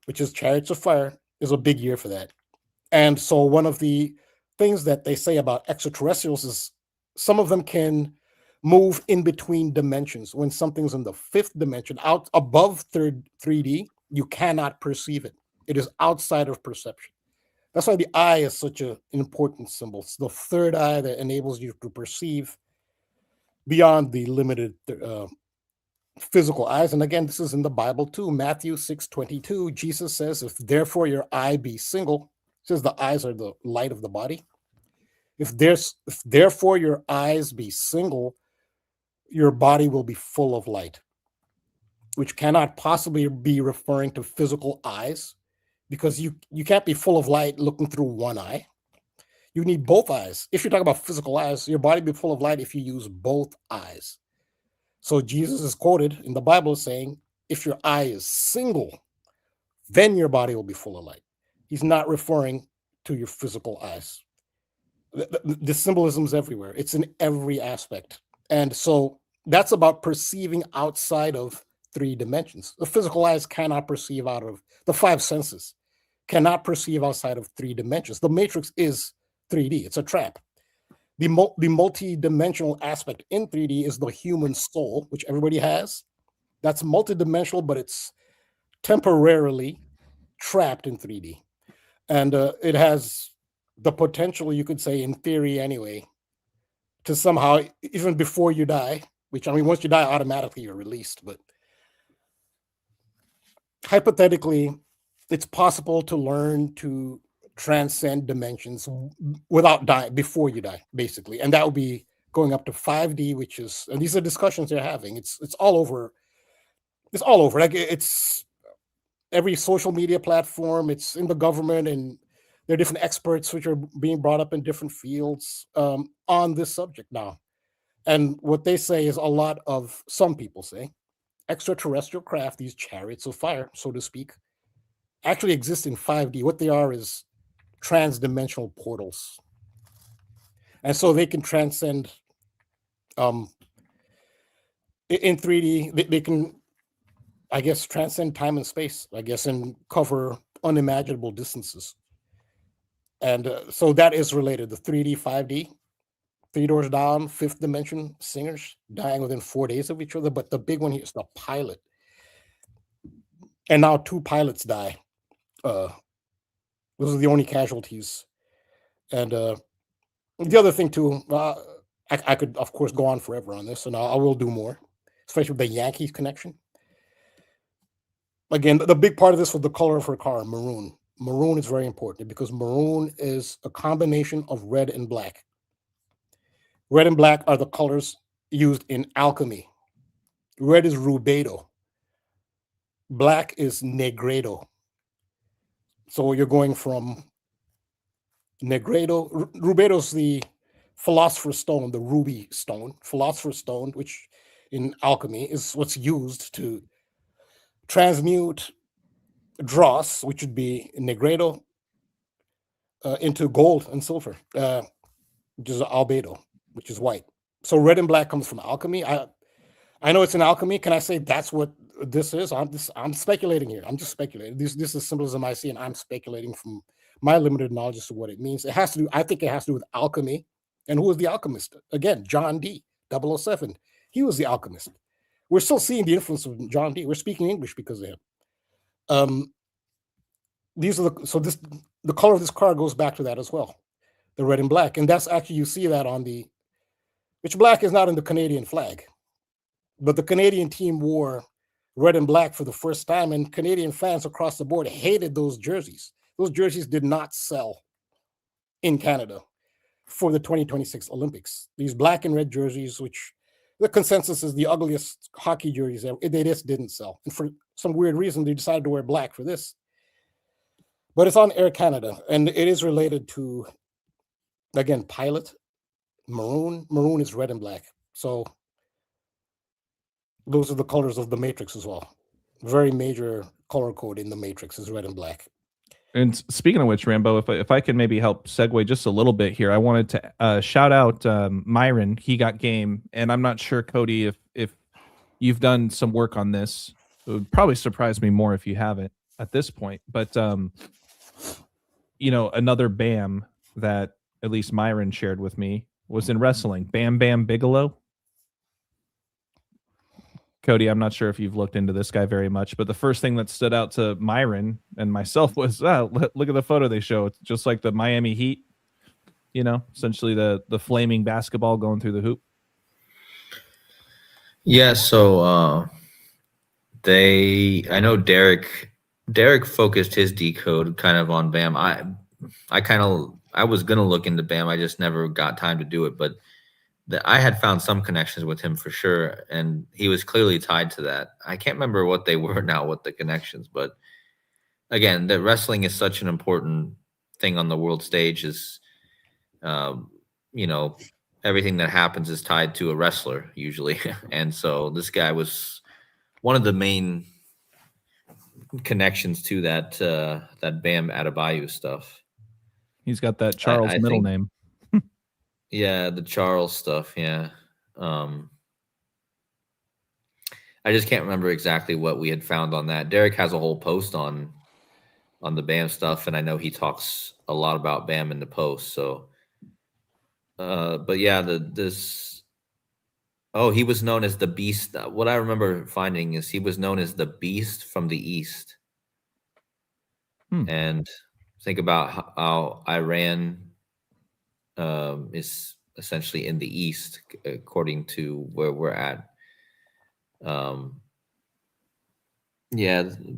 which is Chariots of Fire, is a big year for that. And so one of the things that they say about extraterrestrials is some of them can move in between dimensions. When something's in the 5th dimension, out above 3D, you cannot perceive it. It is outside of perception. That's why the eye is such an important symbol. It's the third eye that enables you to perceive beyond the limited physical eyes. And again, this is in the Bible too. Matthew 6:22, Jesus says, if therefore your eye be single, says the eyes are the light of the body. If therefore your eyes be single, your body will be full of light, which cannot possibly be referring to physical eyes, because you can't be full of light looking through one eye. You need both eyes. If you're talking about physical eyes, your body will be full of light if you use both eyes. So Jesus is quoted in the Bible saying, if your eye is single, then your body will be full of light. He's not referring to your physical eyes. The symbolism is everywhere. It's in every aspect. And so that's about perceiving outside of 3 dimensions. The physical eyes cannot perceive out of the 5 senses, cannot perceive outside of 3 dimensions. The matrix is 3D. It's a trap. The multi-dimensional aspect in 3D is the human soul, which everybody has. That's multi-dimensional, but it's temporarily trapped in 3D. And it has the potential, you could say, in theory anyway, to somehow, even before you die, which, I mean, once you die, automatically you're released. But hypothetically, it's possible to learn to transcend dimensions without dying, before you die, basically. And that would be going up to 5D, which is, and these are discussions they're having. It's all over. It's all over. Like, it's every social media platform. It's in the government, and there are different experts which are being brought up in different fields on this subject now. And what they say is, some people say, extraterrestrial craft, these chariots of fire, so to speak, actually exist in 5D. What they are is trans-dimensional portals. And so they can transcend in 3D. They can, I guess, transcend time and space, I guess, and cover unimaginable distances. And so that is related. The 3D, 5D, 3 Doors Down, 5th dimension singers dying within 4 days of each other. But the big one here is the pilot. And now 2 pilots die. Those are the only casualties. And the other thing too, I could, of course, go on forever on this, and I will do more, especially with the Yankees connection. Again, the big part of this was the color of her car, maroon. Maroon is very important because maroon is a combination of red and black. Red and black are the colors used in alchemy. Red is rubedo. Black is negredo. So you're going from negredo. Rubedo is the philosopher's stone, the ruby stone. Philosopher's stone, which in alchemy is what's used to transmute dross, which would be negredo, into gold and silver, which is albedo, which is white. So red and black comes from alchemy. I know it's an alchemy. Can I say that's what this is? I'm speculating here. I'm just speculating. This is symbolism I see, and I'm speculating from my limited knowledge as to what it means. It has to do. I think it has to do with alchemy. And who was the alchemist? Again, John D. 007. He was the alchemist. We're still seeing the influence of John D. We're speaking English because of him. The color of this card goes back to that as well, the red and black, and that's actually, you see that on the, which black is not in the Canadian flag, but the Canadian team wore red and black for the first time, and Canadian fans across the board hated those jerseys. Those jerseys did not sell in Canada for the 2026 Olympics. These black and red jerseys, which the consensus is the ugliest hockey jerseys ever, they just didn't sell. And for some weird reason, they decided to wear black for this. But it's on Air Canada, and it is related to, again, pilot, maroon. Maroon is red and black. So those are the colors of the Matrix as well. Very major color code in the Matrix is red and black. And speaking of which, Rambo, if I can maybe help segue just a little bit here, I wanted to shout out Myron. He got game, and I'm not sure, Cody, if you've done some work on this. It would probably surprise me more if you haven't at this point. But another Bam that at least Myron shared with me was in wrestling. Bam Bam Bigelow. Cody, I'm not sure if you've looked into this guy very much, but the first thing that stood out to Myron and myself was, look at the photo they show. It's just like the Miami Heat, essentially the flaming basketball going through the hoop. Yeah, so I know Derek focused his decode kind of on Bam. I was gonna look into Bam. I just never got time to do it, but I had found some connections with him for sure, and he was clearly tied to that. I can't remember what they were now, what the connections, but again, that wrestling is such an important thing on the world stage. Is everything that happens is tied to a wrestler usually, and so this guy was one of the main connections to that Bam Adebayo stuff. He's got that Charles middle name. Yeah, the Charles stuff. Yeah. I just can't remember exactly what we had found on that. Derek has a whole post on the Bam stuff, and I know he talks a lot about Bam in the post. So, but yeah, he was known as the Beast. What I remember finding is he was known as the Beast from the East. And think about how Iran is essentially in the East, according to where we're at.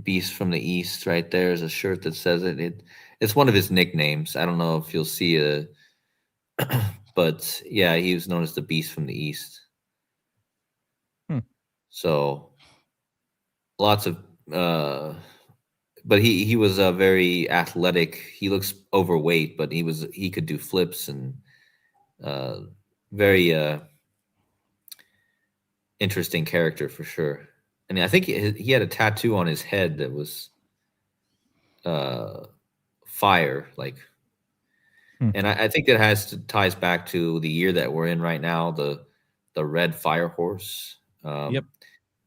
Beast from the East, right there is a shirt that says it. It's one of his nicknames. I don't know if you'll see it, but yeah, he was known as the Beast from the East. So lots of, but he was very athletic. He looks overweight, but he could do flips and very interesting character for sure. And I think he had a tattoo on his head that was fire, like. And I think that ties back to the year that we're in right now, the red fire horse. Yep.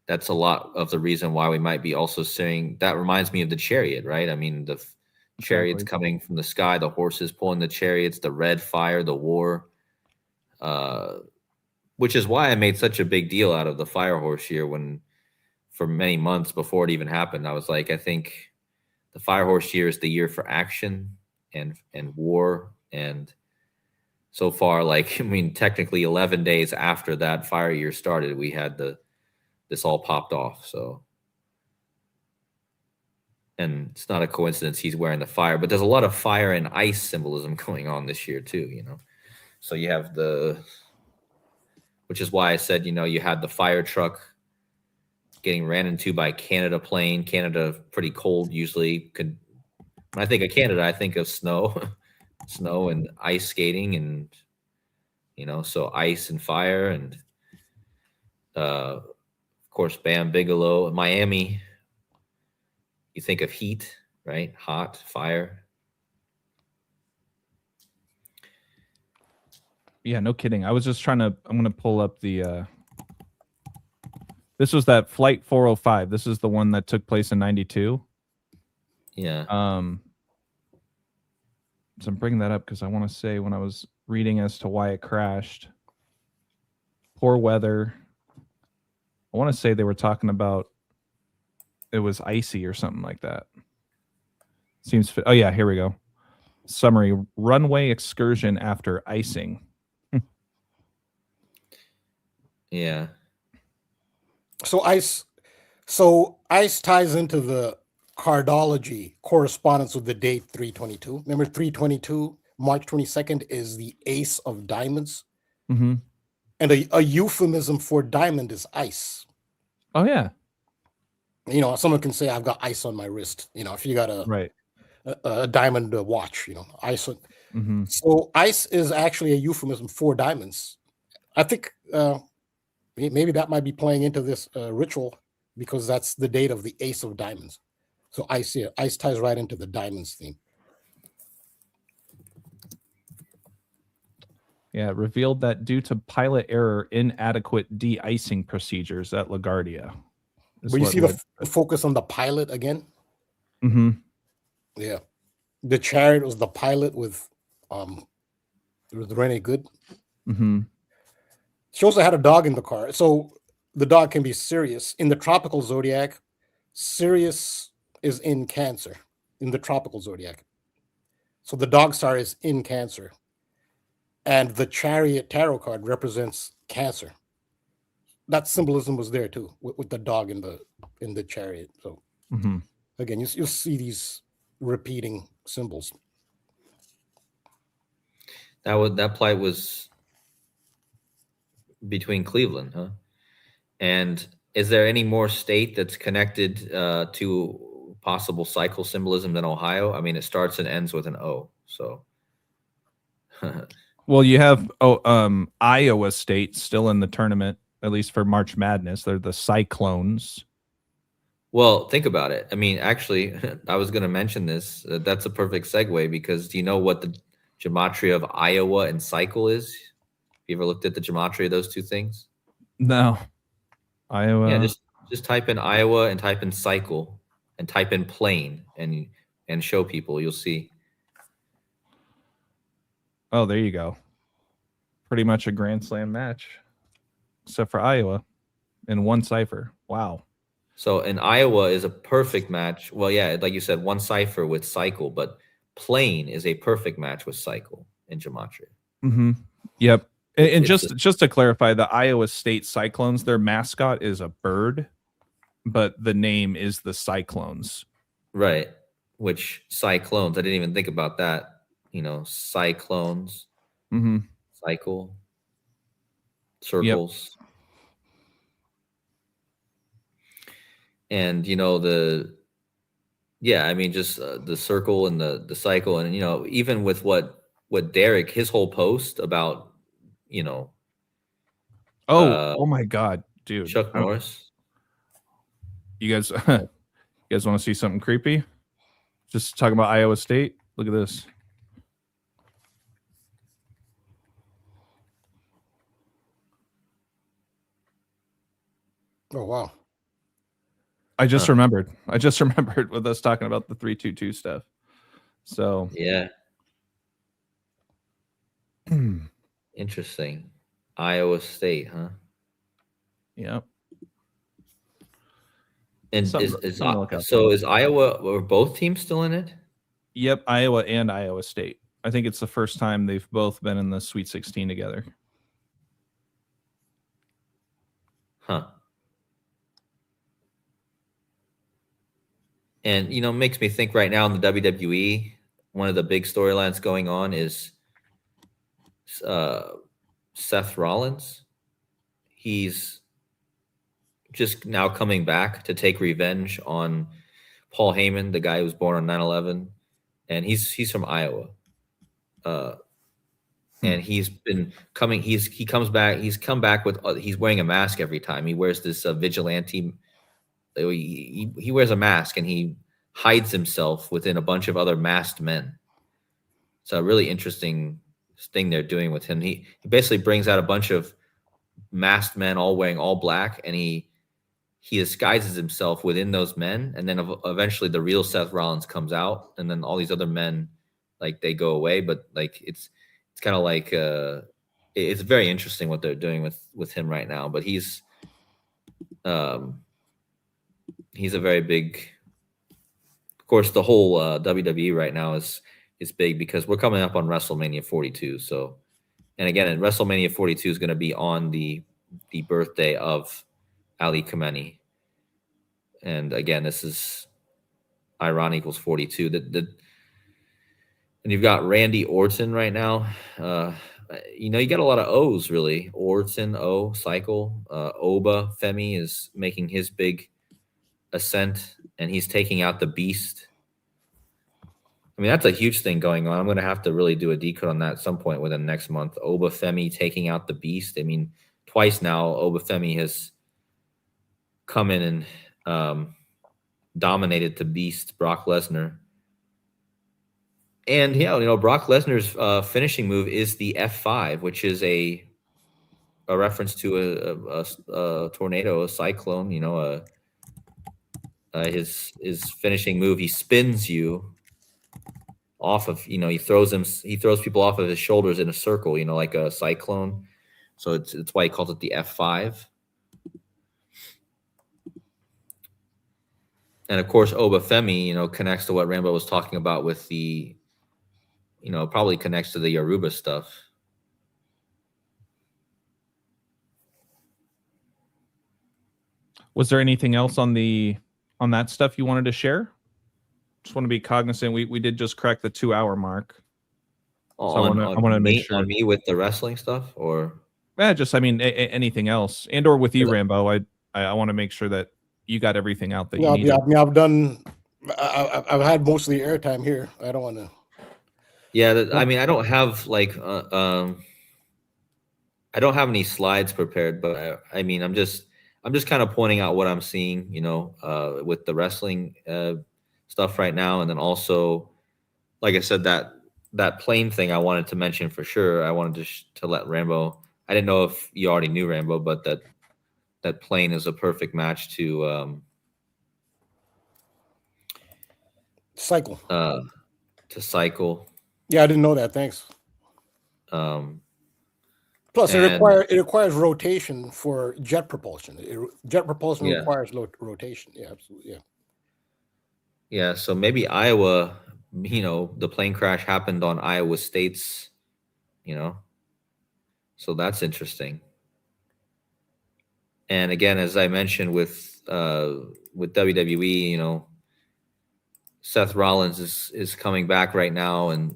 That's a lot of the reason why we might be also saying that reminds me of the chariot, right? I mean, the chariots coming from the sky, the horses pulling the chariots, the red fire, the war, which is why I made such a big deal out of the fire horse year for many months before it even happened. I was like, I think the fire horse year is the year for action and war. And so far, technically 11 days after that fire year started, we had this all popped off. So, and it's not a coincidence he's wearing the fire, but there's a lot of fire and ice symbolism going on this year too, So you have which is why I said, you had the fire truck getting ran into by Canada plane. Canada, pretty cold usually. When I think of Canada, I think of snow, snow and ice skating and, so ice and fire and, of course, Bam Bigelow. Miami, you think of heat, right? Hot, fire. Yeah, no kidding. I was just trying to. I'm gonna pull up the. This was that Flight 405. This is the one that took place in '92. Yeah. So I'm bringing that up because I want to say when I was reading as to why it crashed. Poor weather. I want to say they were talking about it was icy or something like that. Seems fit. Oh yeah, here we go. Summary: runway excursion after icing. Yeah. So ice ties into the cardology correspondence with the date 322. Remember 322, March 22nd is the ace of diamonds. Mm-hmm. And a euphemism for diamond is ice. Oh yeah. You know, someone can say I've got ice on my wrist. You know, if you got a diamond watch, you know, ice. Mm-hmm. So ice is actually a euphemism for diamonds. I think maybe that might be playing into this ritual because that's the date of the ace of diamonds. So ice ties right into the diamonds theme. Yeah, it revealed that due to pilot error, inadequate de-icing procedures at LaGuardia. But you see the focus on the pilot again? Mm-hmm. Yeah. The Chariot was the pilot with Rene Good. Mm-hmm. She also had a dog in the car. So the dog can be Sirius. In the tropical zodiac, Sirius is in Cancer, in the tropical zodiac. So the dog star is in Cancer. And the Chariot tarot card represents Cancer. That symbolism was there too, with the dog in the Chariot. So again, you'll see these repeating symbols. That plight was between Cleveland, huh? And is there any more state that's connected to possible cycle symbolism than Ohio? I mean, it starts and ends with an O. So, well, you have Iowa State still in the tournament, at least for March Madness. They're the Cyclones. Well, think about it. I mean, actually, I was going to mention this. That's a perfect segue because do you know what the gematria of Iowa and cycle is? Have you ever looked at the gematria of those two things? No. Iowa. Yeah, just type in Iowa and type in cycle and type in plane and show people. You'll see. Oh, there you go. Pretty much a Grand Slam match, except for Iowa in one cipher. Wow. So in Iowa is a perfect match. Well, yeah, like you said, one cipher with cycle, but plane is a perfect match with cycle in gematria. Mm-hmm. Yep. And just to clarify, the Iowa State Cyclones, their mascot is a bird, but the name is the Cyclones. Right. Which cyclones? I didn't even think about that. You know, cyclones, cycle, circles. Yep. And, you know, I mean, just the circle and the cycle. And, you know, even with what Derek, his whole post about, you know. Oh my God, dude. Chuck Norris. You guys want to see something creepy? Just talking about Iowa State. Look at this. Oh, wow. I just remembered with us talking about the 322 stuff. So yeah. Interesting. Iowa State, huh? Yep. And is Iowa or both teams still in it? Yep, Iowa and Iowa State. I think it's the first time they've both been in the Sweet 16 together. Huh. And, you know, makes me think right now in the WWE, one of the big storylines going on is Seth Rollins. He's just now coming back to take revenge on Paul Heyman, the guy who was born on 9/11. And he's from Iowa. And he's been coming. He comes back. He's come back with. He's wearing a mask every time. He wears this vigilante. He wears a mask and he hides himself within a bunch of other masked men. It's a really interesting thing they're doing with him. He basically brings out a bunch of masked men all wearing all black, and he disguises himself within those men, and then eventually the real Seth Rollins comes out, and then all these other men, like, they go away. But like it's kind of like it's very interesting what they're doing with him right now. But he's a very big, of course, the whole WWE right now is big because we're coming up on WrestleMania 42. So, and again, and WrestleMania 42 is going to be on the birthday of Ali Khomeini. And again, this is Iran equals 42. And you've got Randy Orton right now. You know, you got a lot of O's, really. Orton, O, Cycle. Oba Femi is making his big ascent, and he's taking out the Beast. I mean, that's a huge thing going on. I'm going to have to really do a decode on that at some point within next month. Oba Femi taking out the Beast. I mean, twice now, Oba Femi has come in and dominated the Beast, Brock Lesnar. And yeah, you know, Brock Lesnar's finishing move is the F5, which is a reference to a tornado, a cyclone. You know, his finishing move. He spins you off of. You know, he throws people off of his shoulders in a circle. You know, like a cyclone. So it's why he calls it the F5. And of course, Oba Femi, you know, connects to what Rambo was talking about with the, you know, probably connects to the Yoruba stuff. Was there anything else on that stuff you wanted to share? Just want to be cognizant. We did just crack the 2-hour mark. So I want to make sure. On me with the wrestling stuff, or just, I mean, anything else, and or with you, Rambo. I want to make sure that you got everything out that you need. Yeah, I mean, I've done. I've had most of the airtime here. I don't want to. Yeah, I mean, I don't have like I don't have any slides prepared, but I mean, I'm just kind of pointing out what I'm seeing, you know, with the wrestling stuff right now, and then also, like I said, that plane thing I wanted to mention for sure. I wanted to let Rambo. I didn't know if you already knew Rambo, but that plane is a perfect match to cycle. To cycle. Yeah, I didn't know that. Thanks. Plus, it requires rotation for jet propulsion. Jet propulsion requires rotation. Yeah, absolutely. Yeah. Yeah. So maybe Iowa. You know, the plane crash happened on Iowa State's. You know, so that's interesting. And again, as I mentioned with WWE, you know, Seth Rollins is coming back right now, and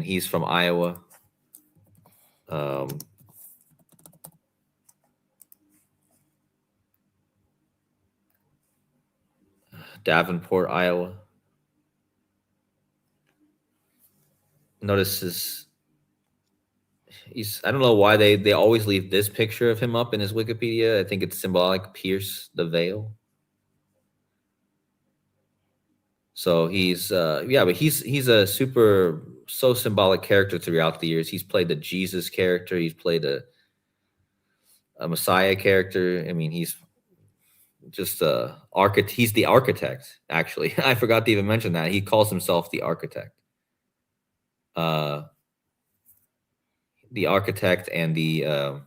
he's from Iowa. Davenport, Iowa. Notice I don't know why they always leave this picture of him up in his Wikipedia. I think it's symbolic. Pierce the veil. So he's but he's a so symbolic character throughout the years. He's played the Jesus character. He's played a Messiah character. I mean, he's just he's the architect, actually. I forgot to even mention that. He calls himself the architect. The architect and the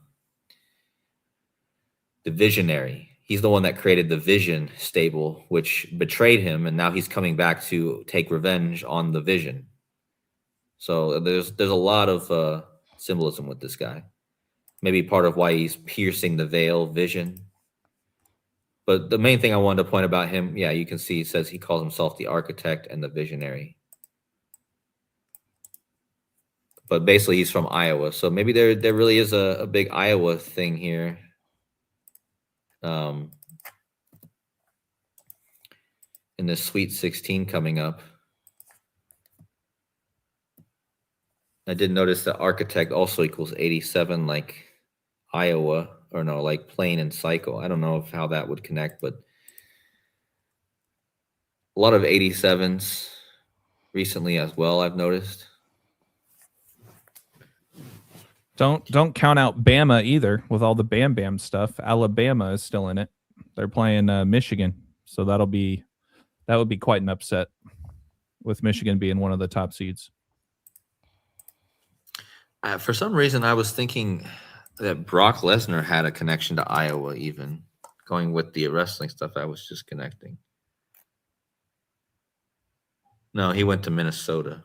visionary. He's the one that created the Vision stable, which betrayed him, and now he's coming back to take revenge on the Vision. So there's a lot of symbolism with this guy. Maybe part of why he's piercing the veil, Vision. But the main thing I wanted to point about him, yeah, you can see it says he calls himself the architect and the visionary. But basically, he's from Iowa, so maybe there really is a big Iowa thing here. In this Sweet 16 coming up. I did notice that architect also equals 87, like Iowa, or no, like plane and cycle. I don't know how that would connect, but a lot of 87s recently as well, I've noticed. Don't count out Bama either with all the Bam Bam stuff. Alabama is still in it. They're playing Michigan, so that would be quite an upset with Michigan being one of the top seeds. For some reason, I was thinking that Brock Lesnar had a connection to Iowa, even going with the wrestling stuff. I was just connecting. No, he went to Minnesota.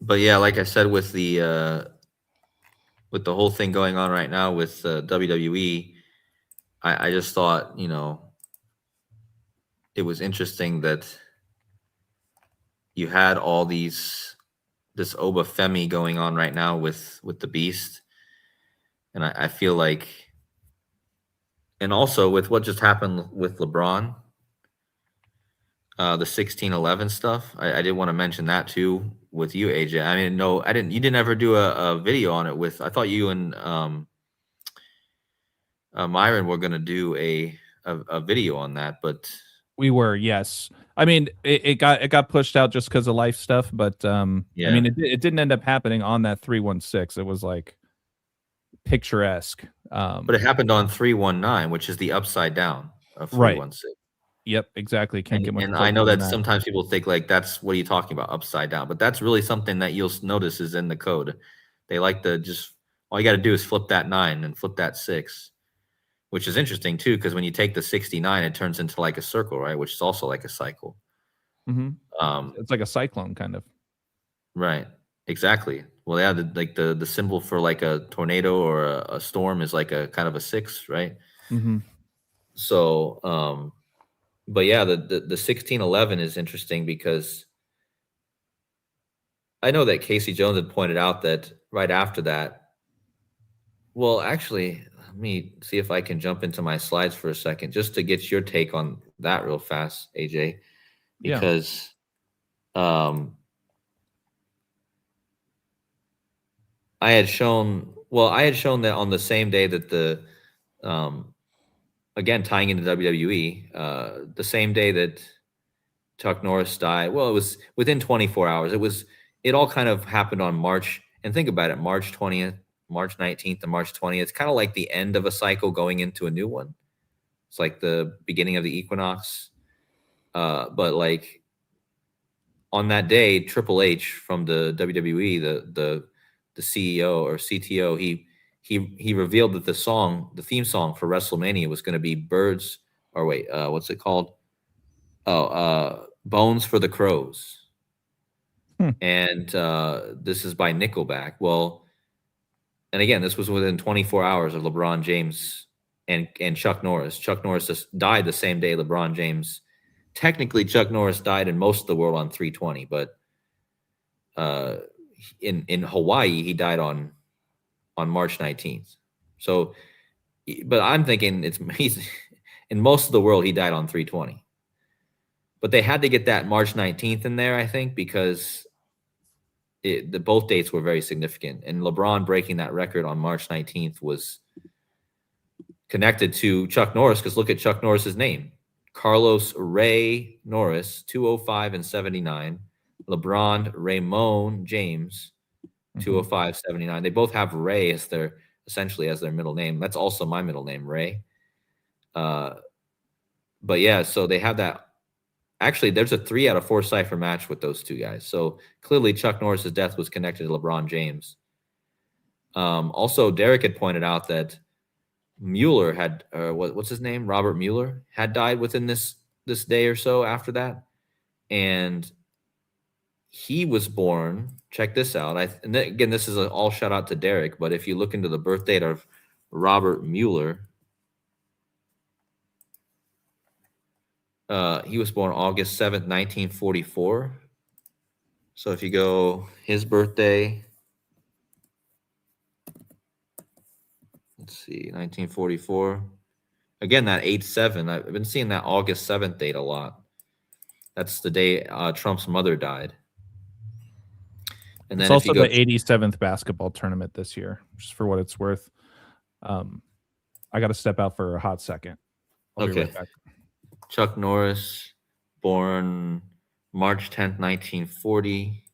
But yeah, like I said, with the whole thing going on right now with WWE, I just thought, you know, it was interesting that you had all this Obafemi going on right now with the Beast, and I feel like, and also with what just happened with LeBron, the 1611 stuff. I did want to mention that too with you, AJ. I mean, no, I didn't. You didn't ever do a video on it with. I thought you and Myron were gonna do a video on that, but we were, yes. I mean, it got pushed out just because of life stuff, but yeah. I mean, it didn't end up happening on that 316. It was like picturesque. But it happened on 319, which is the upside down of 316. Right. Yep, exactly. Can't get much. And I know that sometimes people think like, that's what are you talking about, upside down? But that's really something that you'll notice is in the code. They like to just, all you got to do is flip that 9 and flip that 6, which is interesting too, because when you take the 69, it turns into like a circle, right? Which is also like a cycle. Mm-hmm. It's like a cyclone, kind of. Right. Exactly. Well, yeah, the symbol for like a tornado or a storm is like a kind of a 6, right? Mm-hmm. So, but yeah, the 1611 is interesting because I know that Casey Jones had pointed out that right after that. Well, actually, let me see if I can jump into my slides for a second just to get your take on that real fast, AJ, because I had shown that on the same day that the again tying into WWE, the same day that Chuck Norris died. Well, it was within 24 hours. It all kind of happened on March, and think about it, March 20th, March 19th, and March 20th. It's kind of like the end of a cycle going into a new one. It's like the beginning of the equinox. But like on that day, Triple H from the WWE, the CEO or CTO, he revealed that the theme song for WrestleMania was going to be Birds, or wait, what's it called? Bones for the Crows. And this is by Nickelback. Well, and again, this was within 24 hours of LeBron James and Chuck Norris. Chuck Norris just died the same day LeBron James. Technically, Chuck Norris died in most of the world on 320, but in Hawaii, he died on March 19th. So, but I'm thinking he's in most of the world, he died on 320. But they had to get that March 19th in there, I think, because both dates were very significant. And LeBron breaking that record on March 19th was connected to Chuck Norris, because look at Chuck Norris's name. Carlos Ray Norris, 205 and 79. LeBron Raymond James, 205, 79. They both have Ray as essentially as their middle name. That's also my middle name, Ray. But yeah, so they have that. Actually, there's a 3 out of 4 cipher match with those two guys. So clearly Chuck Norris's death was connected to LeBron James. Also, Derek had pointed out that Mueller had, what's his name? Robert Mueller had died within this day or so after that. And he was born, check this out. And again, this is all shout out to Derek, but if you look into the birth date of Robert Mueller, he was born August 7th, 1944. So if you go his birthday, let's see, 1944. Again, that 8/7. I've been seeing that August 7th date a lot. That's the day Trump's mother died. And then it's also the 87th basketball tournament this year, just for what it's worth. I got to step out for a hot second. I'll be right back. Chuck Norris born March 10th, 1940.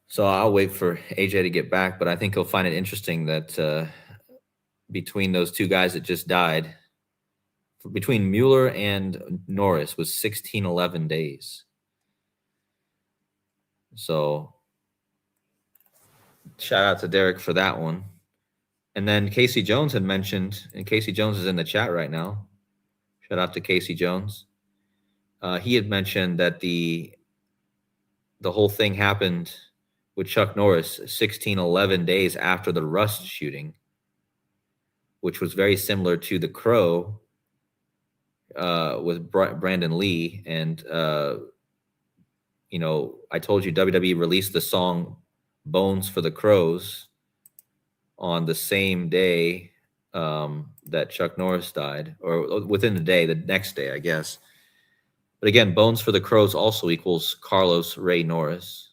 So I'll wait for AJ to get back, but I think he'll find it interesting that between those two guys that just died, between Mueller and Norris was 1611 days. So shout out to Derek for that one. And then Casey Jones had mentioned, and Casey Jones is in the chat right now. Shout out to Casey Jones. He had mentioned that the whole thing happened with Chuck Norris 1611 days after the Rust shooting, which was very similar to the Crow with Brandon Lee. And, you know, I told you WWE released the song Bones for the Crows on the same day that Chuck Norris died, or within the day, the next day, I guess. But again, Bones for the Crows also equals Carlos Ray Norris.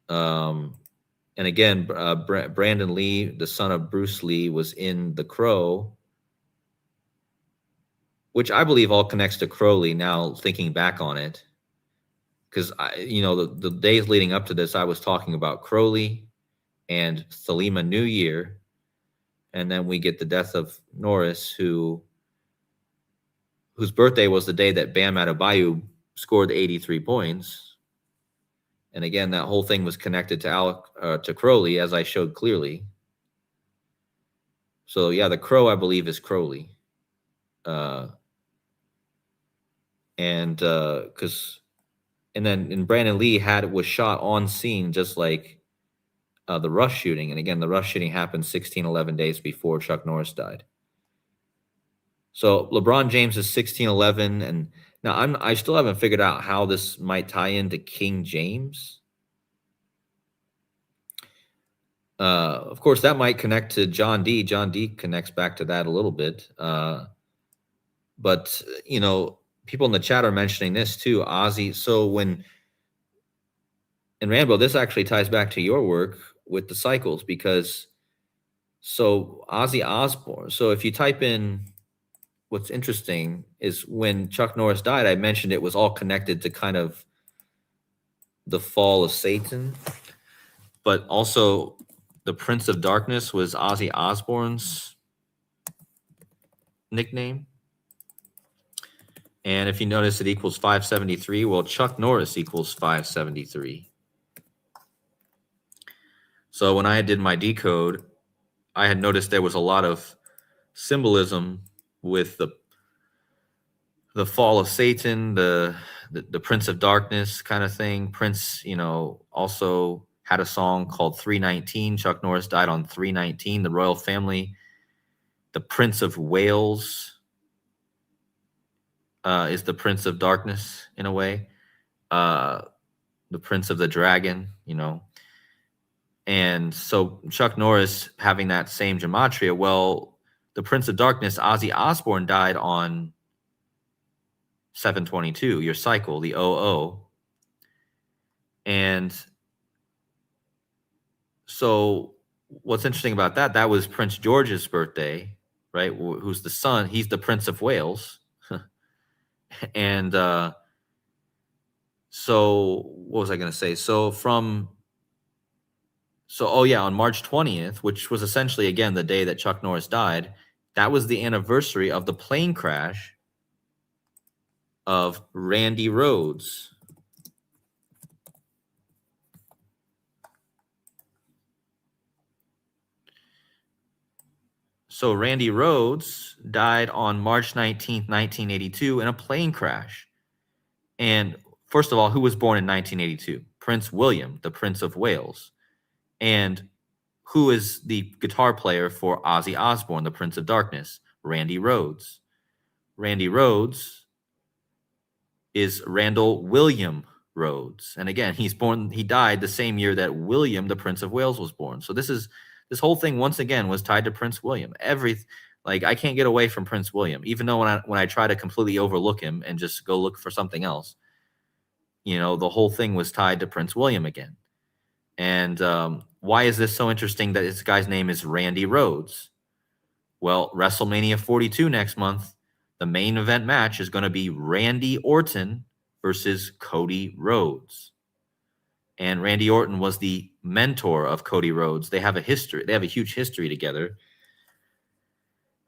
And again, Brandon Lee, the son of Bruce Lee, was in the Crow, which I believe all connects to Crowley now, thinking back on it. Because, you know, the days leading up to this, I was talking about Crowley and Thelema New Year. And then we get the death of Norris, whose birthday was the day that Bam Adebayo scored 83 points. And again, that whole thing was connected to Crowley, as I showed clearly. So yeah, the Crow, I believe, is Crowley. And then Brandon Lee was shot on scene, just like the Rush shooting. And again, the Rush shooting happened 1611 days before Chuck Norris died. So LeBron James is 1611, and now I still haven't figured out how this might tie into King James. Of course, that might connect to John D. John D connects back to that a little bit. But, you know, people in the chat are mentioning this too, Ozzy. So in Rambo, this actually ties back to your work with the cycles, because so Ozzy Osbourne. So if you type in, what's interesting is when Chuck Norris died, I mentioned it was all connected to kind of the fall of Satan, but also the Prince of Darkness was Ozzy Osbourne's nickname. And if you notice, it equals 573. Well, Chuck Norris equals 573. So when I did my decode, I had noticed there was a lot of symbolism with the fall of Satan, the Prince of Darkness kind of thing. Prince, you know, also had a song called 319. Chuck Norris died on 319. The royal family, the Prince of Wales is the Prince of Darkness in a way. The Prince of the Dragon, you know. And so Chuck Norris having that same gematria, well, the Prince of Darkness, Ozzy Osbourne, died on 722, your cycle, the 00. And so what's interesting about that, that was Prince George's birthday, right? Who's the son, he's the Prince of Wales. And so what was I going to say? On March 20th, which was essentially, again, the day that Chuck Norris died, that was the anniversary of the plane crash of Randy Rhoads. So Randy Rhoads died on March 19th, 1982 in a plane crash. And first of all, who was born in 1982? Prince William, the Prince of Wales. And who is the guitar player for Ozzy Osbourne, the Prince of Darkness? Randy Rhoads. Randy Rhoads is Randall William Rhoads. And again, he died the same year that William, the Prince of Wales, was born. So this whole thing, once again, was tied to Prince William. I can't get away from Prince William, even though when I try to completely overlook him and just go look for something else, you know, the whole thing was tied to Prince William again. And why is this so interesting that this guy's name is Randy Rhodes? Well, WrestleMania 42 next month, the main event match is going to be Randy Orton versus Cody Rhodes. And Randy Orton was the mentor of Cody Rhodes. They have a history. They have a huge history together.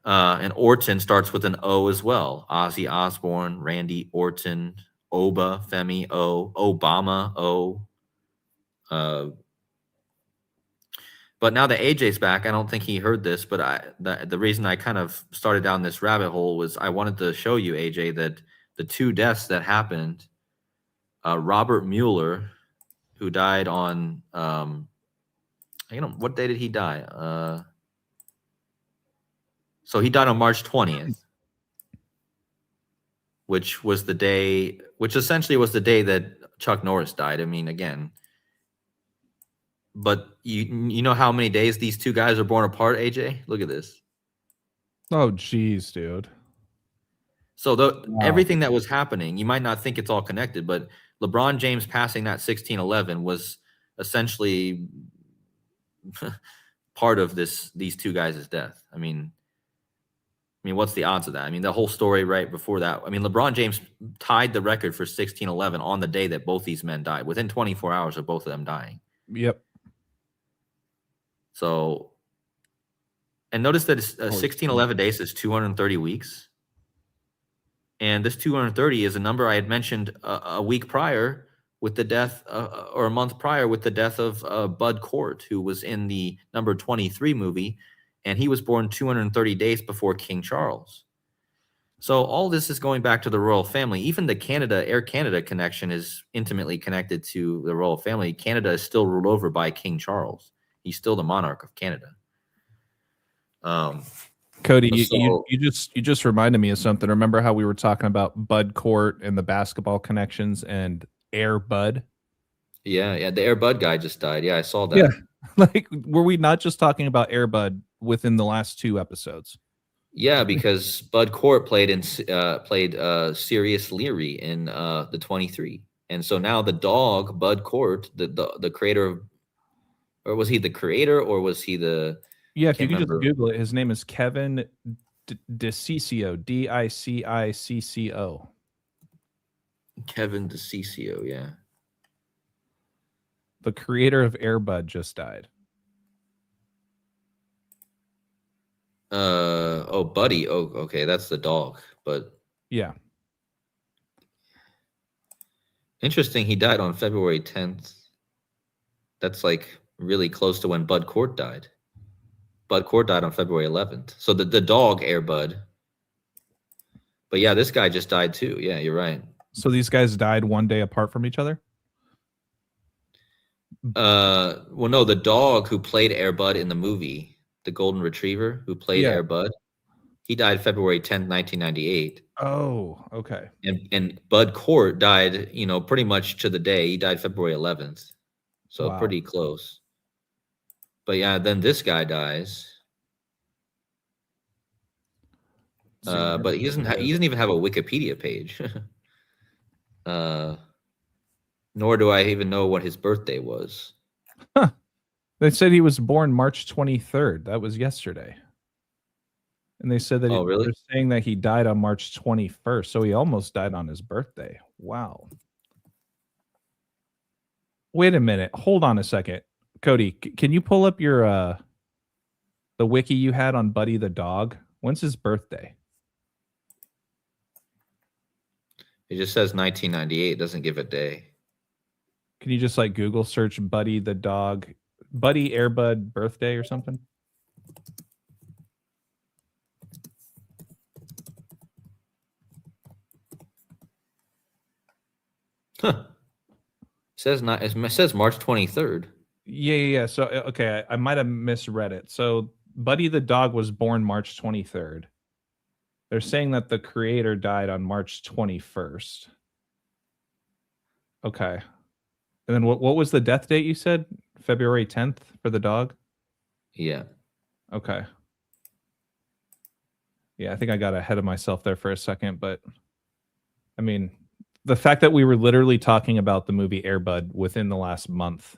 And Orton starts with an O as well. Ozzy Osbourne, Randy Orton, Oba, Femi O, Obama O. But now that AJ's back, I don't think he heard this, but the reason I kind of started down this rabbit hole was I wanted to show you, AJ, that the two deaths that happened, Robert Mueller, who died on, what day did he die? So he died on March 20th, which essentially was the day that Chuck Norris died. I mean, again, but you know how many days these two guys are born apart, AJ? Look at this. Oh, geez, dude. So everything that was happening, you might not think it's all connected, but LeBron James passing that 1611 was essentially part of these two guys' death. I mean, what's the odds of that? I mean, the whole story right before that. I mean, LeBron James tied the record for 1611 on the day that both these men died, within 24 hours of both of them dying. Yep. So, and notice that 1611 days is 230 weeks. And this 230 is a number I had mentioned a week prior with the death, or a month prior with the death of Bud Cort, who was in the number 23 movie. And he was born 230 days before King Charles. So all this is going back to the royal family. Even the Air Canada connection is intimately connected to the royal family. Canada is still ruled over by King Charles. He's still the monarch of Canada. Cody, you just reminded me of something. Remember how we were talking about Bud Cort and the basketball connections and Air Bud? Yeah, the Air Bud guy just died. Yeah, I saw that. Yeah. Like, were we not just talking about Air Bud within the last two episodes? Yeah, because Bud Cort played Sirius Leary in the 23, and so now the dog Bud Cort, the creator of, or was he the creator, or was he the? Yeah, if you can just Google it, his name is Kevin DiCiccio, DICICCO. Kevin DiCiccio, yeah. The creator of Air Bud just died. Buddy. Oh, okay, that's the dog. But yeah, interesting. He died on February 10th. That's like really close to when Bud Cort died. Bud Cort died on February 11th. So the dog Air Bud. But yeah, this guy just died too. Yeah, you're right. So these guys died one day apart from each other? Well, no, the dog who played Air Bud in the movie, the golden retriever who played Air Bud, he died February 10th, 1998. Oh, okay. And Bud Cort died, pretty much to the day. He died February 11th. So pretty close. But yeah, then this guy dies. But he doesn't even have a Wikipedia page. Nor do I even know what his birthday was. Huh. They said he was born March 23rd. That was yesterday. And they said that they're saying that he died on March 21st. So he almost died on his birthday. Wow. Wait a minute. Hold on a second. Cody, can you pull up your the wiki you had on Buddy the dog? When's his birthday? It just says 1998. It doesn't give a day. Can you just like Google search Buddy the dog, Buddy Air Bud birthday or something? Huh. It says March 23rd. Yeah. So okay, I might have misread it. So Buddy the dog was born March 23rd. They're saying that the creator died on March 21st. Okay. And then what was the death date you said? February 10th for the dog? Yeah. Okay. Yeah, I think I got ahead of myself there for a second, but I mean, the fact that we were literally talking about the movie Air Bud within the last month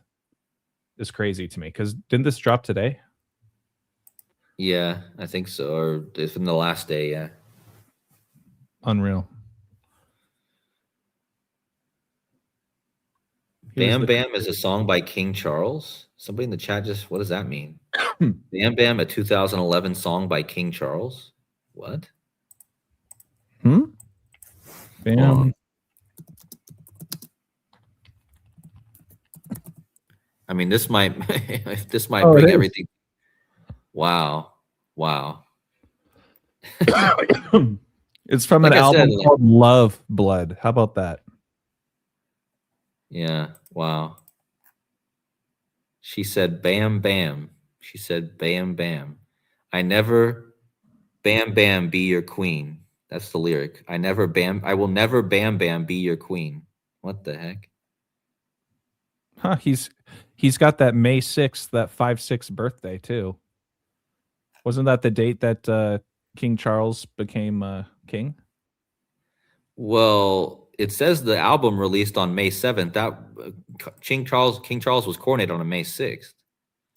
is crazy to me because didn't this drop today? Yeah, I think so. Or it's in the last day. Yeah. Unreal. Bam Bam is a song by King Charles. Somebody in the chat just, what does that mean? Bam Bam, a 2011 song by King Charles. What? Bam. I mean, this might bring everything. Wow. It's from Like an I album said, called Love Blood. How about that? Yeah. Wow. She said, "Bam Bam." She said, "Bam Bam." I never, Bam Bam, be your queen. That's the lyric. I will never Bam Bam be your queen. What the heck? Huh, he's got that May 6th, that 5/6 birthday too. Wasn't that the date that King Charles became king? Well, it says the album released on May 7th. That King Charles was coronated on May 6th.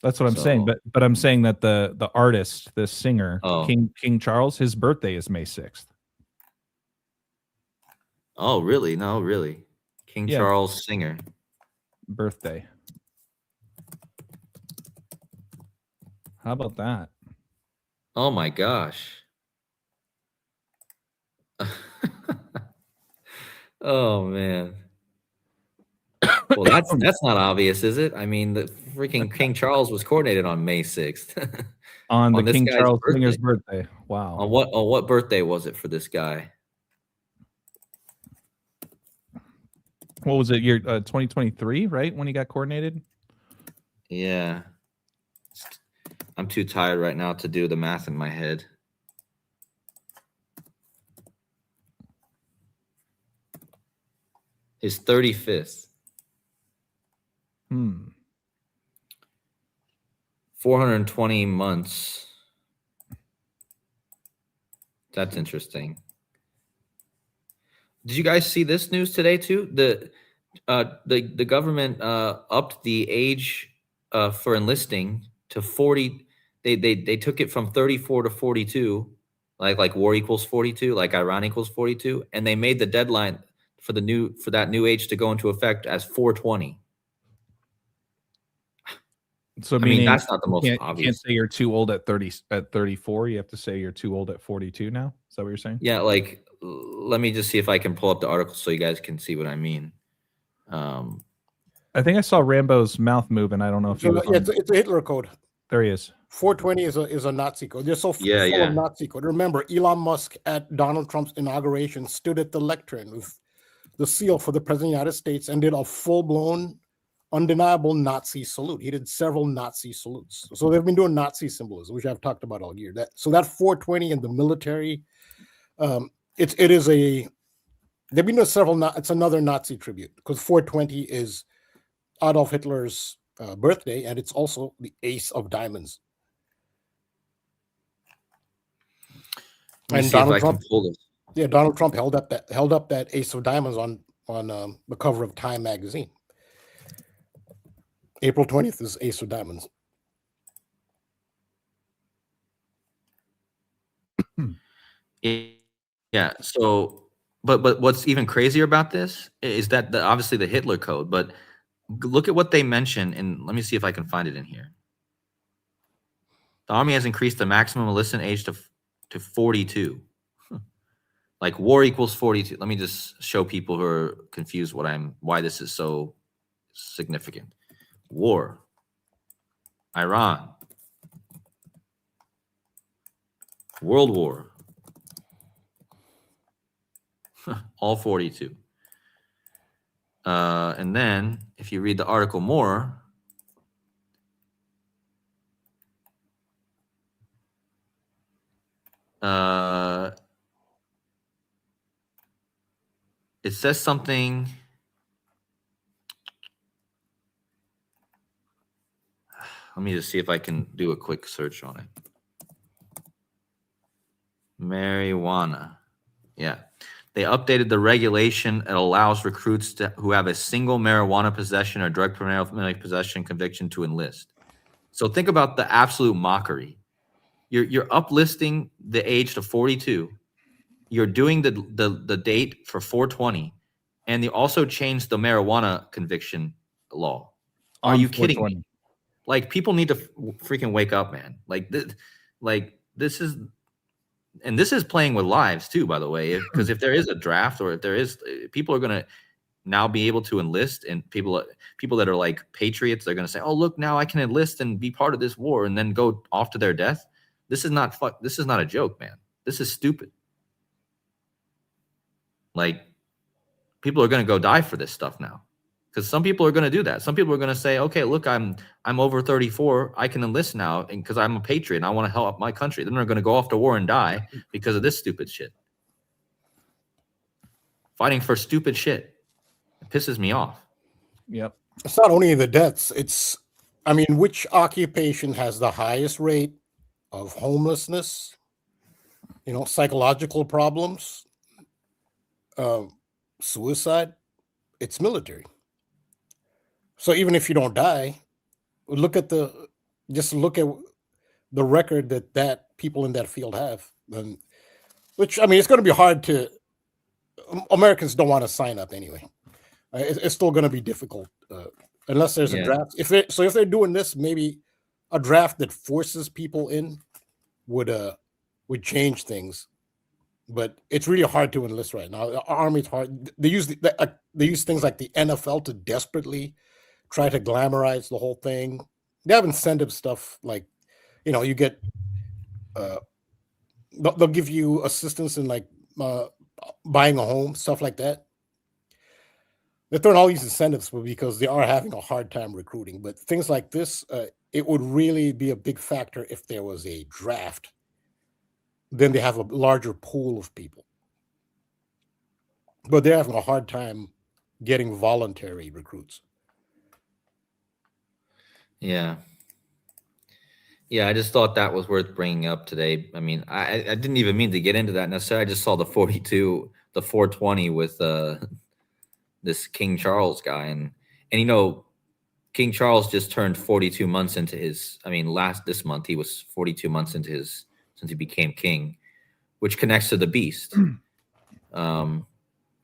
That's what I'm saying. But I'm saying that the artist, this singer, King Charles, his birthday is May 6th. Oh, really? No, really. King Charles singer. Birthday. How about that? Oh my gosh. Oh man. Well, that's not obvious, is it? I mean, the freaking King Charles was coronated on May 6th. on the King Charles singer's birthday. Wow. On what birthday was it for this guy? What was it? Year 2023, right? When he got coordinated? Yeah. I'm too tired right now to do the math in my head. His 35th. 420 months. That's interesting. Did you guys see this news today too? The government upped the age for enlisting to 40. They took it from 34 to 42, like war equals 42, like Iran equals 42, and they made the deadline for that new age to go into effect as 420. So I mean, that's not the most obvious. You can't say you're too old at 34. You have to say you're too old at 42 now. Is that what you're saying? Yeah, like let me just see if I can pull up the article so you guys can see what I mean. I think I saw Rambo's mouth move, and I don't know if it's a Hitler code. There he is. 420 is a Nazi code. They're so full of Nazi code. Remember, Elon Musk at Donald Trump's inauguration stood at the lectern with the seal for the president of the United States and did a full-blown, undeniable Nazi salute. He did several Nazi salutes. So they've been doing Nazi symbolism, which I've talked about all year. That 420 in the military, they've been doing several. It's another Nazi tribute because 420 is Adolf Hitler's birthday, and it's also the Ace of Diamonds. And Donald Trump, Donald Trump held up that Ace of Diamonds on the cover of Time magazine. April 20th is Ace of Diamonds. Yeah. So, but what's even crazier about this is that obviously the Hitler code, but look at what they mention, and let me see if I can find it in here. The army has increased the maximum enlistment age to 42. Like war equals 42. Let me just show people who are confused why this is so significant. War. Iran. World War. All 42. And then if you read the article more, it says something. Let me just see if I can do a quick search on it. Marijuana. Yeah. They updated the regulation that allows recruits who have a single marijuana possession or drug paraphernalia possession conviction to enlist. So think about the absolute mockery. You're uplisting the age to 42. You're doing the date for 420, and you also changed the marijuana conviction law. Are you kidding me? Like, people need to freaking wake up, man. This is, and this is playing with lives too, by the way, because if there is a draft, or if there is, people are going to now be able to enlist, and people that are like patriots, they're going to say, oh, look, now I can enlist and be part of this war, and then go off to their death. This is not a joke, man. This is stupid. Like, people are going to go die for this stuff now, because some people are going to do that. Some people are going to say, okay, look, I'm over 34. I can enlist now, and because I'm a patriot and I want to help my country. Then they're going to go off to war and die because of this stupid shit. Fighting for stupid shit. It pisses me off. Yep. It's not only the deaths. It's, I mean, which occupation has the highest rate of homelessness, psychological problems, suicide? It's military. So even if you don't die, look at the record that people in that field have. And which, I mean, it's going to be hard to, Americans don't want to sign up anyway. It's still going to be difficult unless there's a draft. If they're doing this, maybe a draft that forces people in would change things. But it's really hard to enlist right now. The Army's hard. They use things like the NFL to desperately try to glamorize the whole thing. They have incentive stuff like, you get, they'll give you assistance in like buying a home, stuff like that. They're throwing all these incentives because they are having a hard time recruiting. But things like this, it would really be a big factor if there was a draft. Then they have a larger pool of people. But they're having a hard time getting voluntary recruits. Yeah. Yeah, I just thought that was worth bringing up today. I mean, I didn't even mean to get into that necessarily. I just saw the 42, the 420 with this King Charles guy. And King Charles just turned 42 months into his, this month, he was 42 months into his, since he became king, which connects to the beast. And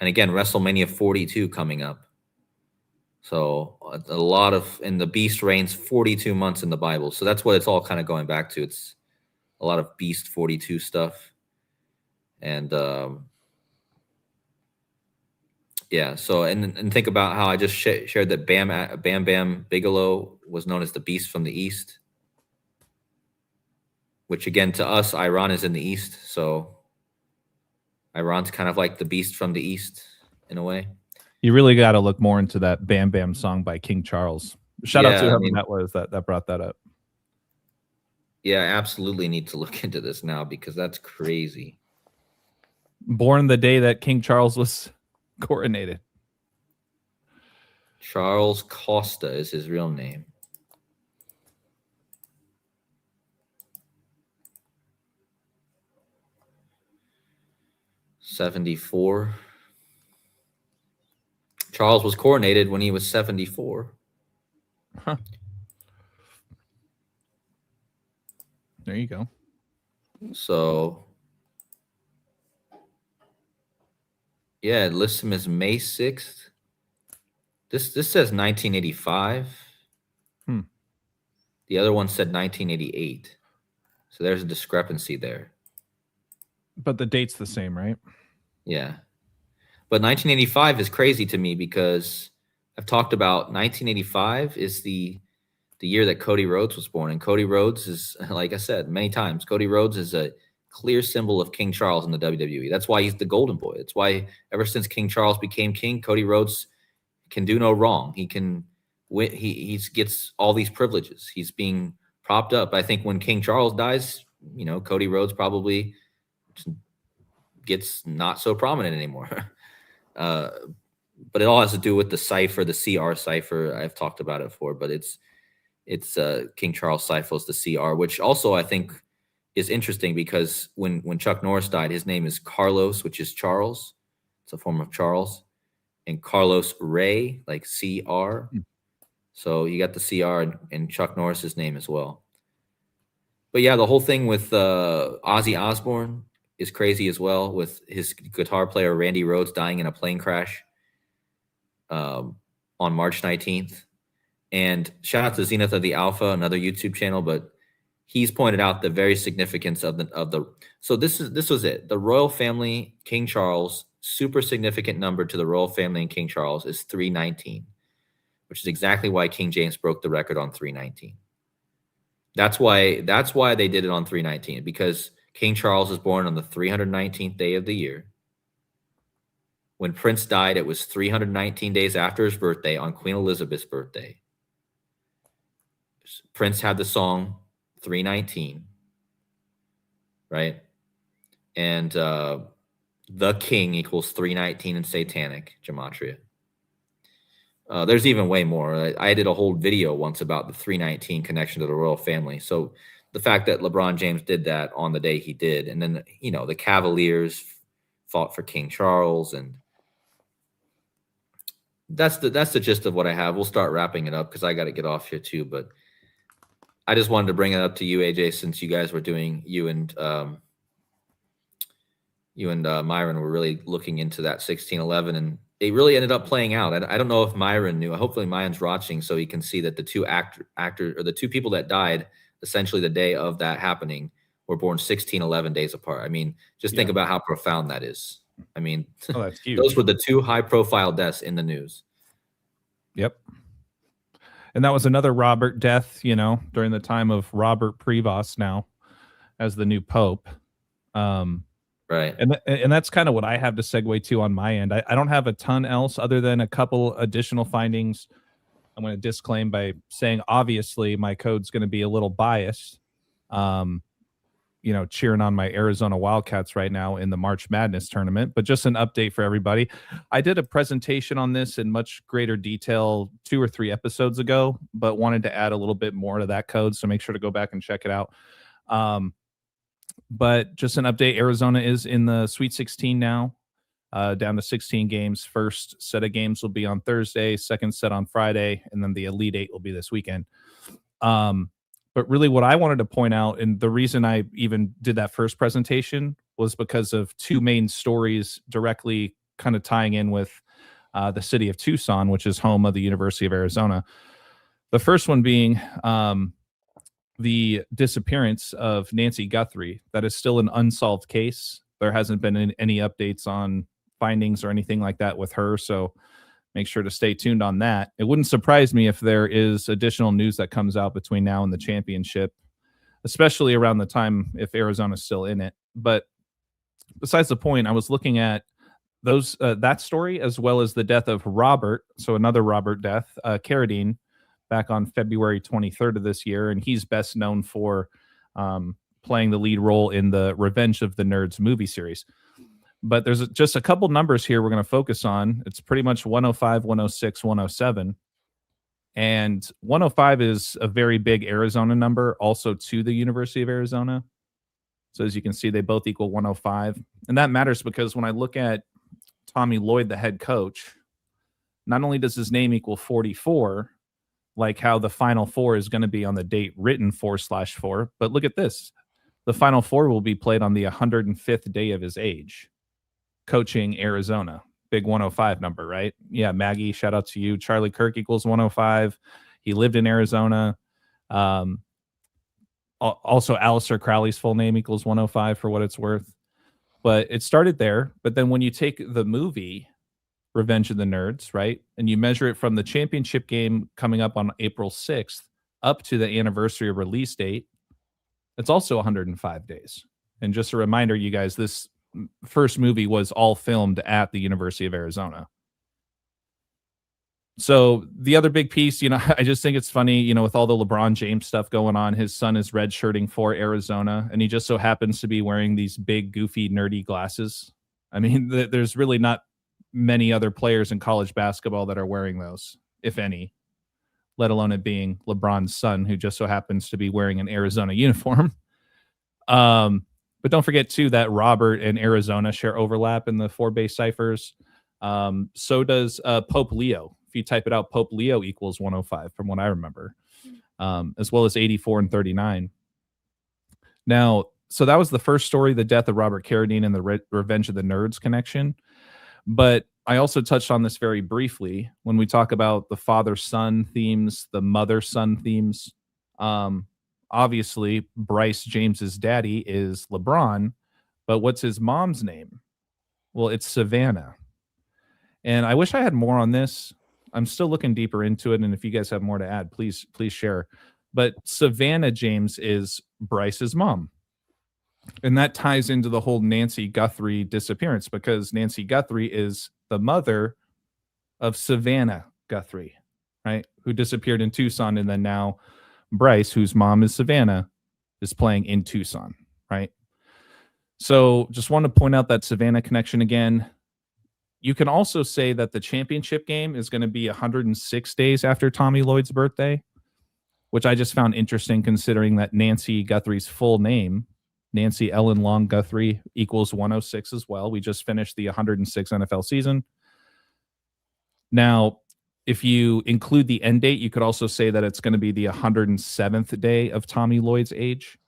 again, WrestleMania 42 coming up. So a lot of, and the beast reigns 42 months in the Bible. So that's what it's all kind of going back to. It's a lot of beast 42 stuff. And yeah, so, and think about how I just shared that Bam Bam Bigelow was known as the beast from the East. Which again, to us, Iran is in the East. So Iran's kind of like the beast from the East in a way. You really got to look more into that Bam Bam song by King Charles. Shout out to whoever that was that brought that up. Yeah, I absolutely need to look into this now because that's crazy. Born the day that King Charles was coronated. Charles Costa is his real name. '74. Charles was coronated when he was 74. Huh. There you go. So, yeah, it lists him as May 6th. This says 1985. The other one said 1988. So there's a discrepancy there. But the date's the same, right? Yeah. But 1985 is crazy to me because I've talked about 1985 is the year that Cody Rhodes was born. And Cody Rhodes is, like I said many times, Cody Rhodes is a clear symbol of King Charles in the WWE. That's why he's the golden boy. It's why ever since King Charles became king, Cody Rhodes can do no wrong. He can win. He gets all these privileges. He's being propped up. I think when King Charles dies, Cody Rhodes probably gets not so prominent anymore. But it all has to do with the cipher, the CR cipher. I've talked about it before, but it's King Charles cipher is the CR, which also I think is interesting because when Chuck Norris died, his name is Carlos, which is Charles. It's a form of Charles. And Carlos Ray, like CR. So you got the CR and Chuck Norris's name as well. But yeah, the whole thing with Ozzy Osbourne is crazy as well, with his guitar player Randy Rhoads dying in a plane crash on March 19th. And shout out to Zenith of the Alpha, another YouTube channel, but he's pointed out the very significance of the. So this was it. The royal family, King Charles, super significant number to the royal family and King Charles is 319, which is exactly why King James broke the record on 319. That's why they did it on 319, because King Charles was born on the 319th day of the year. When Prince died, it was 319 days after his birthday, on Queen Elizabeth's birthday. Prince had the song 319, right? And the king equals 319 in satanic gematria. There's even way more. I did a whole video once about the 319 connection to the royal family. So the fact that LeBron James did that on the day he did, and then, you know, the Cavaliers fought for King Charles, and that's the gist of what I have. We'll start wrapping it up because I got to get off here too. But I just wanted to bring it up to you, AJ, since you guys were doing, you and Myron were really looking into that 1611, and it really ended up playing out. I don't know if Myron knew. Hopefully Myron's watching so he can see that the two actors, or the two people that died essentially the day of that happening, were born 1611 days apart. I mean, just think about how profound that is. I mean, that's huge. Those were the two high-profile deaths in the news. Yep. And that was another Robert death, you know, during the time of Robert Prevost now as the new pope. Right. And that's kind of what I have to segue to on my end. I don't have a ton else other than a couple additional findings. I'm going to disclaim by saying, obviously, my code's going to be a little biased. You know, cheering on my Arizona Wildcats right now in the March Madness tournament, but just an update for everybody. I did a presentation on this in much greater detail 2 or 3 episodes ago, but wanted to add a little bit more to that code. So make sure to go back and check it out. But just an update, Arizona is in the Sweet 16 now, down to 16 games. First set of games will be on Thursday, second set on Friday, and then the Elite 8 will be this weekend. But really what I wanted to point out, and the reason I even did that first presentation, was because of 2 main stories directly kind of tying in with the city of Tucson, which is home of the University of Arizona. The first one being the disappearance of Nancy Guthrie. That is still an unsolved case. There hasn't been any updates on findings or anything like that with her, so make sure to stay tuned on that. It wouldn't surprise me if there is additional news that comes out between now and the championship, especially around the time if Arizona's still in it. But besides the point, I was looking at those that story, as well as the death of Robert, so another Robert death, Carradine, back on February 23rd of this year, and he's best known for playing the lead role in the Revenge of the Nerds movie series. But there's just a couple numbers here we're going to focus on. It's pretty much 105, 106, 107. And 105 is a very big Arizona number, also to the University of Arizona. So as you can see, they both equal 105. And that matters because when I look at Tommy Lloyd, the head coach, not only does his name equal 44, like how the Final Four is going to be on the date written 4/4, but look at this. The Final Four will be played on the 105th day of his age. Coaching Arizona, big 105 number, right? Yeah, Maggie, shout out to you. Charlie Kirk equals 105. He lived in Arizona. Also, Aleister Crowley's full name equals 105 for what it's worth. But it started there. But then when you take the movie Revenge of the Nerds, right, and you measure it from the championship game coming up on April 6th up to the anniversary of release date, it's also 105 days. And just a reminder, you guys, this first movie was all filmed at the University of Arizona. So the other big piece, you know, I just think it's funny, you know, with all the LeBron James stuff going on, his son is redshirting for Arizona, and he just so happens to be wearing these big, goofy, nerdy glasses. I mean, there's really not many other players in college basketball that are wearing those, if any, let alone it being LeBron's son, who just so happens to be wearing an Arizona uniform. But don't forget too that Robert and Arizona share overlap in the 4-base ciphers. So does Pope Leo. If you type it out, Pope Leo equals 105 from what I remember, as well as 84 and 39. Now, so that was the first story, the death of Robert Carradine and the Revenge of the Nerds connection. But I also touched on this very briefly when we talk about the father-son themes, the mother-son themes. Obviously, Bryce James's daddy is LeBron, but what's his mom's name? Well, it's Savannah. And I wish I had more on this. I'm still looking deeper into it, and if you guys have more to add, please share. But Savannah James is Bryce's mom. And that ties into the whole Nancy Guthrie disappearance, because Nancy Guthrie is the mother of Savannah Guthrie, right? Who disappeared in Tucson, and then now Bryce, whose mom is Savannah, is playing in Tucson, right? So just want to point out that Savannah connection again. You can also say that the championship game is going to be 106 days after Tommy Lloyd's birthday, which I just found interesting considering that Nancy Guthrie's full name, Nancy Ellen Long Guthrie, equals 106 as well. We just finished the 106 NFL season. Now, if you include the end date, you could also say that it's going to be the 107th day of Tommy Lloyd's age,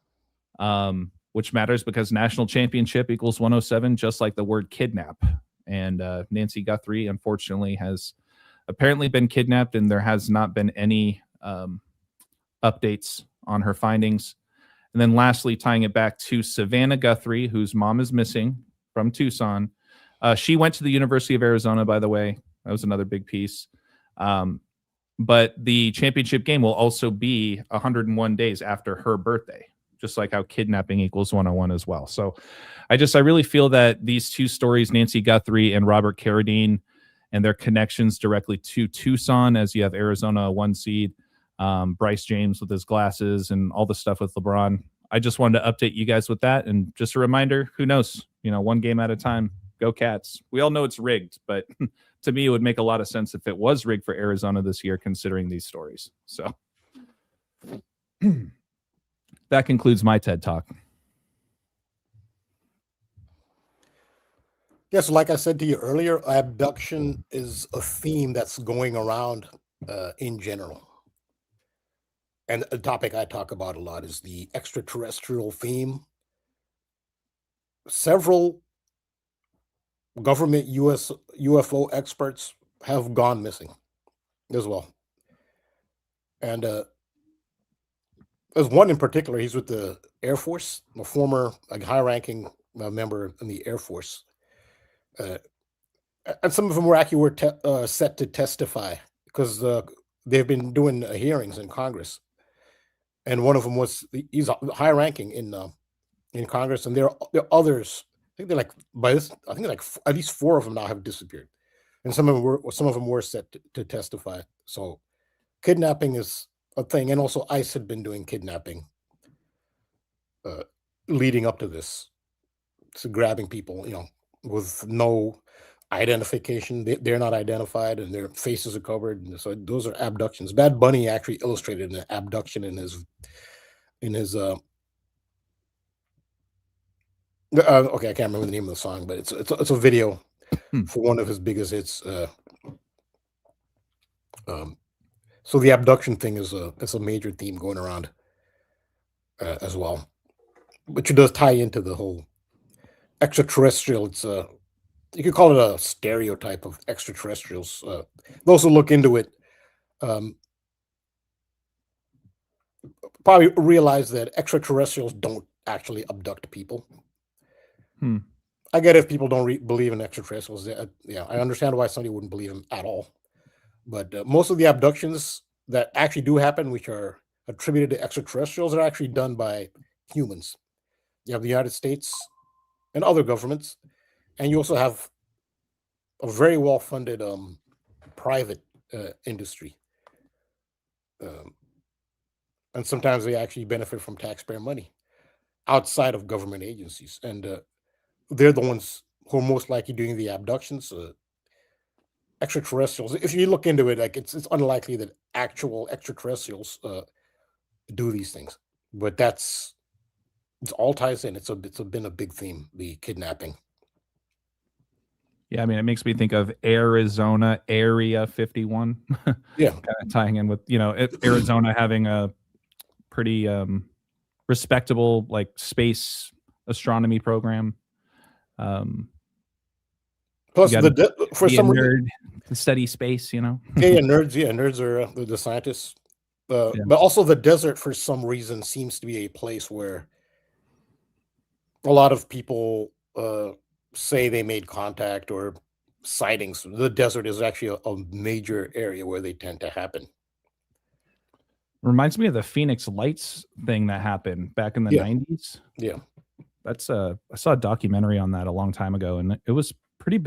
which matters because national championship equals 107, just like the word kidnap. And Nancy Guthrie, unfortunately, has apparently been kidnapped, and there has not been any updates on her findings. And then lastly, tying it back to Savannah Guthrie, whose mom is missing from Tucson. She went to the University of Arizona, by the way. That was another big piece. But the championship game will also be 101 days after her birthday, just like how kidnapping equals 101 as well. So I really feel that these two stories, Nancy Guthrie and Robert Carradine, and their connections directly to Tucson, as you have Arizona, a 1 seed, Bryce James with his glasses and all the stuff with LeBron. I just wanted to update you guys with that. And just a reminder, who knows, one game at a time, go Cats. We all know it's rigged, but to me, it would make a lot of sense if it was rigged for Arizona this year, considering these stories. So that concludes my TED Talk. Yes, like I said to you earlier, abduction is a theme that's going around in general. And a topic I talk about a lot is the extraterrestrial theme. Several government UFO experts have gone missing as well. And there's one in particular, he's with the Air Force, a former high-ranking member in the Air Force. And some of them were actually set to testify because they've been doing hearings in Congress. And one of them he's high-ranking in Congress, and there are others. I think they're at least 4 of them now have disappeared, and some of them were set to testify. So, kidnapping is a thing, and also ICE had been doing kidnapping leading up to this, so grabbing people, with no identification. They're not identified, and their faces are covered. And so those are abductions. Bad Bunny actually illustrated an abduction in his okay, I can't remember the name of the song, but it's a video for one of his biggest hits. So the abduction thing is a major theme going around as well, which it does tie into the whole extraterrestrial. It's you could call it a stereotype of extraterrestrials. Those who look into it probably realize that extraterrestrials don't actually abduct people. I get if people don't believe in extraterrestrials. Yeah, I understand why somebody wouldn't believe them at all. But most of the abductions that actually do happen, which are attributed to extraterrestrials, are actually done by humans. You have the United States and other governments, and you also have a very well-funded private industry. And sometimes they actually benefit from taxpayer money outside of government agencies. And they're the ones who are most likely doing the abductions. Extraterrestrials, if you look into it, it's unlikely that actual extraterrestrials do these things. But that's It's all ties in. It's been a big theme, the kidnapping. Yeah, I mean, it makes me think of Arizona Area 51. Yeah. Kind of tying in with, Arizona having a pretty respectable like space astronomy program. Plus, for be some a reason, nerd to study space, yeah, nerds are the scientists. But also the desert, for some reason, seems to be a place where a lot of people say they made contact or sightings. The desert is actually a major area where they tend to happen. Reminds me of the Phoenix Lights thing that happened back in the 90s. Yeah. That's I saw a documentary on that a long time ago, and it was pretty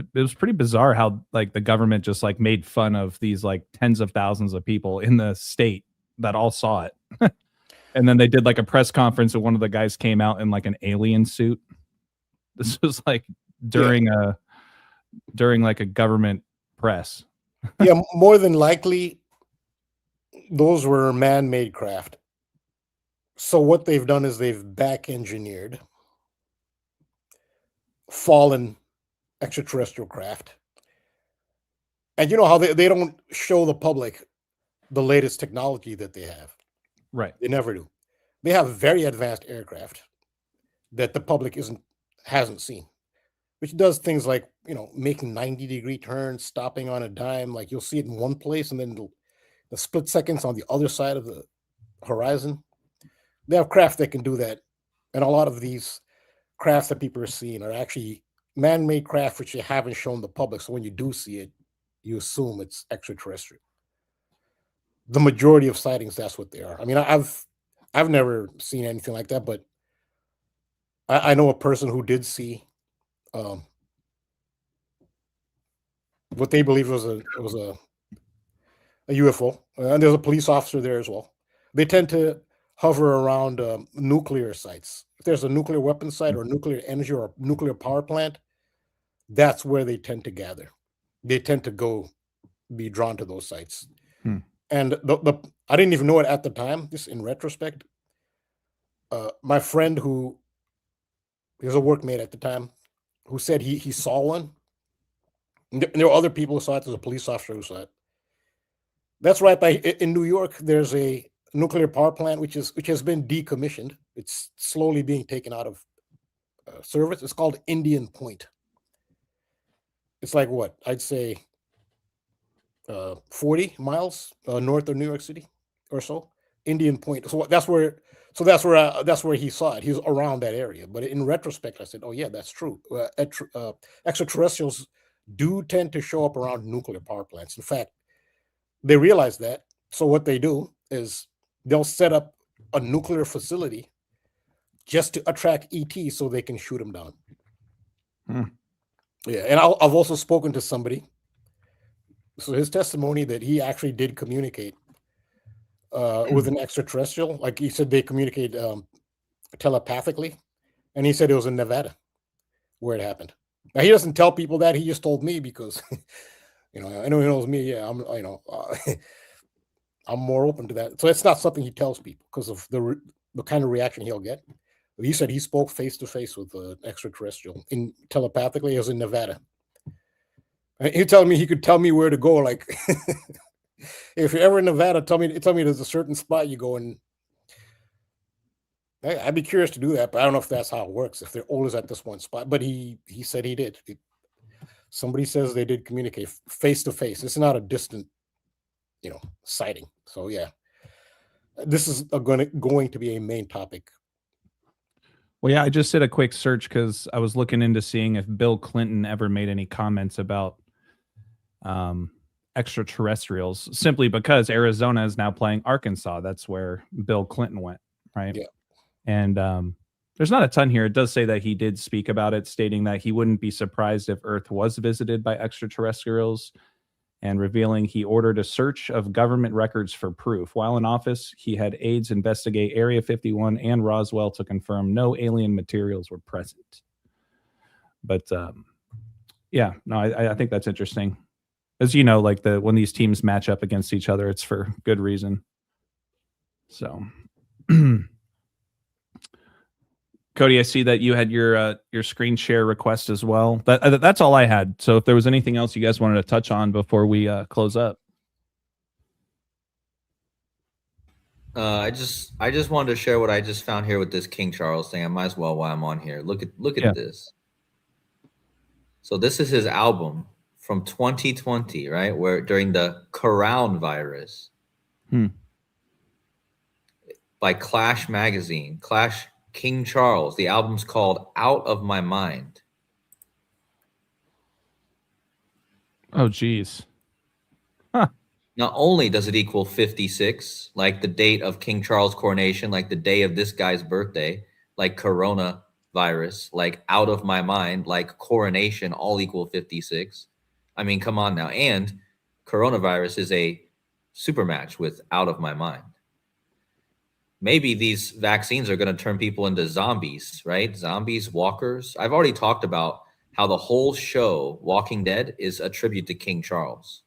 bizarre how like the government just like made fun of these like tens of thousands of people in the state that all saw it. And then they did like a press conference and one of the guys came out in like an alien suit. This was like during like a government press. Yeah, more than likely those were man-made craft. So what they've done is they've back engineered fallen extraterrestrial craft. And you know how they don't show the public the latest technology that they have. Right. They never do. They have very advanced aircraft that the public hasn't seen, which does things like, making 90-degree turns, stopping on a dime. Like you'll see it in one place and then the split seconds on the other side of the horizon. They have craft that can do that. And a lot of these crafts that people are seeing are actually man-made craft, which they haven't shown the public. So when you do see it, you assume it's extraterrestrial. The majority of sightings, that's what they are. I mean, I've never seen anything like that, but I know a person who did see what they believe was a UFO, and there's a police officer there as well. They tend to hover around nuclear sites. If there's a nuclear weapon site or nuclear energy or nuclear power plant, that's where they tend to gather. They tend to be drawn to those sites. And I didn't even know it at the time, just in retrospect. My friend who was a workmate at the time, who said he saw one. And there were other people who saw it. There's a police officer who saw it. That's right. In New York, there's a nuclear power plant which has been decommissioned. It's slowly being taken out of service. It's called Indian Point. It's like what I'd say 40 miles north of New York City or so. Indian Point. So that's where he saw it. He's around that area. But in retrospect, I said, oh yeah, that's true. Extraterrestrials do tend to show up around nuclear power plants. In fact, they realize that. So what they do is they'll set up a nuclear facility just to attract ET so they can shoot them down. Yeah, and I've also spoken to somebody. So his testimony that he actually did communicate with an extraterrestrial. Like he said, they communicate telepathically, and he said it was in Nevada where it happened. Now he doesn't tell people that. He just told me because, I know he knows me. Yeah, I'm more open to that. So it's not something he tells people because of the kind of reaction he'll get. He said he spoke face to face with an extraterrestrial telepathically. It was in Nevada. And he told me he could tell me where to go. Like, if you're ever in Nevada, tell me there's a certain spot you go in. I'd be curious to do that, but I don't know if that's how it works. If they're always at this one spot, but he said he did. Somebody says they did communicate face to face. It's not a distant, sighting. So yeah, this is going to be a main topic. Well, yeah, I just did a quick search because I was looking into seeing if Bill Clinton ever made any comments about extraterrestrials, simply because Arizona is now playing Arkansas. That's where Bill Clinton went, right? Yeah. And there's not a ton here. It does say that he did speak about it, stating that he wouldn't be surprised if Earth was visited by extraterrestrials, and revealing he ordered a search of government records for proof. While in office, he had aides investigate Area 51 and Roswell to confirm no alien materials were present. But yeah, no, I think that's interesting. As you know, like when these teams match up against each other, it's for good reason. So Cody, I see that you had your screen share request as well. That's all I had. So if there was anything else you guys wanted to touch on before we close up. I just wanted to share what I just found here with this King Charles thing. I might as well while I'm on here. Look at this. So this is his album from 2020, right? Where during the coronavirus by Clash magazine, Clash King Charles. The album's called Out of My Mind. Oh, geez. Not only does it equal 56, like the date of King Charles' coronation, like the day of this guy's birthday, like coronavirus, like Out of My Mind, like coronation, all equal 56. I mean, come on now. And coronavirus is a super match with Out of My Mind. Maybe these vaccines are going to turn people into zombies, right? Zombies, walkers. I've already talked about how the whole show, Walking Dead, is a tribute to King Charles.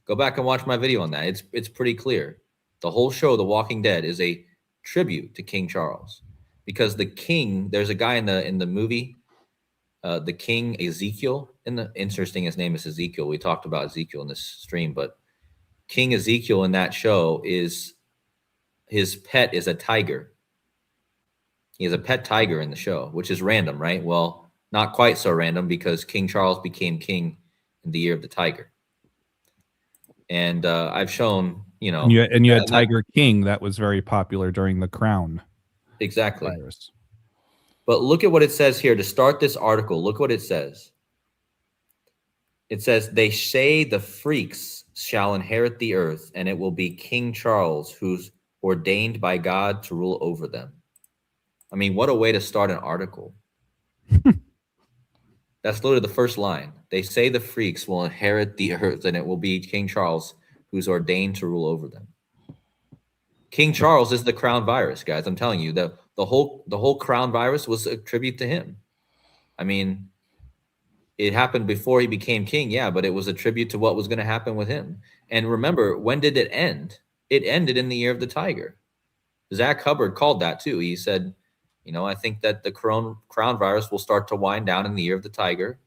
Go back and watch my video on that. It's pretty clear. The whole show, The Walking Dead, is a tribute to King Charles, because the king. There's a guy in the movie, the King Ezekiel. Interesting, his name is Ezekiel. We talked about Ezekiel in this stream, but King Ezekiel in that show is his pet is a tiger. He has a pet tiger in the show, which is random, right? Well, not quite so random, because King Charles became king in the year of the tiger. And I've shown, you know, and you had Tiger King that was very popular during the Crown. Exactly. Virus. But look at what it says here to start this article. Look what it says. It says, they say the freaks shall inherit the earth, and it will be King Charles who's ordained by God to rule over them. I mean, what a way to start an article. That's literally the first line. They say the freaks will inherit the earth, and it will be King Charles who's ordained to rule over them. King Charles is the crown virus, guys. I'm telling you, the whole crown virus was a tribute to him. I mean, it happened before he became king, yeah, but it was a tribute to what was going to happen with him. And remember, when did it end? It ended in the year of the tiger. Zach Hubbard called that too. He said, you know, I think that the crown virus will start to wind down in the year of the tiger.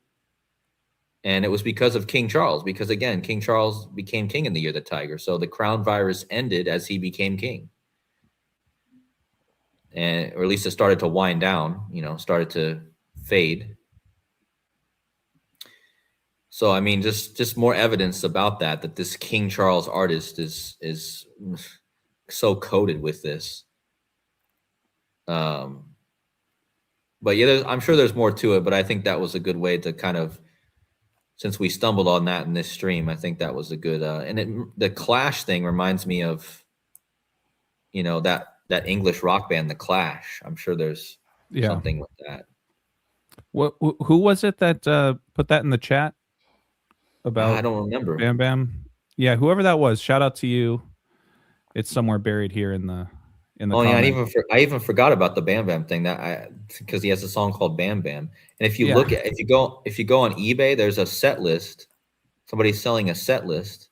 And it was because of King Charles, because again, King Charles became king in the year of the tiger. So the crown virus ended as he became king. And, or at least it started to wind down, you know, started to fade. So, I mean, just more evidence about that this King Charles artist is so coded with this. But yeah, I'm sure there's more to it, but I think that was a good way to kind of, since we stumbled on that in this stream, I think that was a good, the Clash thing reminds me of, you know, that English rock band, The Clash. I'm sure there's something with that. Who was it that put that in the chat? About I don't remember. Bam Bam. Yeah, whoever that was, shout out to you. It's somewhere buried here in the yeah, I even forgot about the Bam Bam thing, because he has a song called Bam Bam. And if you look at if you go on eBay, there's a set list. Somebody's selling a set list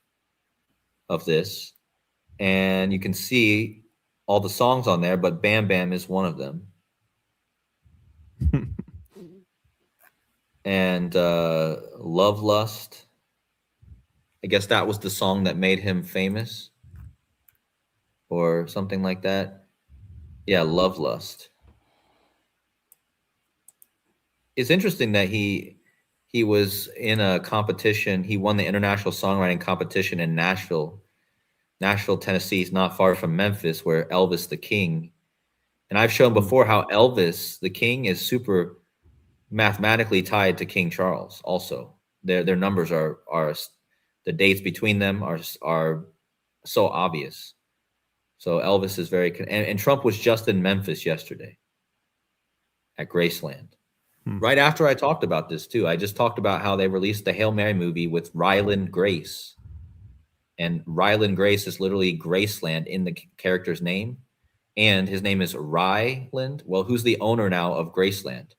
of this, and you can see all the songs on there, but Bam Bam is one of them. And Love Lust, I guess that was the song that made him famous, or something like that. Yeah, Love Lust. It's interesting that he was in a competition. He won the international songwriting competition in Nashville, Tennessee. It's not far from Memphis, where Elvis the King. And I've shown before how Elvis the King is super mathematically tied to King Charles. Also, their numbers are the dates between them are so obvious. So Elvis is very, and Trump was just in Memphis yesterday at Graceland. Right after I talked about this too, I just talked about how they released the Hail Mary movie with Ryland Grace. And Ryland Grace is literally Graceland in the character's name. And his name is Ryland. Well, who's the owner now of Graceland?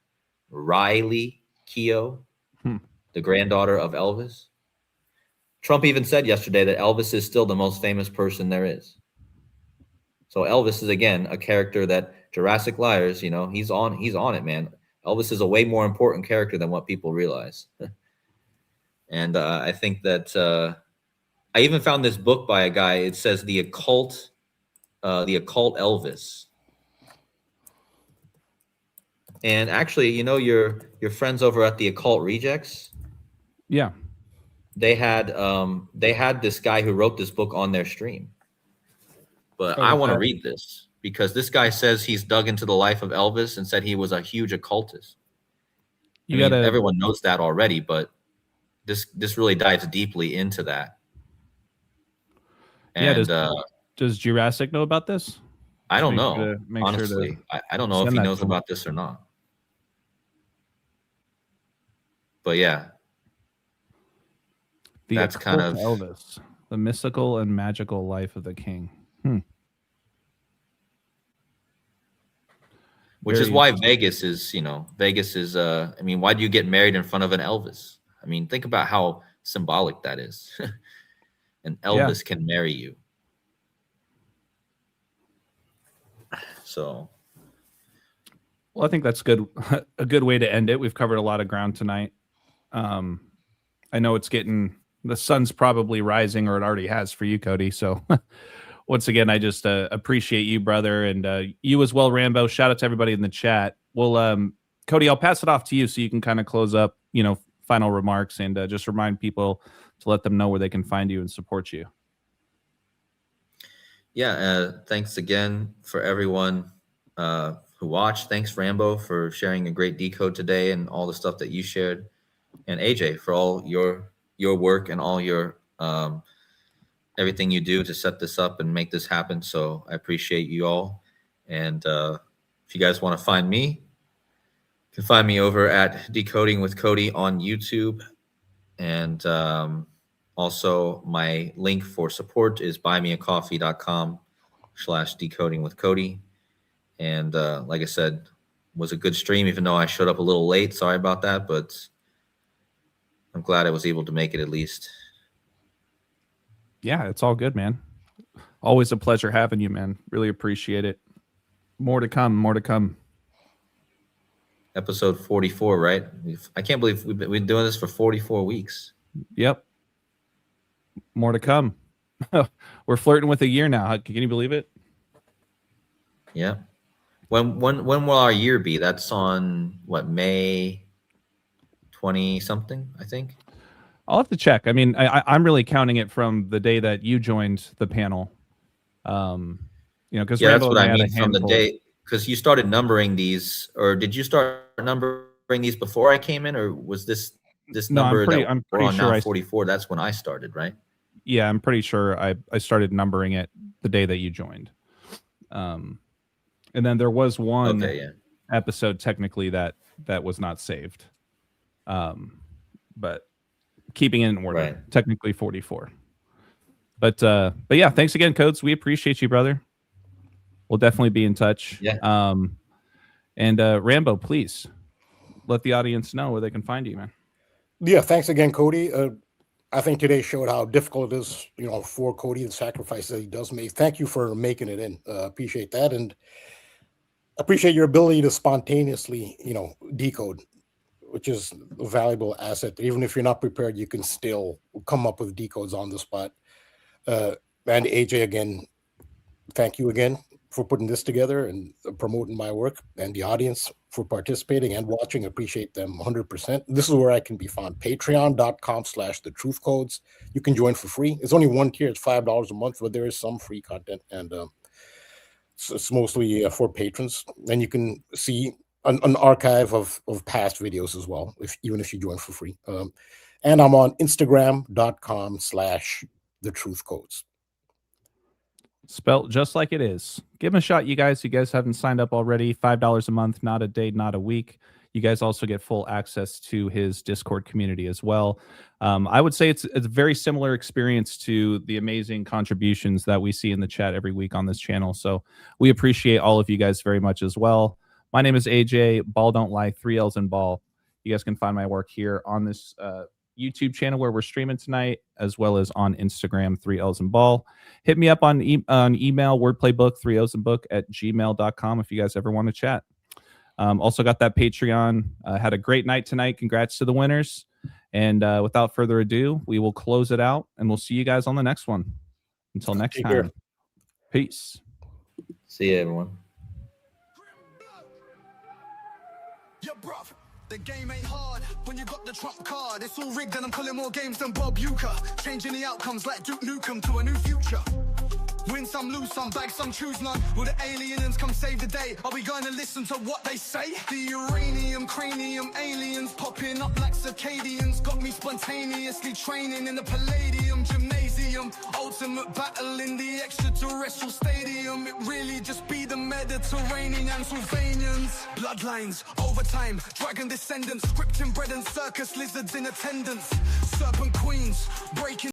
Riley Keough, the granddaughter of Elvis. Trump even said yesterday that Elvis is still the most famous person there is. So Elvis is, again, a character that Jurassic Liars, you know, he's on it, man. Elvis is a way more important character than what people realize. And I think that I even found this book by a guy. It says the occult Elvis. And actually, you know, your friends over at the Occult Rejects, Yeah. they had this guy who wrote this book on their stream. But I want to read this because this guy says he's dug into the life of Elvis and said he was a huge occultist. Everyone knows that already, but this really dives deeply into that. And does Jurassic know about this? I don't know. Honestly, I don't know if he knows about this or not. But yeah, that's kind of Elvis, the mystical and magical life of the king. Which is why Vegas is, you know, I mean, why do you get married in front of an Elvis? I mean, think about how symbolic that is. And Elvis can marry you. So, well, I think that's good. A good way to end it. We've covered a lot of ground tonight. I know the sun's probably rising, or it already has for you, Cody. So once again, I just appreciate you, brother, and you as well, Rambo. Shout out to everybody in the chat. Well, Cody, I'll pass it off to you so you can kind of close up, you know, final remarks, and just remind people to let them know where they can find you and support you. Yeah, thanks again for everyone who watched. Thanks, Rambo, for sharing a great decode today and all the stuff that you shared. And AJ, for all your work and all your everything you do to set this up and make this happen. So I appreciate you all. And if you guys want to find me, you can find me over at Decoding with Cody on YouTube. And also my link for support is buymeacoffee.com/decoding with Cody. And like I said, was a good stream, even though I showed up a little late. Sorry about that, but I'm glad I was able to make it at least. Yeah, it's all good, man. Always a pleasure having you, man. Really appreciate it. More to come. Episode 44, right? I can't believe we've been doing this for 44 weeks. Yep. More to come. We're flirting with a year now. Can you believe it? Yeah. When will our year be? That's on what, May 20 something, I think. I'll have to check. I mean, I'm really counting it from the day that you joined the panel. You know, because that's what I mean, from the day, because you started numbering these, or did you start numbering these before I came in, or was this number I'm pretty sure 44? That's when I started, right? Yeah, I'm pretty sure I started numbering it the day that you joined. And then there was one episode technically that was not saved. But keeping it in order, right. Technically 44. But yeah, thanks again, Codes. We appreciate you, brother. We'll definitely be in touch. Yeah. And Rambo, please let the audience know where they can find you, man. Yeah, thanks again, Cody. I think today showed how difficult it is, you know, for Cody, the sacrifice that he does make. Thank you for making it in. Appreciate that, and appreciate your ability to spontaneously, you know, decode, which is a valuable asset. Even if you're not prepared, you can still come up with decodes on the spot. And AJ, again, thank you again for putting this together and promoting my work, and the audience for participating and watching. Appreciate them 100%. This is where I can be found. Patreon.com/thetruthcodes. You can join for free. It's only one tier. It's $5 a month, but there is some free content, and it's mostly for patrons. And you can see an archive of past videos as well, even if you join for free. And I'm on Instagram.com/thetruthcodes. Spelt just like it is. Give him a shot, you guys. You guys haven't signed up already. $5 a month, not a day, not a week. You guys also get full access to his Discord community as well. I would say it's a very similar experience to the amazing contributions that we see in the chat every week on this channel. So we appreciate all of you guys very much as well. My name is AJ, Balll Don't Lie, 3 L's in Ball. You guys can find my work here on this YouTube channel where we're streaming tonight, as well as on Instagram, 3Ls and Ball. Hit me up on email, wordplaybook, 3Os and book at gmail.com if you guys ever want to chat. Also got that Patreon. Had a great night tonight. Congrats to the winners. And without further ado, we will close it out, and we'll see you guys on the next one. Until next Take time. care. Peace. See you, everyone. Yeah, bruv, the game ain't hard when you got the trump card. It's all rigged and I'm calling more games than Bob Uecker. Changing the outcomes like Duke Nukem to a new future. Win some, lose some, bag some, choose none. Will the aliens come save the day? Are we going to listen to what they say? The uranium, cranium, aliens popping up like circadians. Got me spontaneously training in the Palladium gymnasium. Ultimate battle in the extraterrestrial stadium. It really just be the Mediterranean and Sylvanians. Bloodlines, overtime, dragon descendants. Scripting bread and circus lizards in attendance. Serpent queens, breaking